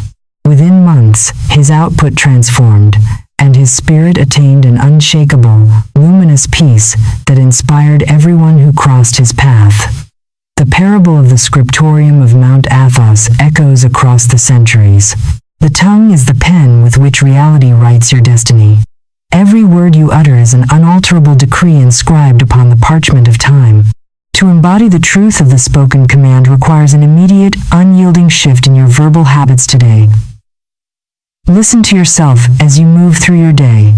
Within months, his output transformed, and his spirit attained an unshakable, luminous peace that inspired everyone who crossed his path. The parable of the scriptorium of Mount Athos echoes across the centuries. The tongue is the pen with which reality writes your destiny. Every word you utter is an unalterable decree inscribed upon the parchment of time. To embody the truth of the spoken command requires an immediate, unyielding shift in your verbal habits today. Listen to yourself as you move through your day.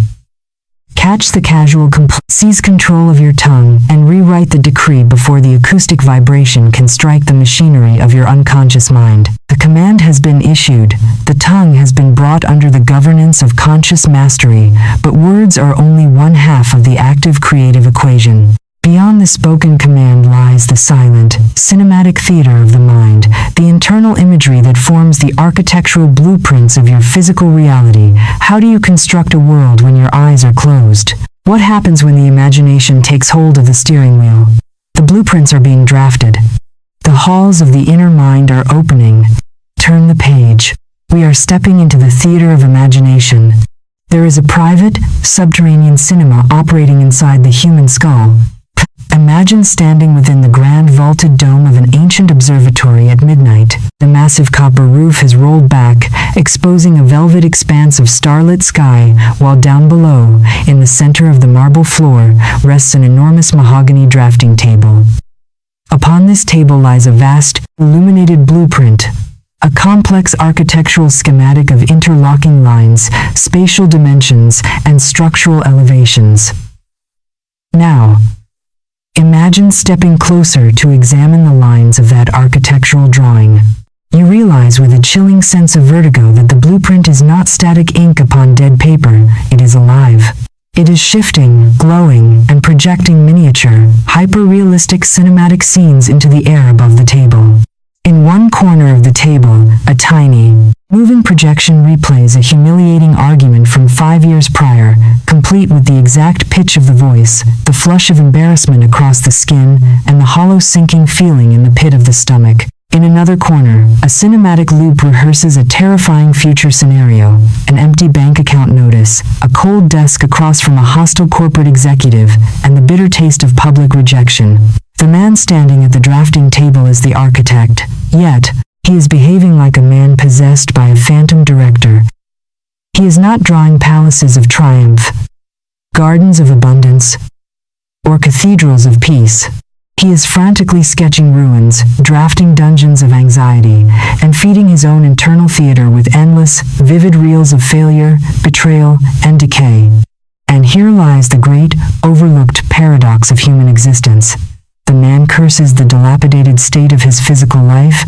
Catch the casual seize control of your tongue and rewrite the decree before the acoustic vibration can strike the machinery of your unconscious mind. The command has been issued. The tongue has been brought under the governance of conscious mastery, but words are only one half of the active creative equation. Beyond the spoken command lies the silent, cinematic theater of the mind, the internal imagery that forms the architectural blueprints of your physical reality. How do you construct a world when your eyes are closed? What happens when the imagination takes hold of the steering wheel? The blueprints are being drafted. The halls of the inner mind are opening. Turn the page. We are stepping into the theater of imagination. There is a private, subterranean cinema operating inside the human skull. Imagine standing within the grand vaulted dome of an ancient observatory at midnight. The massive copper roof has rolled back, exposing a velvet expanse of starlit sky, while down below, in the center of the marble floor, rests an enormous mahogany drafting table. Upon this table lies a vast, illuminated blueprint, a complex architectural schematic of interlocking lines, spatial dimensions, and structural elevations. Now, imagine stepping closer to examine the lines of that architectural drawing. You realize with a chilling sense of vertigo that the blueprint is not static ink upon dead paper, it is alive. It is shifting, glowing, and projecting miniature, hyper-realistic cinematic scenes into the air above the table. In one corner of the table, a tiny, moving projection replays a humiliating argument from 5 years prior, complete with the exact pitch of the voice, the flush of embarrassment across the skin, and the hollow sinking feeling in the pit of the stomach. In another corner, a cinematic loop rehearses a terrifying future scenario, an empty bank account notice, a cold desk across from a hostile corporate executive, and the bitter taste of public rejection. The man standing at the drafting table is the architect, yet, he is behaving like a man possessed by a phantom director. He is not drawing palaces of triumph, gardens of abundance, or cathedrals of peace. He is frantically sketching ruins, drafting dungeons of anxiety, and feeding his own internal theater with endless, vivid reels of failure, betrayal, and decay. And here lies the great, overlooked paradox of human existence. The man curses the dilapidated state of his physical life,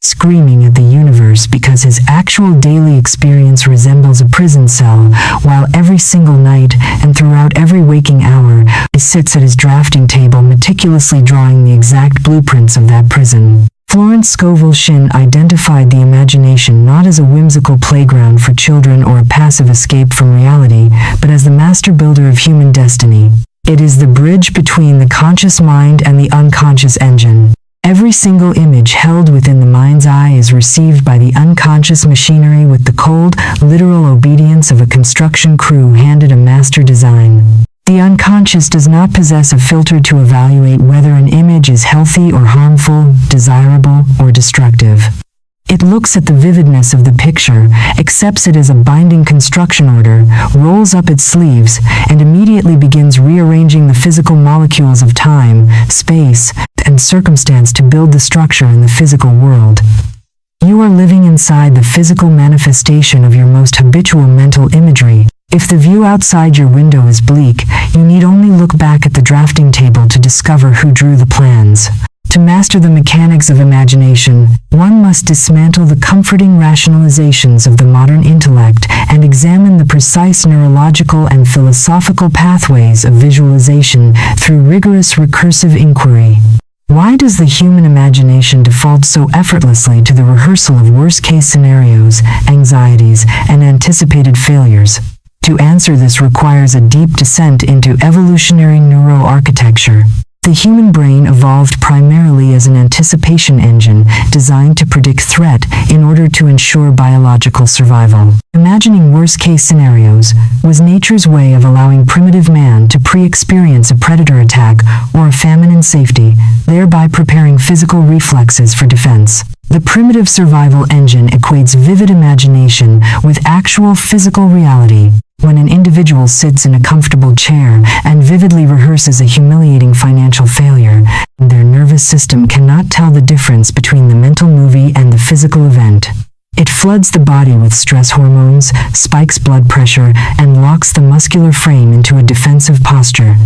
screaming at the universe because his actual daily experience resembles a prison cell, while every single night and throughout every waking hour, he sits at his drafting table meticulously drawing the exact blueprints of that prison. Florence Scovel Shinn identified the imagination not as a whimsical playground for children or a passive escape from reality, but as the master builder of human destiny. It is the bridge between the conscious mind and the unconscious engine. Every single image held within the mind's eye is received by the unconscious machinery with the cold, literal obedience of a construction crew handed a master design. The unconscious does not possess a filter to evaluate whether an image is healthy or harmful, desirable or destructive. It looks at the vividness of the picture, accepts it as a binding construction order, rolls up its sleeves, and immediately begins rearranging the physical molecules of time, space, and circumstance to build the structure in the physical world. You are living inside the physical manifestation of your most habitual mental imagery. If the view outside your window is bleak, you need only look back at the drafting table to discover who drew the plans. To master the mechanics of imagination, one must dismantle the comforting rationalizations of the modern intellect and examine the precise neurological and philosophical pathways of visualization through rigorous recursive inquiry. Why does the human imagination default so effortlessly to the rehearsal of worst-case scenarios, anxieties, and anticipated failures? To answer this requires a deep descent into evolutionary neuroarchitecture. The human brain evolved primarily as an anticipation engine designed to predict threat in order to ensure biological survival. Imagining worst-case scenarios was nature's way of allowing primitive man to pre-experience a predator attack or a famine in safety, thereby preparing physical reflexes for defense. The primitive survival engine equates vivid imagination with actual physical reality. When an individual sits in a comfortable chair and vividly rehearses a humiliating financial failure, their nervous system cannot tell the difference between the mental movie and the physical event. It floods the body with stress hormones, spikes blood pressure, and locks the muscular frame into a defensive posture.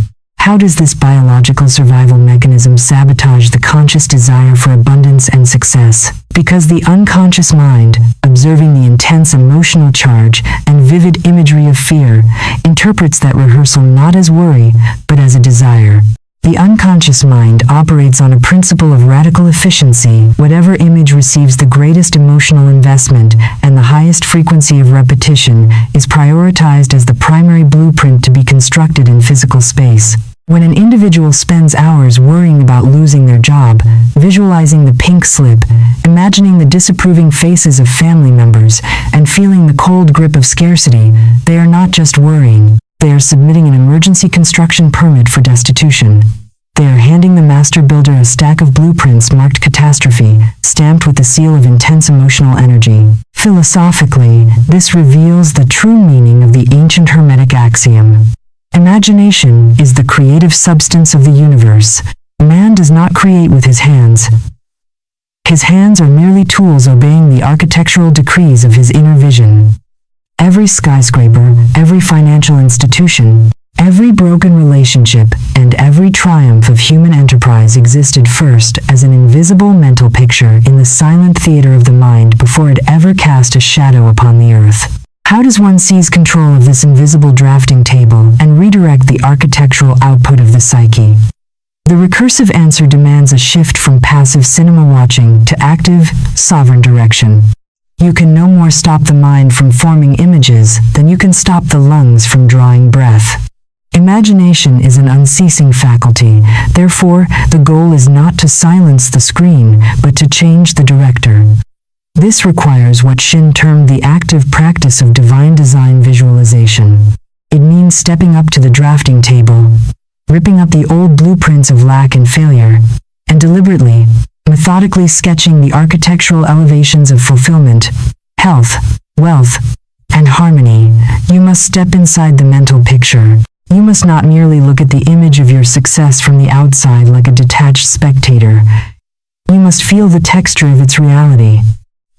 How does this biological survival mechanism sabotage the conscious desire for abundance and success? Because the unconscious mind, observing the intense emotional charge and vivid imagery of fear, interprets that rehearsal not as worry, but as a desire. The unconscious mind operates on a principle of radical efficiency. Whatever image receives the greatest emotional investment and the highest frequency of repetition is prioritized as the primary blueprint to be constructed in physical space. When an individual spends hours worrying about losing their job, visualizing the pink slip, imagining the disapproving faces of family members, and feeling the cold grip of scarcity, they are not just worrying. They are submitting an emergency construction permit for destitution. They are handing the master builder a stack of blueprints marked catastrophe, stamped with the seal of intense emotional energy. Philosophically, this reveals the true meaning of the ancient Hermetic axiom. Imagination is the creative substance of the universe. Man does not create with his hands. His hands are merely tools obeying the architectural decrees of his inner vision. Every skyscraper, every financial institution, every broken relationship, and every triumph of human enterprise existed first as an invisible mental picture in the silent theater of the mind before it ever cast a shadow upon the earth. How does one seize control of this invisible drafting table and redirect the architectural output of the psyche? The recursive answer demands a shift from passive cinema watching to active, sovereign direction. You can no more stop the mind from forming images than you can stop the lungs from drawing breath. Imagination is an unceasing faculty. Therefore, the goal is not to silence the screen, but to change the director. This requires what Shinn termed the active practice of divine design visualization. It means stepping up to the drafting table, ripping up the old blueprints of lack and failure, and deliberately, methodically sketching the architectural elevations of fulfillment, health, wealth, and harmony. You must step inside the mental picture. You must not merely look at the image of your success from the outside like a detached spectator. You must feel the texture of its reality.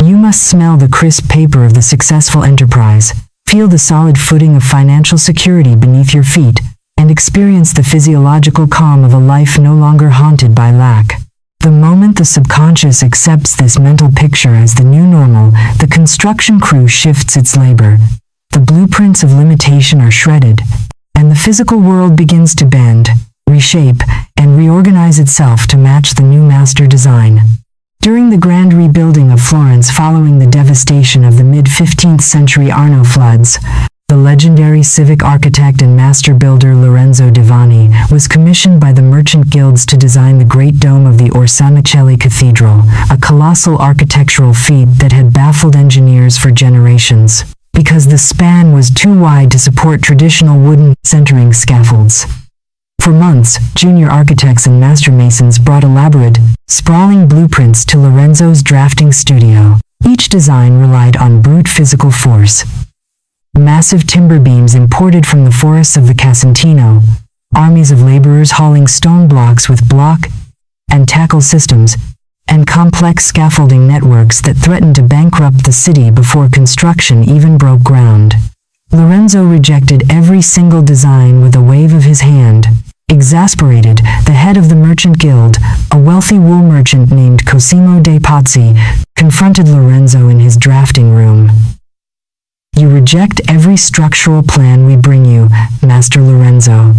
You must smell the crisp paper of the successful enterprise, feel the solid footing of financial security beneath your feet, and experience the physiological calm of a life no longer haunted by lack. The moment the subconscious accepts this mental picture as the new normal, the construction crew shifts its labor. The blueprints of limitation are shredded, and the physical world begins to bend, reshape, and reorganize itself to match the new master design. During the grand rebuilding of Florence following the devastation of the mid-15th century Arno floods, the legendary civic architect and master builder Lorenzo Divani was commissioned by the merchant guilds to design the Great Dome of the Orsanmicheli Cathedral, a colossal architectural feat that had baffled engineers for generations, because the span was too wide to support traditional wooden centering scaffolds. For months, junior architects and master masons brought elaborate, sprawling blueprints to Lorenzo's drafting studio. Each design relied on brute physical force. Massive timber beams imported from the forests of the Casentino, armies of laborers hauling stone blocks with block and tackle systems, and complex scaffolding networks that threatened to bankrupt the city before construction even broke ground. Lorenzo rejected every single design with a wave of his hand. Exasperated, the head of the merchant guild, a wealthy wool merchant named Cosimo de' Pazzi, confronted Lorenzo in his drafting room. "You reject every structural plan we bring you, Master Lorenzo.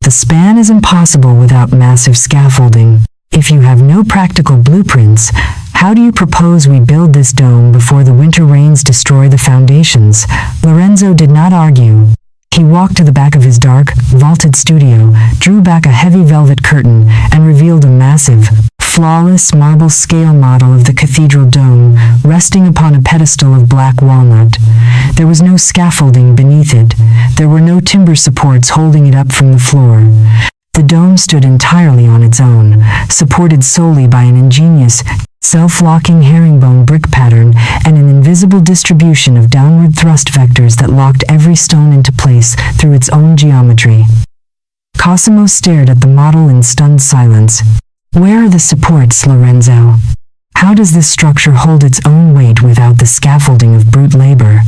The span is impossible without massive scaffolding. If you have no practical blueprints, how do you propose we build this dome before the winter rains destroy the foundations?" Lorenzo did not argue. He walked to the back of his dark, vaulted studio, drew back a heavy velvet curtain, and revealed a massive, flawless marble scale model of the cathedral dome, resting upon a pedestal of black walnut. There was no scaffolding beneath it. There were no timber supports holding it up from the floor. The dome stood entirely on its own, supported solely by an ingenious, self-locking herringbone brick pattern and an invisible distribution of downward thrust vectors that locked every stone into place through its own geometry. Cosimo stared at the model in stunned silence. "Where are the supports, Lorenzo?" How does this structure hold its own weight without the scaffolding of brute labor?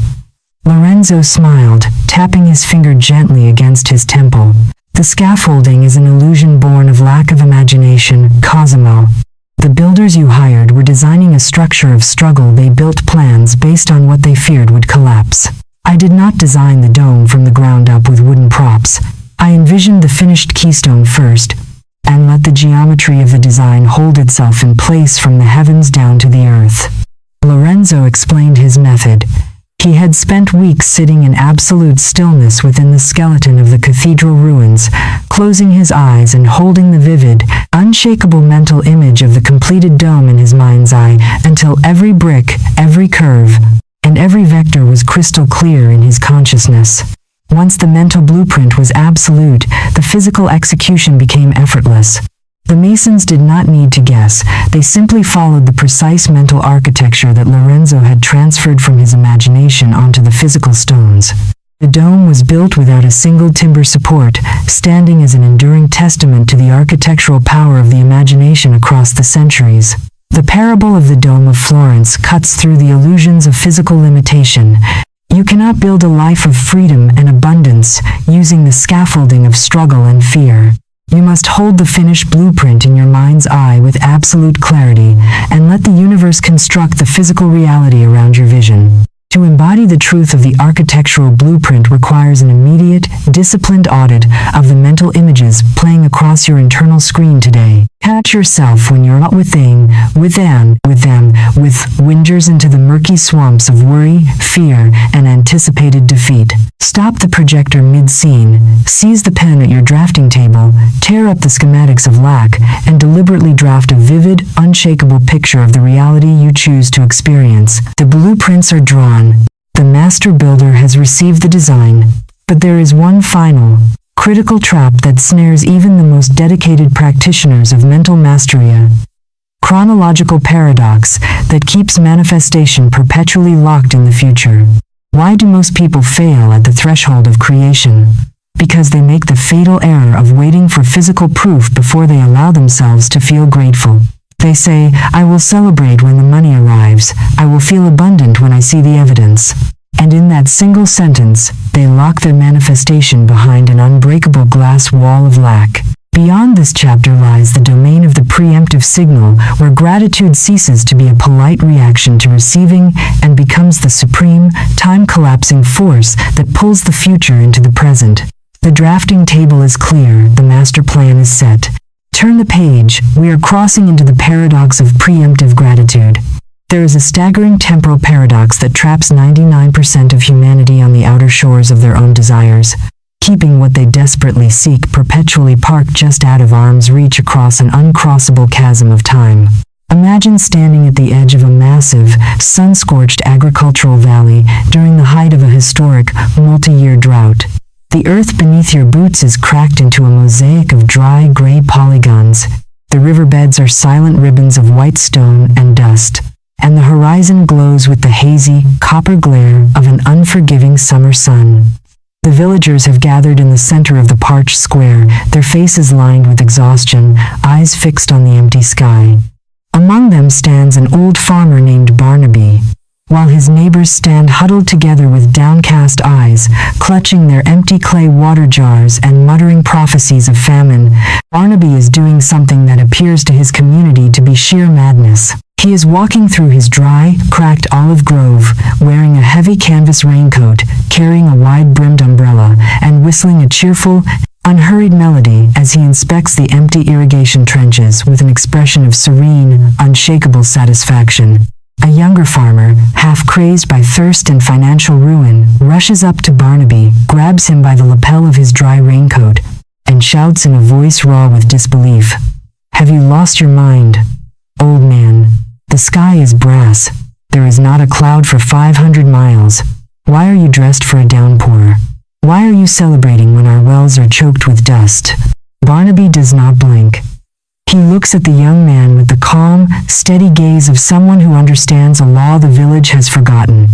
Lorenzo smiled, tapping his finger gently against his temple. The scaffolding is an illusion born of lack of imagination, Cosimo. The builders you hired were designing a structure of struggle. They built plans based on what they feared would collapse. I did not design the dome from the ground up with wooden props. I envisioned the finished keystone first, and let the geometry of the design hold itself in place from the heavens down to the earth. Lorenzo explained his method. He had spent weeks sitting in absolute stillness within the skeleton of the cathedral ruins, closing his eyes and holding the vivid, unshakable mental image of the completed dome in his mind's eye until every brick, every curve, and every vector was crystal clear in his consciousness. Once the mental blueprint was absolute, the physical execution became effortless. The masons did not need to guess. They simply followed the precise mental architecture that Lorenzo had transferred from his imagination onto the physical stones. The dome was built without a single timber support, standing as an enduring testament to the architectural power of the imagination across the centuries. The parable of the Dome of Florence cuts through the illusions of physical limitation. You cannot build a life of freedom and abundance using the scaffolding of struggle and fear. You must hold the finished blueprint in your mind's eye with absolute clarity, and let the universe construct the physical reality around your vision. To embody the truth of the architectural blueprint requires an immediate, disciplined audit of the mental images playing across your internal screen today. Catch yourself when you're not with them, wingers into the murky swamps of worry, fear, and anticipated defeat. Stop the projector mid-scene, seize the pen at your drafting table, tear up the schematics of lack, and deliberately draft a vivid, unshakable picture of the reality you choose to experience. The blueprints are drawn. The master builder has received the design, but there is one final, critical trap that snares even the most dedicated practitioners of mental mastery. Chronological paradox that keeps manifestation perpetually locked in the future. Why do most people fail at the threshold of creation? Because they make the fatal error of waiting for physical proof before they allow themselves to feel grateful. They say, I will celebrate when the money arrives, I will feel abundant when I see the evidence. And in that single sentence, they lock their manifestation behind an unbreakable glass wall of lack. Beyond this chapter lies the domain of the preemptive signal, where gratitude ceases to be a polite reaction to receiving and becomes the supreme, time-collapsing force that pulls the future into the present. The drafting table is clear, the master plan is set. Turn the page, we are crossing into the paradox of preemptive gratitude. There is a staggering temporal paradox that traps 99% of humanity on the outer shores of their own desires, keeping what they desperately seek perpetually parked just out of arm's reach across an uncrossable chasm of time. Imagine standing at the edge of a massive, sun-scorched agricultural valley during the height of a historic, multi-year drought. The earth beneath your boots is cracked into a mosaic of dry, gray polygons. The riverbeds are silent ribbons of white stone and dust, and the horizon glows with the hazy, copper glare of an unforgiving summer sun. The villagers have gathered in the center of the parched square, their faces lined with exhaustion, eyes fixed on the empty sky. Among them stands an old farmer named Barnaby, while his neighbors stand huddled together with downcast eyes, clutching their empty clay water jars and muttering prophecies of famine. Barnaby is doing something that appears to his community to be sheer madness. He is walking through his dry, cracked olive grove, wearing a heavy canvas raincoat, carrying a wide-brimmed umbrella, and whistling a cheerful, unhurried melody as he inspects the empty irrigation trenches with an expression of serene, unshakable satisfaction. A younger farmer, half crazed by thirst and financial ruin, rushes up to Barnaby, grabs him by the lapel of his dry raincoat, and shouts in a voice raw with disbelief, "Have you lost your mind, old man? The sky is brass. There is not a cloud for 500 miles. Why are you dressed for a downpour? Why are you celebrating when our wells are choked with dust?" Barnaby does not blink. He looks at the young man with the calm, steady gaze of someone who understands a law the village has forgotten.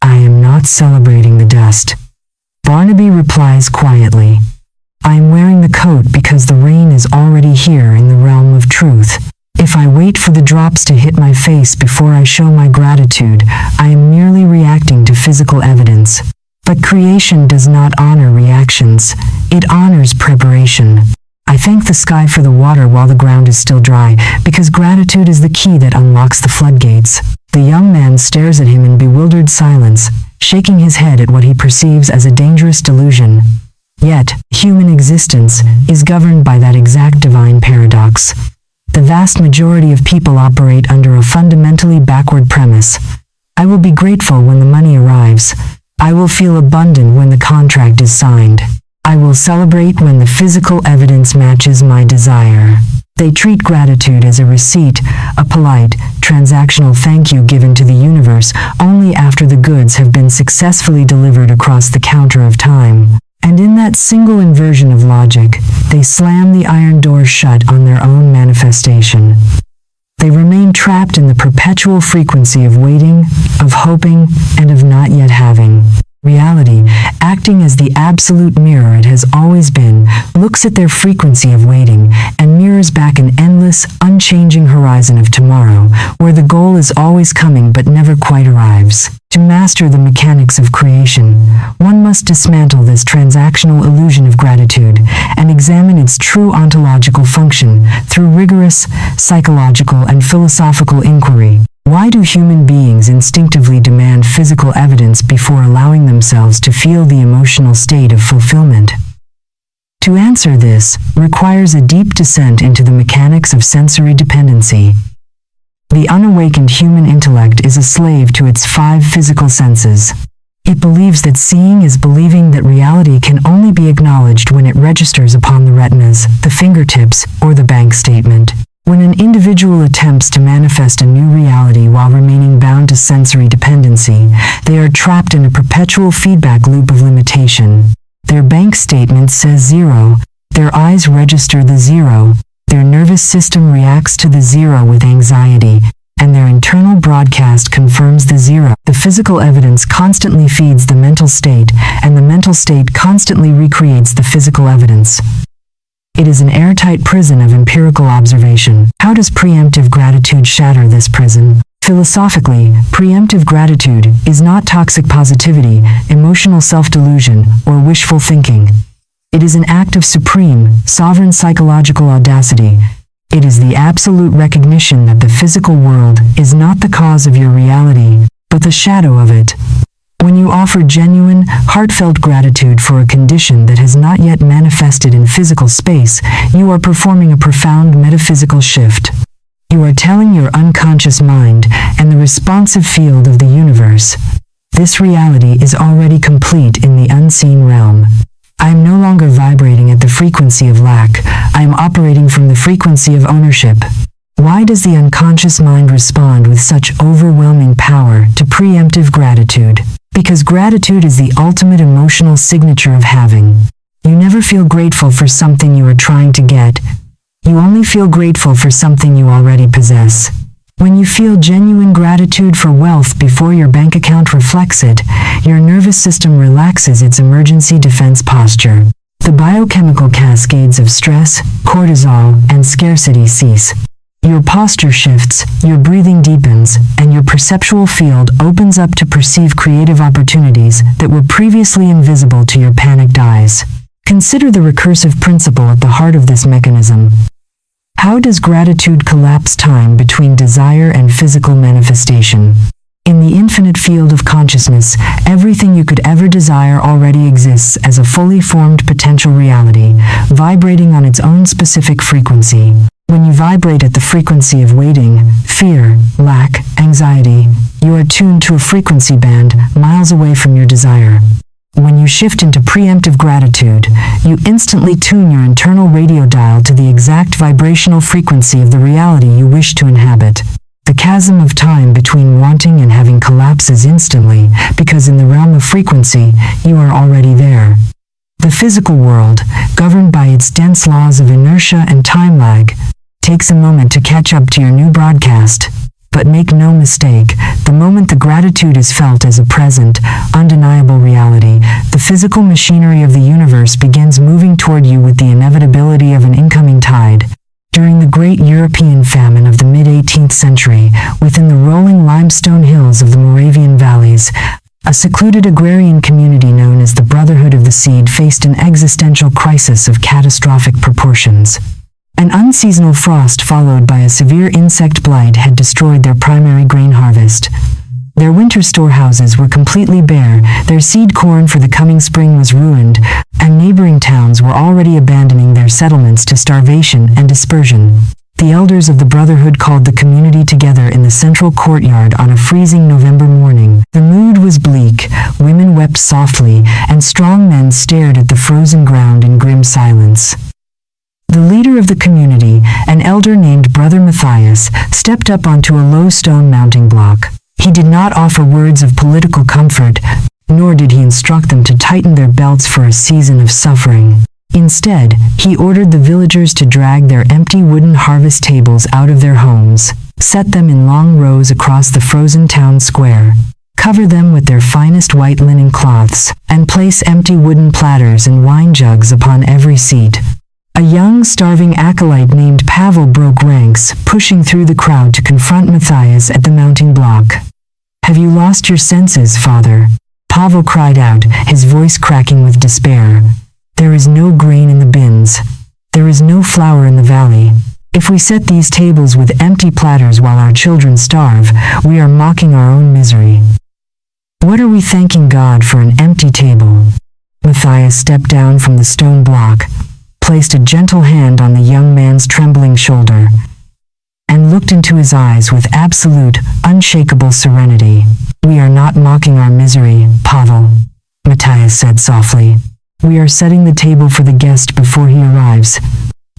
"I am not celebrating the dust." Barnaby replies quietly, "I am wearing the coat because the rain is already here in the realm of truth. If I wait for the drops to hit my face before I show my gratitude, I am merely reacting to physical evidence. But creation does not honor reactions. It honors preparation. I thank the sky for the water while the ground is still dry, because gratitude is the key that unlocks the floodgates. The young man stares at him in bewildered silence, shaking his head at what he perceives as a dangerous delusion. Yet, human existence is governed by that exact divine paradox. The vast majority of people operate under a fundamentally backward premise. I will be grateful when the money arrives. I will feel abundant when the contract is signed. I will celebrate when the physical evidence matches my desire. They treat gratitude as a receipt, a polite, transactional thank you given to the universe only after the goods have been successfully delivered across the counter of time. And in that single inversion of logic, they slam the iron door shut on their own manifestation. They remain trapped in the perpetual frequency of waiting, of hoping, and of not yet having. Reality, acting as the absolute mirror it has always been, looks at their frequency of waiting and mirrors back an endless, unchanging horizon of tomorrow, where the goal is always coming but never quite arrives. To master the mechanics of creation, one must dismantle this transactional illusion of gratitude and examine its true ontological function through rigorous, psychological and philosophical inquiry. Why do human beings instinctively demand physical evidence before allowing themselves to feel the emotional state of fulfillment? To answer this requires a deep descent into the mechanics of sensory dependency. The unawakened human intellect is a slave to its 5 physical senses. It believes that seeing is believing, that reality can only be acknowledged when it registers upon the retinas, the fingertips, or the bank statement. When an individual attempts to manifest a new reality while remaining bound to sensory dependency, they are trapped in a perpetual feedback loop of limitation. Their bank statement says 0, their eyes register the 0, their nervous system reacts to the 0 with anxiety, and their internal broadcast confirms the 0. The physical evidence constantly feeds the mental state, and the mental state constantly recreates the physical evidence. It is an airtight prison of empirical observation. How does preemptive gratitude shatter this prison? Philosophically, preemptive gratitude is not toxic positivity, emotional self-delusion, or wishful thinking. It is an act of supreme, sovereign psychological audacity. It is the absolute recognition that the physical world is not the cause of your reality, but the shadow of it. When you offer genuine, heartfelt gratitude for a condition that has not yet manifested in physical space, you are performing a profound metaphysical shift. You are telling your unconscious mind and the responsive field of the universe, this reality is already complete in the unseen realm. I am no longer vibrating at the frequency of lack. I am operating from the frequency of ownership. Why does the unconscious mind respond with such overwhelming power to preemptive gratitude? Because gratitude is the ultimate emotional signature of having. You never feel grateful for something you are trying to get. You only feel grateful for something you already possess. When you feel genuine gratitude for wealth before your bank account reflects it, your nervous system relaxes its emergency defense posture. The biochemical cascades of stress, cortisol, and scarcity cease. Your posture shifts, your breathing deepens, and your perceptual field opens up to perceive creative opportunities that were previously invisible to your panicked eyes. Consider the recursive principle at the heart of this mechanism. How does gratitude collapse time between desire and physical manifestation? In the infinite field of consciousness, everything you could ever desire already exists as a fully formed potential reality, vibrating on its own specific frequency. When you vibrate at the frequency of waiting, fear, lack, anxiety, you are tuned to a frequency band miles away from your desire. When you shift into preemptive gratitude, you instantly tune your internal radio dial to the exact vibrational frequency of the reality you wish to inhabit. The chasm of time between wanting and having collapses instantly, because in the realm of frequency, you are already there. The physical world, governed by its dense laws of inertia and time lag, takes a moment to catch up to your new broadcast. But make no mistake, the moment the gratitude is felt as a present, undeniable reality, the physical machinery of the universe begins moving toward you with the inevitability of an incoming tide. During the great European famine of the mid-18th century, within the rolling limestone hills of the Moravian valleys, a secluded agrarian community known as the Brotherhood of the Seed faced an existential crisis of catastrophic proportions. An unseasonal frost followed by a severe insect blight had destroyed their primary grain harvest. Their winter storehouses were completely bare, their seed corn for the coming spring was ruined, and neighboring towns were already abandoning their settlements to starvation and dispersion. The elders of the Brotherhood called the community together in the central courtyard on a freezing November morning. The mood was bleak, women wept softly, and strong men stared at the frozen ground in grim silence. The leader of the community, an elder named Brother Matthias, stepped up onto a low stone mounting block. He did not offer words of political comfort, nor did he instruct them to tighten their belts for a season of suffering. Instead, he ordered the villagers to drag their empty wooden harvest tables out of their homes, set them in long rows across the frozen town square, cover them with their finest white linen cloths, and place empty wooden platters and wine jugs upon every seat. A young, starving acolyte named Pavel broke ranks, pushing through the crowd to confront Matthias at the mounting block. "Have you lost your senses, Father?" Pavel cried out, his voice cracking with despair. "There is no grain in the bins. There is no flour in the valley. If we set these tables with empty platters while our children starve, we are mocking our own misery. What are we thanking God for an empty table?" Matthias stepped down from the stone block, placed a gentle hand on the young man's trembling shoulder, and looked into his eyes with absolute, unshakable serenity. "We are not mocking our misery, Pavel," Matthias said softly. "We are setting the table for the guest before he arrives.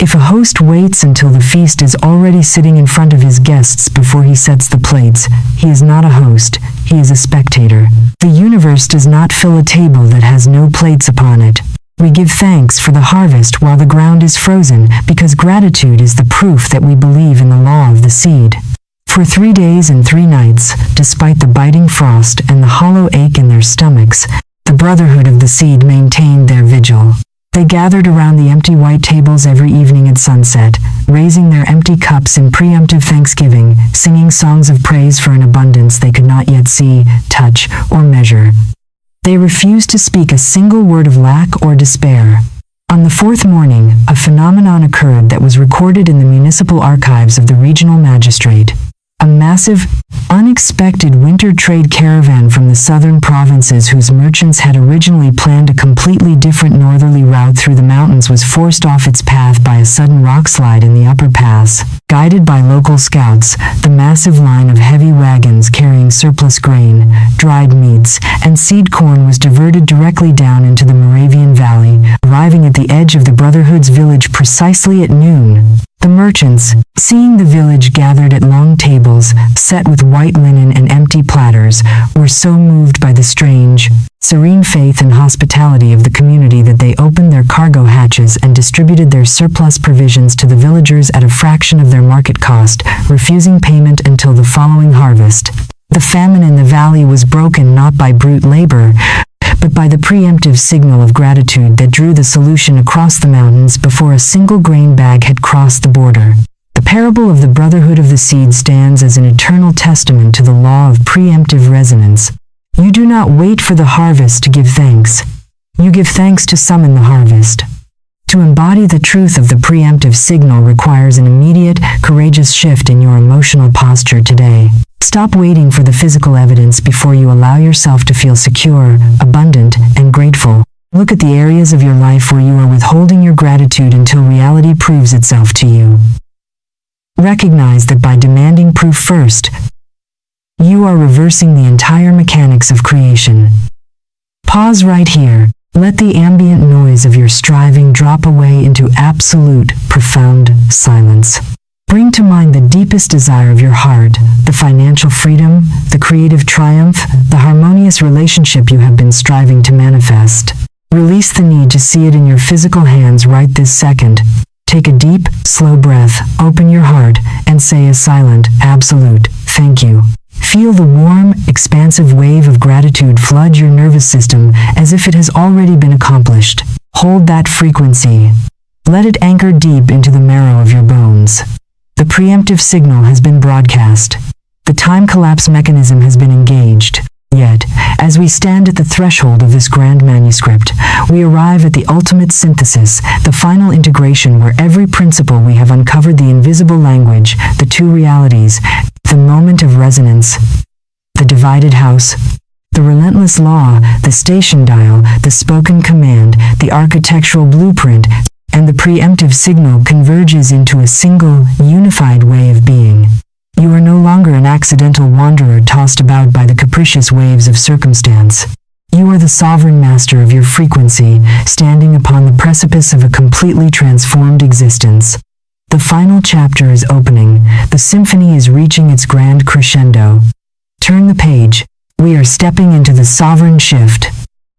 If a host waits until the feast is already sitting in front of his guests before he sets the plates, he is not a host, he is a spectator. The universe does not fill a table that has no plates upon it. We give thanks for the harvest while the ground is frozen, because gratitude is the proof that we believe in the law of the seed." For 3 days and 3 nights, despite the biting frost and the hollow ache in their stomachs, the Brotherhood of the Seed maintained their vigil. They gathered around the empty white tables every evening at sunset, raising their empty cups in pre-emptive thanksgiving, singing songs of praise for an abundance they could not yet see, touch, or measure. They refused to speak a single word of lack or despair. On the 4th morning, a phenomenon occurred that was recorded in the municipal archives of the regional magistrate. A massive, unexpected winter trade caravan from the southern provinces whose merchants had originally planned a completely different northerly route through the mountains was forced off its path by a sudden rockslide in the upper pass. Guided by local scouts, the massive line of heavy wagons carrying surplus grain, dried meats, and seed corn was diverted directly down into the Moravian Valley, arriving at the edge of the Brotherhood's village precisely at noon. The merchants, seeing the village gathered at long tables, set with white linen and empty platters, were so moved by the strange, serene faith and hospitality of the community that they opened their cargo hatches and distributed their surplus provisions to the villagers at a fraction of their market cost, refusing payment until the following harvest. The famine in the valley was broken not by brute labor, but by the preemptive signal of gratitude that drew the solution across the mountains before a single grain bag had crossed the border. The parable of the Brotherhood of the Seed stands as an eternal testament to the law of preemptive resonance. You do not wait for the harvest to give thanks. You give thanks to summon the harvest. To embody the truth of the preemptive signal requires an immediate, courageous shift in your emotional posture today. Stop waiting for the physical evidence before you allow yourself to feel secure, abundant, and grateful. Look at the areas of your life where you are withholding your gratitude until reality proves itself to you. Recognize that by demanding proof first, you are reversing the entire mechanics of creation. Pause right here. Let the ambient noise of your striving drop away into absolute, profound silence. Bring to mind the deepest desire of your heart, the financial freedom, the creative triumph, the harmonious relationship you have been striving to manifest. Release the need to see it in your physical hands right this second. Take a deep, slow breath, open your heart, and say a silent, absolute, thank you. Feel the warm, expansive wave of gratitude flood your nervous system as if it has already been accomplished. Hold that frequency. Let it anchor deep into the marrow of your bones. The preemptive signal has been broadcast. The time collapse mechanism has been engaged. Yet, as we stand at the threshold of this grand manuscript, we arrive at the ultimate synthesis, the final integration where every principle we have uncovered, the invisible language, the two realities, the moment of resonance, the divided house, the relentless law, the station dial, the spoken command, the architectural blueprint, and the preemptive signal converges into a single, unified way of being. You are no longer an accidental wanderer tossed about by the capricious waves of circumstance. You are the sovereign master of your frequency, standing upon the precipice of a completely transformed existence. The final chapter is opening. The symphony is reaching its grand crescendo. Turn the page. We are stepping into the sovereign shift.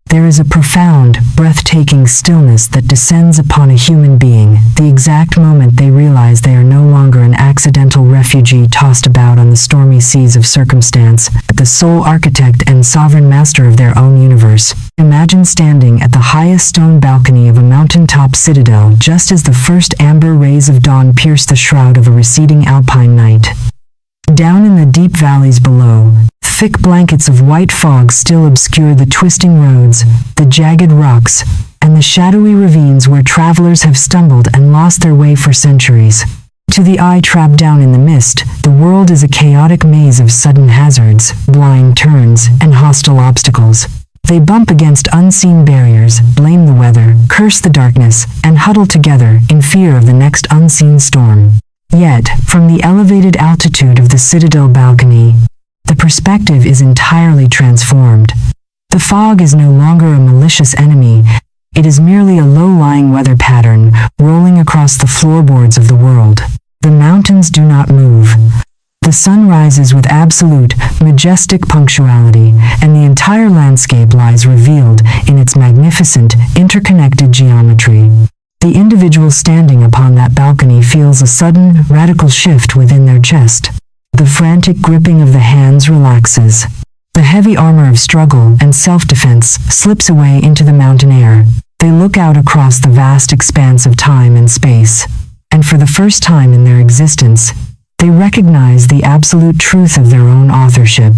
There is a profound, breathtaking stillness that descends upon a human being, the exact moment they realize they are no longer an accidental refugee tossed about on the stormy seas of circumstance, but the sole architect and sovereign master of their own universe. Imagine standing at the highest stone balcony of a mountaintop citadel just as the first amber rays of dawn pierce the shroud of a receding alpine night. Down in the deep valleys below, thick blankets of white fog still obscure the twisting roads, the jagged rocks, and the shadowy ravines where travelers have stumbled and lost their way for centuries. To the eye trapped down in the mist, the world is a chaotic maze of sudden hazards, blind turns, and hostile obstacles. They bump against unseen barriers, blame the weather, curse the darkness, and huddle together in fear of the next unseen storm. Yet, from the elevated altitude of the citadel balcony, the perspective is entirely transformed. The fog is no longer a malicious enemy. It is merely a low-lying weather pattern rolling across the floorboards of the world. The mountains do not move. The sun rises with absolute, majestic punctuality, and the entire landscape lies revealed in its magnificent, interconnected geometry. The individual standing upon that balcony feels a sudden, radical shift within their chest. The frantic gripping of the hands relaxes. The heavy armor of struggle and self-defense slips away into the mountain air. They look out across the vast expanse of time and space, and for the first time in their existence, they recognize the absolute truth of their own authorship.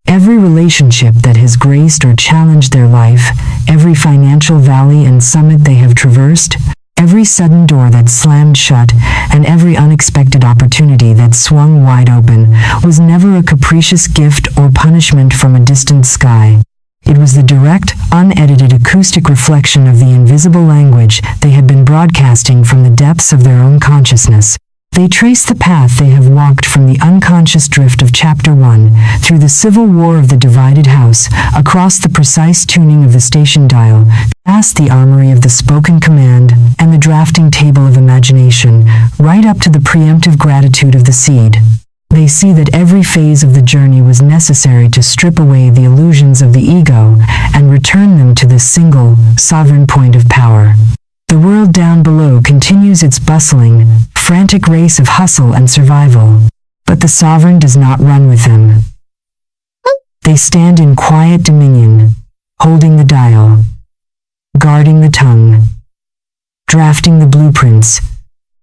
Every relationship that has graced or challenged their life, every financial valley and summit they have traversed, every sudden door that slammed shut, and every unexpected opportunity that swung wide open, was never a capricious gift or punishment from a distant sky. It was the direct, unedited acoustic reflection of the invisible language they had been broadcasting from the depths of their own consciousness. They trace the path they have walked from the unconscious drift of Chapter 1, through the civil war of the divided house, across the precise tuning of the station dial, past the armory of the spoken command, and the drafting table of imagination, right up to the preemptive gratitude of the seed. They see that every phase of the journey was necessary to strip away the illusions of the ego and return them to the single, sovereign point of power. The world down below continues its bustling, frantic race of hustle and survival, but the sovereign does not run with them. They stand in quiet dominion, holding the dial, guarding the tongue, drafting the blueprints,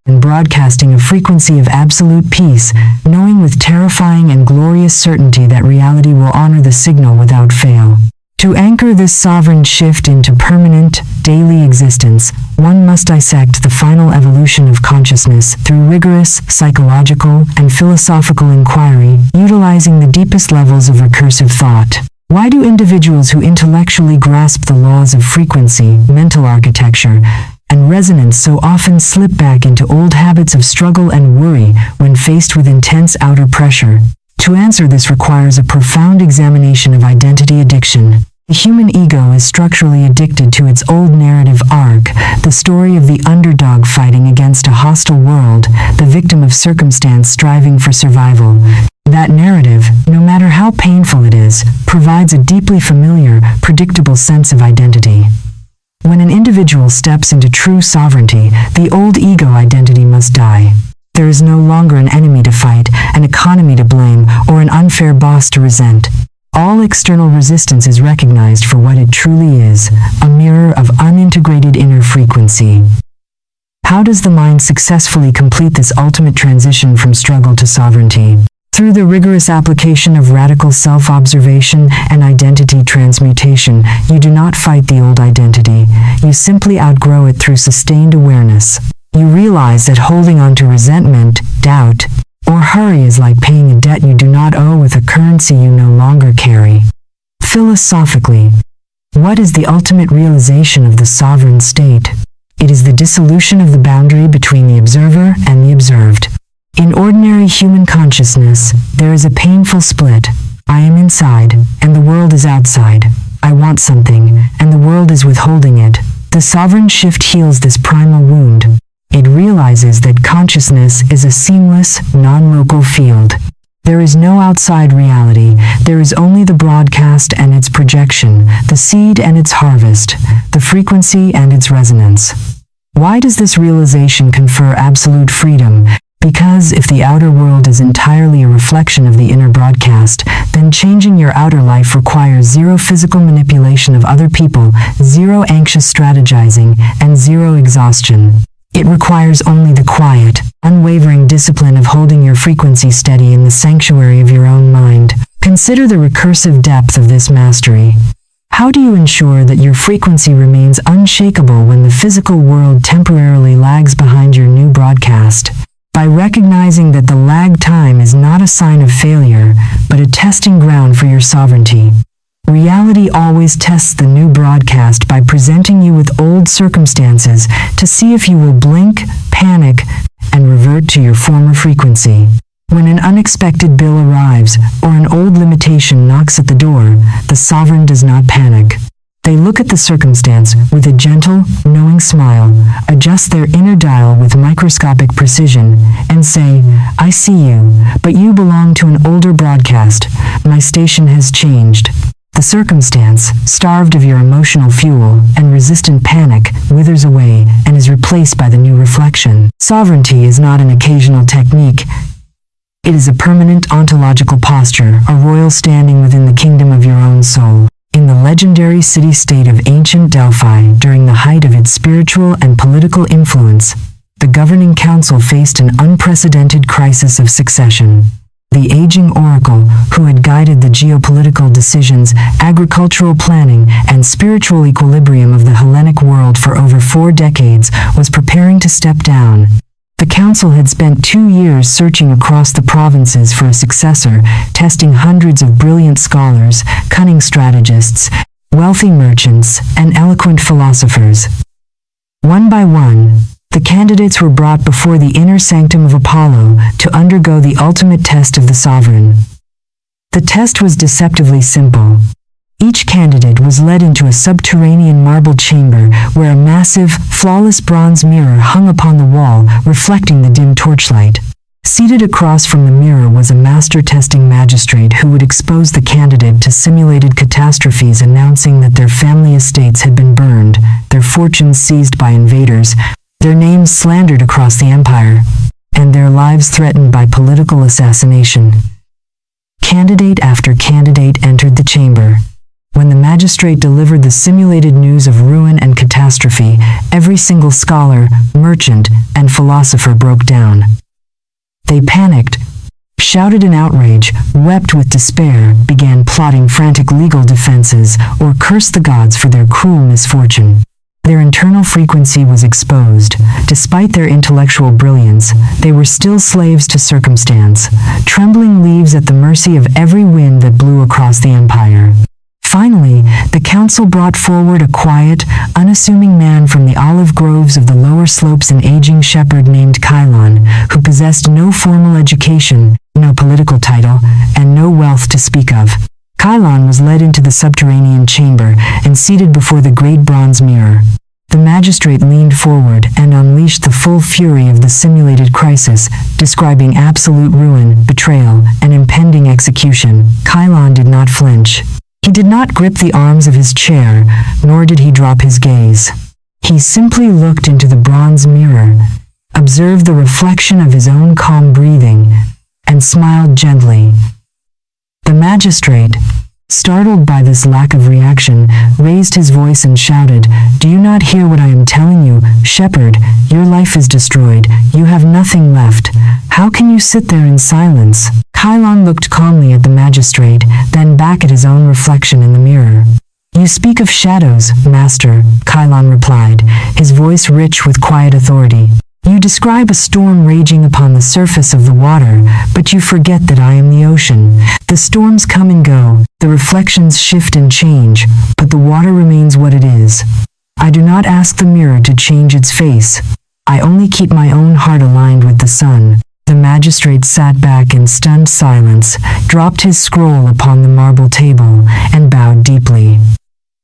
and broadcasting a frequency of absolute peace, knowing with terrifying and glorious certainty that reality will honor the signal without fail. To anchor this sovereign shift into permanent, daily existence, one must dissect the final evolution of consciousness through rigorous, psychological, and philosophical inquiry, utilizing the deepest levels of recursive thought. Why do individuals who intellectually grasp the laws of frequency, mental architecture, and resonance so often slip back into old habits of struggle and worry when faced with intense outer pressure? To answer this requires a profound examination of identity addiction. The human ego is structurally addicted to its old narrative arc, the story of the underdog fighting against a hostile world, the victim of circumstance striving for survival. That narrative, no matter how painful it is, provides a deeply familiar, predictable sense of identity. When an individual steps into true sovereignty, the old ego identity must die. There is no longer an enemy to fight, an economy to blame, or an unfair boss to resent. All external resistance is recognized for what it truly is, a mirror of unintegrated inner frequency. How does the mind successfully complete this ultimate transition from struggle to sovereignty? Through the rigorous application of radical self-observation and identity transmutation. You do not fight the old identity. You simply outgrow it through sustained awareness. You realize that holding on to resentment, doubt, or hurry is like paying a debt you do not owe with a currency you no longer carry. Philosophically, what is the ultimate realization of the sovereign state? It is the dissolution of the boundary between the observer and the observed. In ordinary human consciousness, there is a painful split. I am inside, and the world is outside. I want something, and the world is withholding it. The sovereign shift heals this primal wound. It realizes that consciousness is a seamless, non-local field. There is no outside reality. There is only the broadcast and its projection, the seed and its harvest, the frequency and its resonance. Why does this realization confer absolute freedom? Because if the outer world is entirely a reflection of the inner broadcast, then changing your outer life requires zero physical manipulation of other people, zero anxious strategizing, and zero exhaustion. It requires only the quiet, unwavering discipline of holding your frequency steady in the sanctuary of your own mind. Consider the recursive depth of this mastery. How do you ensure that your frequency remains unshakable when the physical world temporarily lags behind your new broadcast? By recognizing that the lag time is not a sign of failure, but a testing ground for your sovereignty. Reality always tests the new broadcast by presenting you with old circumstances to see if you will blink, panic, and revert to your former frequency. When an unexpected bill arrives, or an old limitation knocks at the door, the sovereign does not panic. They look at the circumstance with a gentle, knowing smile, adjust their inner dial with microscopic precision, and say, I see you, but you belong to an older broadcast. My station has changed. The circumstance, starved of your emotional fuel and resistant panic, withers away and is replaced by the new reflection. Sovereignty is not an occasional technique. It is a permanent ontological posture, a royal standing within the kingdom of your own soul. In the legendary city-state of ancient Delphi, during the height of its spiritual and political influence, the governing council faced an unprecedented crisis of succession. The aging oracle, who had guided the geopolitical decisions, agricultural planning, and spiritual equilibrium of the Hellenic world for over 4 decades, was preparing to step down. The council had spent 2 years searching across the provinces for a successor, testing hundreds of brilliant scholars, cunning strategists, wealthy merchants, and eloquent philosophers. One by one, the candidates were brought before the inner sanctum of Apollo to undergo the ultimate test of the sovereign. The test was deceptively simple. Each candidate was led into a subterranean marble chamber where a massive, flawless bronze mirror hung upon the wall, reflecting the dim torchlight. Seated across from the mirror was a master testing magistrate who would expose the candidate to simulated catastrophes, announcing that their family estates had been burned, their fortunes seized by invaders, their names slandered across the empire, and their lives threatened by political assassination. Candidate after candidate entered the chamber. When the magistrate delivered the simulated news of ruin and catastrophe, every single scholar, merchant, and philosopher broke down. They panicked, shouted in outrage, wept with despair, began plotting frantic legal defenses, or cursed the gods for their cruel misfortune. Their internal frequency was exposed. Despite their intellectual brilliance, they were still slaves to circumstance, trembling leaves at the mercy of every wind that blew across the empire. Finally, the council brought forward a quiet, unassuming man from the olive groves of the lower slopes, an aging shepherd named Kylon, who possessed no formal education, no political title, and no wealth to speak of. Kylon was led into the subterranean chamber and seated before the great bronze mirror. The magistrate leaned forward and unleashed the full fury of the simulated crisis, describing absolute ruin, betrayal, and impending execution. Kylon did not flinch. He did not grip the arms of his chair, nor did he drop his gaze. He simply looked into the bronze mirror, observed the reflection of his own calm breathing, and smiled gently. The magistrate, startled by this lack of reaction, raised his voice and shouted, "Do you not hear what I am telling you, shepherd? Your life is destroyed. You have nothing left. How can you sit there in silence?" Kylon looked calmly at the magistrate, then back at his own reflection in the mirror. "You speak of shadows, master," Kylon replied, his voice rich with quiet authority. "You describe a storm raging upon the surface of the water, but you forget that I am the ocean. The storms come and go, the reflections shift and change, but the water remains what it is. I do not ask the mirror to change its face. I only keep my own heart aligned with the sun." The magistrate sat back in stunned silence, dropped his scroll upon the marble table, and bowed deeply.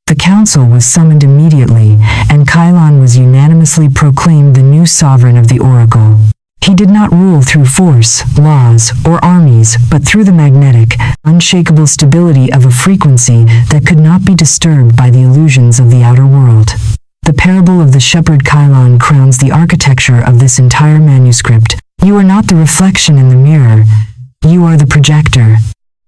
The council was summoned immediately, and Kylon was unanimously proclaimed the new sovereign of the oracle. He did not rule through force, laws, or armies, but through the magnetic, unshakable stability of a frequency that could not be disturbed by the illusions of the outer world. The parable of the shepherd Kylon crowns the architecture of this entire manuscript. You are not the reflection in the mirror. You are the projector.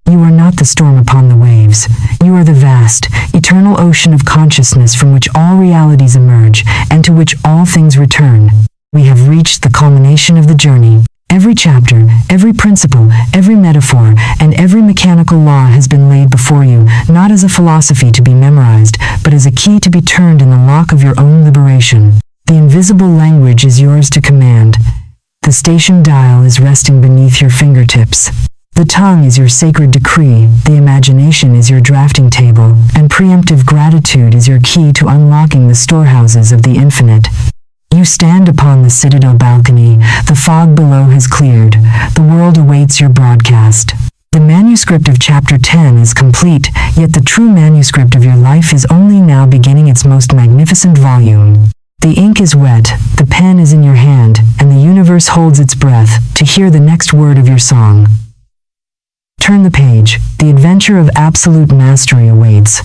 You are not the storm upon the waves. You are the vast, eternal ocean of consciousness from which all realities emerge, and to which all things return. We have reached the culmination of the journey. Every chapter, every principle, every metaphor, and every mechanical law has been laid before you, not as a philosophy to be memorized, but as a key to be turned in the lock of your own liberation. The invisible language is yours to command. The station dial is resting beneath your fingertips. The tongue is your sacred decree, the imagination is your drafting table, and preemptive gratitude is your key to unlocking the storehouses of the infinite. You stand upon the citadel balcony, the fog below has cleared, the world awaits your broadcast. The manuscript of Chapter 10 is complete, yet the true manuscript of your life is only now beginning its most magnificent volume. The ink is wet, the pen is in your hand, and the universe holds its breath to hear the next word of your song. Turn the page. The adventure of absolute mastery awaits.